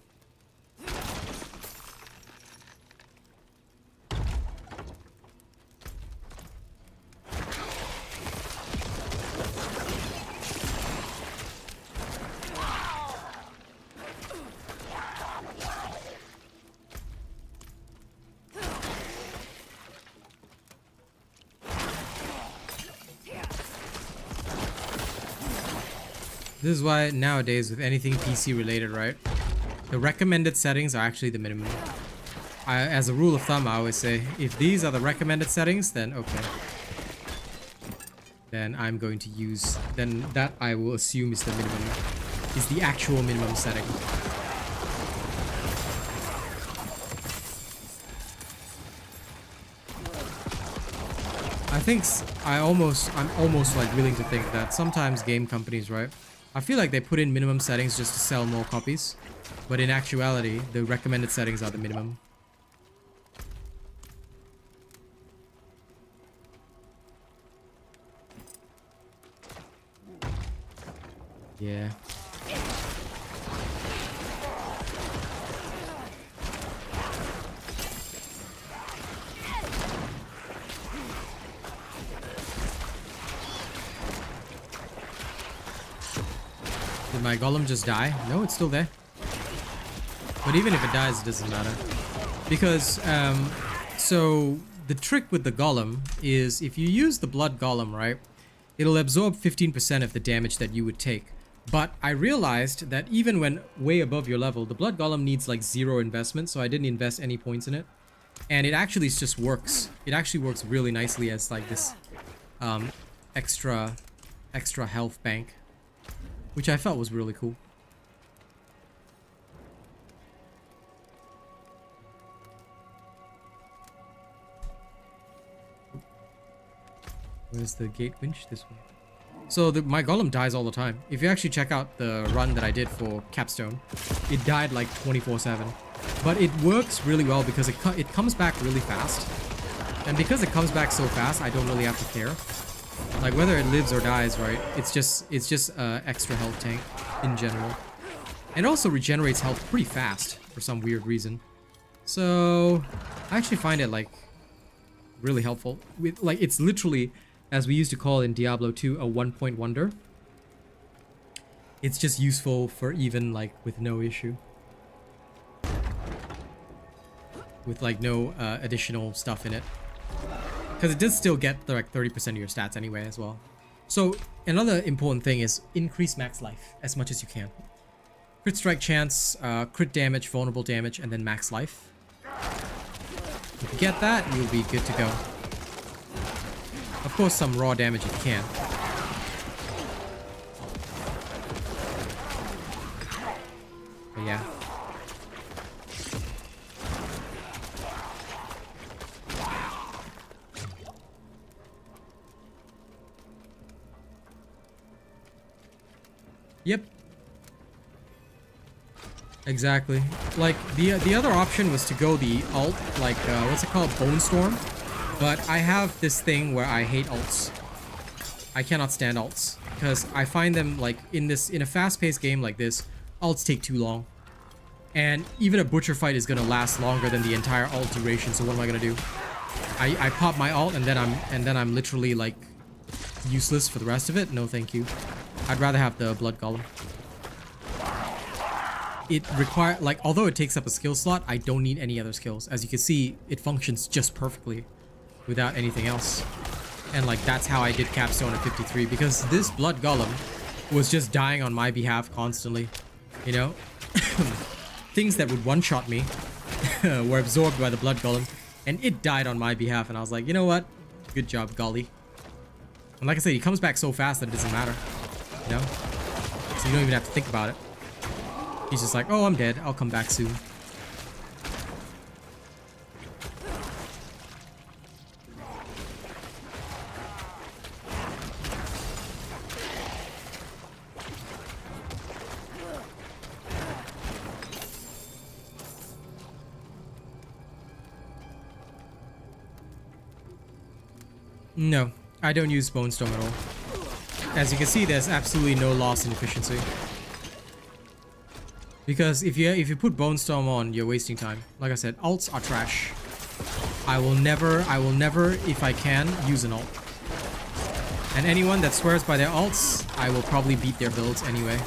This is why nowadays with anything PC related, right? The recommended settings are actually the minimum. As a rule of thumb, I always say, if these are the recommended settings, then okay. Then I'm going to use, then that I will assume is the minimum, is the actual minimum setting. I'm almost like willing to think that sometimes game companies, right? I feel like they put in minimum settings just to sell more copies, but in actuality, the recommended settings are the minimum. Yeah. Did my golem just die? No, it's still there. But even if it dies, it doesn't matter. Because, so the trick with the golem is if you use the blood golem, right? It'll absorb 15% of the damage that you would take. But I realized that even when way above your level, the blood golem needs like 0 investment, so I didn't invest any points in it. And it actually just works. It actually works really nicely as like this extra health bank, which I felt was really cool. Where's the gate winch? This way. So my golem dies all the time. If you actually check out the run that I did for Capstone, it died like 24/7. But it works really well because it comes back really fast. And because it comes back so fast, I don't really have to care. Like whether it lives or dies, right? It's just extra health tank in general. And it also regenerates health pretty fast for some weird reason. So I actually find it like really helpful. Like it's literally, as we used to call in Diablo 2, a 1-point wonder. It's just useful for even like with no issue. With like no additional stuff in it. Because it does still get like 30% of your stats anyway as well. So another important thing is increase max life as much as you can. Crit strike chance, crit damage, vulnerable damage, and then max life. If you get that, you'll be good to go. Of course, some raw damage if you can. But yeah. Yep. Exactly. Like the other option was to go the alt, like what's it called, Bone Storm. But I have this thing where I hate alts. I cannot stand alts because I find them like in a fast-paced game like this, alts take too long. And even a butcher fight is gonna last longer than the entire alt duration. So what am I gonna do? I pop my alt and then I'm literally like useless for the rest of it. No, thank you. I'd rather have the blood golem. It requires, like, although it takes up a skill slot, I don't need any other skills. As you can see, it functions just perfectly without anything else. And like that's how I did Capstone at 53, because this blood golem was just dying on my behalf constantly. You know, things that would one-shot me were absorbed by the blood golem, and it died on my behalf. And I was like, you know what? Good job, golly. And like I said, he comes back so fast that it doesn't matter. You know? So you don't even have to think about it. He's just like, oh, I'm dead. I'll come back soon. No, I don't use Bone Storm at all. As you can see, there's absolutely no loss in efficiency. Because if you put Bone Storm on, you're wasting time. Like I said, alts are trash. I will never, if I can, use an alt. And anyone that swears by their alts, I will probably beat their builds anyway.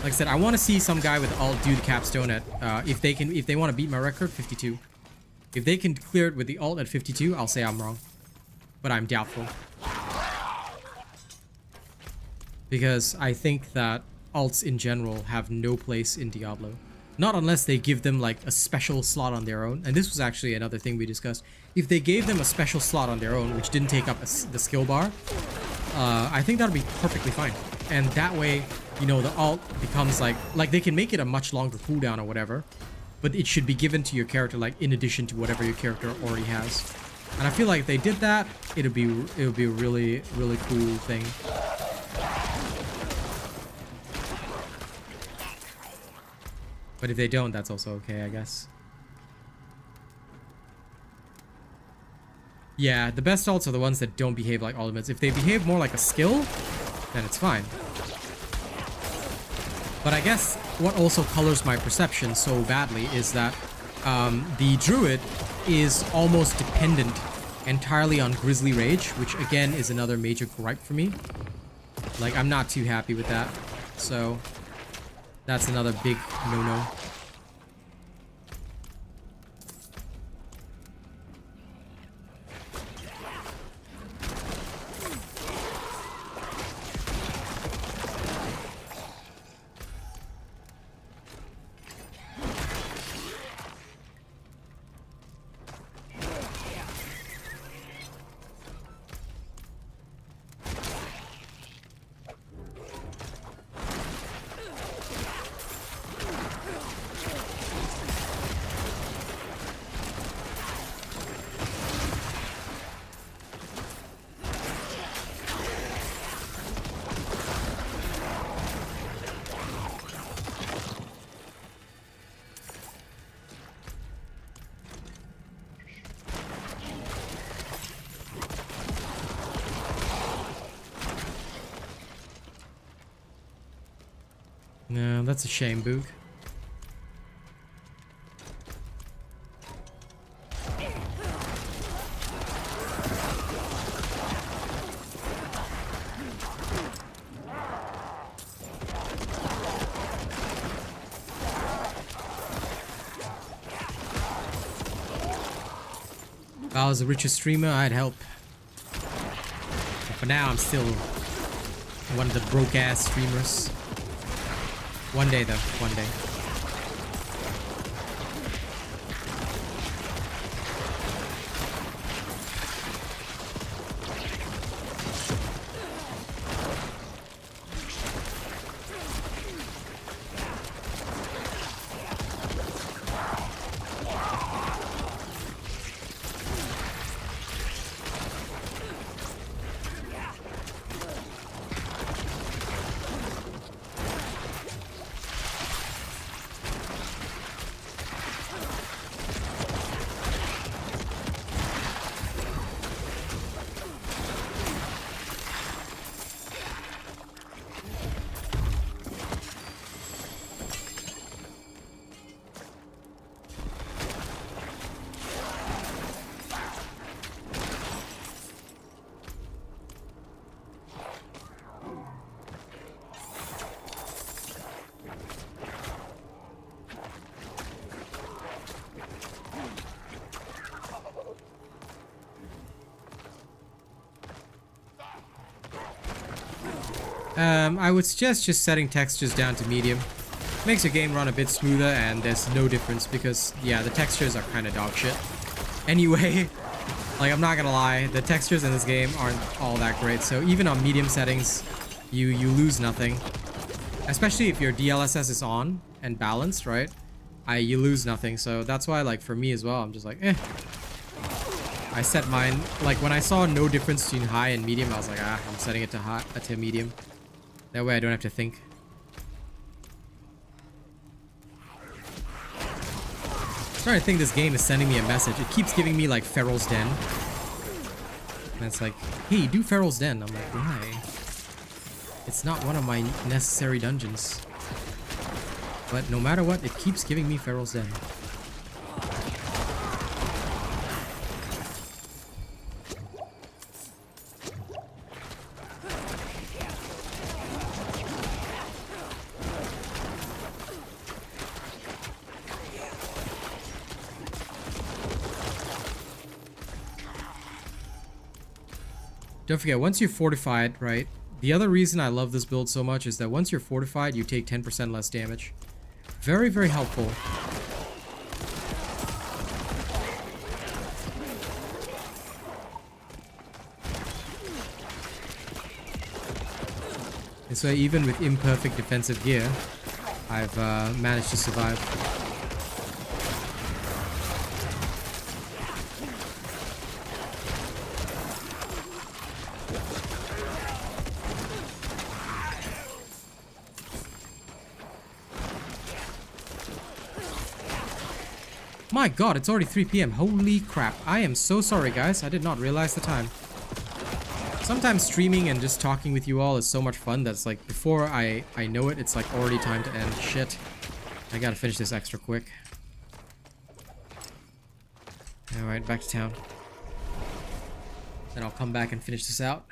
Like I said, I want to see some guy with alt do the Capstone at, if they want to beat my record, 52. If they can clear it with the alt at 52, I'll say I'm wrong. But I'm doubtful. Because I think that alts in general have no place in Diablo. Not unless they give them like a special slot on their own. And this was actually another thing we discussed. If they gave them a special slot on their own, which didn't take up the skill bar, I think that would be perfectly fine. And that way, you know, the alt becomes like they can make it a much longer cooldown or whatever. But it should be given to your character like in addition to whatever your character already has. And I feel like if they did that, it would be a really cool thing. But if they don't, that's also okay, I guess. Yeah, the best ults are the ones that don't behave like ultimates. If they behave more like a skill, then it's fine. But I guess what also colors my perception so badly is that the druid is almost dependent entirely on Grizzly Rage, which again is another major gripe for me. Like, I'm not too happy with that. So that's another big no-no. No, that's a shame, Boog. If I was a richer streamer, I'd help. But for now, I'm still one of the broke-ass streamers. One day, though. One day. I would suggest just setting textures down to medium. Makes your game run a bit smoother, and there's no difference because, yeah, the textures are kind of dog shit. Anyway, like, I'm not gonna lie, the textures in this game aren't all that great, so even on medium settings, you lose nothing. Especially if your DLSS is on and balanced, right? You lose nothing, so that's why, like, for me as well, I'm just like, eh. I set mine, like, when I saw no difference between high and medium, I was like, I'm setting it to high, to medium. That way I don't have to think. I'm starting to think this game is sending me a message. It keeps giving me, like, Feral's Den. And it's like, hey, do Feral's Den. I'm like, why? It's not one of my necessary dungeons. But no matter what, it keeps giving me Feral's Den. Don't forget, once you're fortified, right? The other reason I love this build so much is that once you're fortified, you take 10% less damage. Very, very helpful. And so even with imperfect defensive gear, I've managed to survive. My god, it's already 3 p.m. Holy crap. I am so sorry, guys. I did not realize the time. Sometimes streaming and just talking with you all is so much fun that's like, before I know it, it's like already time to end. Shit. I gotta finish this extra quick. Alright, back to town. Then I'll come back and finish this out.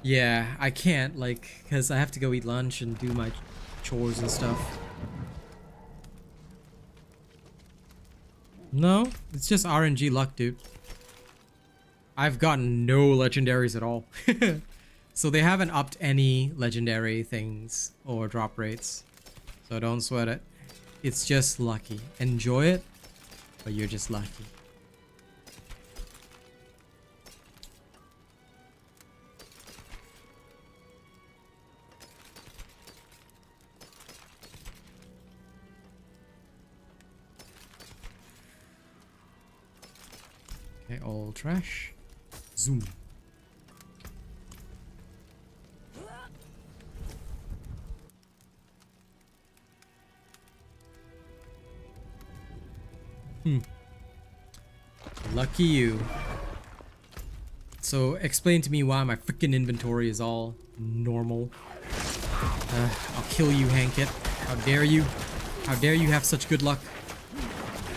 Yeah, I can't, like, because I have to go eat lunch and do my chores and stuff. No, it's just RNG luck, dude. I've gotten no legendaries at all. So they haven't upped any legendary things or drop rates. So don't sweat it. It's just lucky. Enjoy it, but you're just lucky. Okay, all trash. Zoom. Lucky you. So explain to me why my freaking inventory is all normal. I'll kill you, Hankit. How dare you? How dare you have such good luck?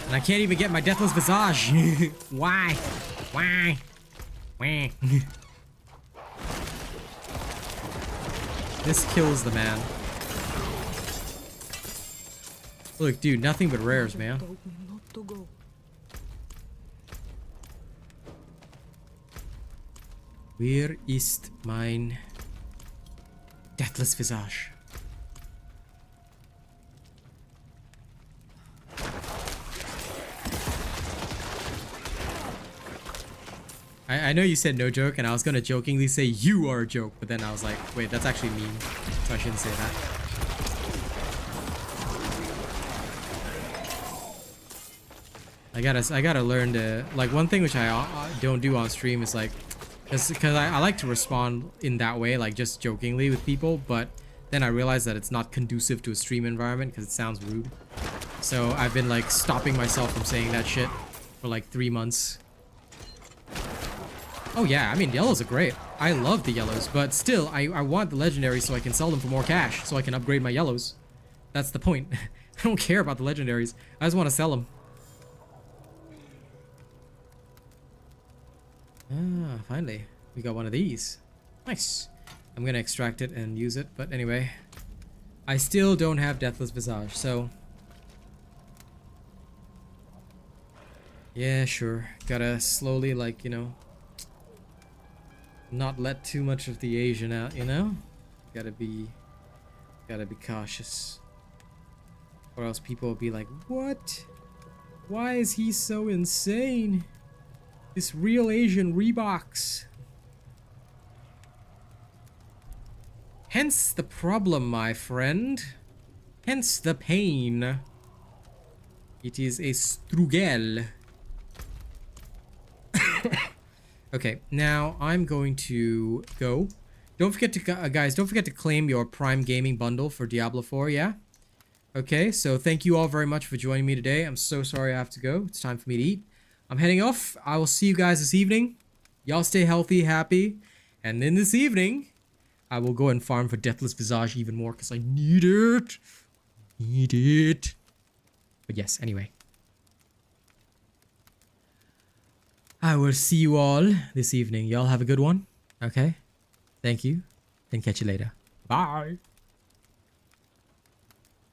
And I can't even get my Deathless Visage. Why? Why? Why? This kills the man. Look, dude, nothing but rares, man. Where is mine Deathless Visage? I know you said no joke, and I was gonna jokingly say you are a joke, but then I was like, wait, that's actually mean, so I shouldn't say that. I gotta learn to, like, one thing which I don't do on stream is like, because I like to respond in that way, like just jokingly with people, but then I realize that it's not conducive to a stream environment because it sounds rude. So I've been like stopping myself from saying that shit for like 3 months. Oh yeah, I mean, yellows are great. I love the yellows, but still, I want the legendaries so I can sell them for more cash, so I can upgrade my yellows. That's the point. I don't care about the legendaries. I just want to sell them. Ah, finally. We got one of these. Nice. I'm gonna extract it and use it, but anyway. I still don't have Deathless Visage, so... yeah, sure. Gotta slowly, like, you know... not let too much of the Asian out, you know? Gotta be cautious. Or else people will be like, what? Why is he so insane? This real Asian Reeboks. Hence the problem, my friend. Hence the pain. It is a struggle. Okay, now I'm going to go. Don't forget to, guys, don't forget to claim your Prime Gaming bundle for Diablo 4, yeah? Okay, so thank you all very much for joining me today. I'm so sorry I have to go. It's time for me to eat. I'm heading off. I will see you guys this evening. Y'all stay healthy, happy. And then this evening, I will go and farm for Deathless Visage even more because I need it. Need it. But yes, anyway. I will see you all this evening. Y'all have a good one. Okay? Thank you. And catch you later. Bye.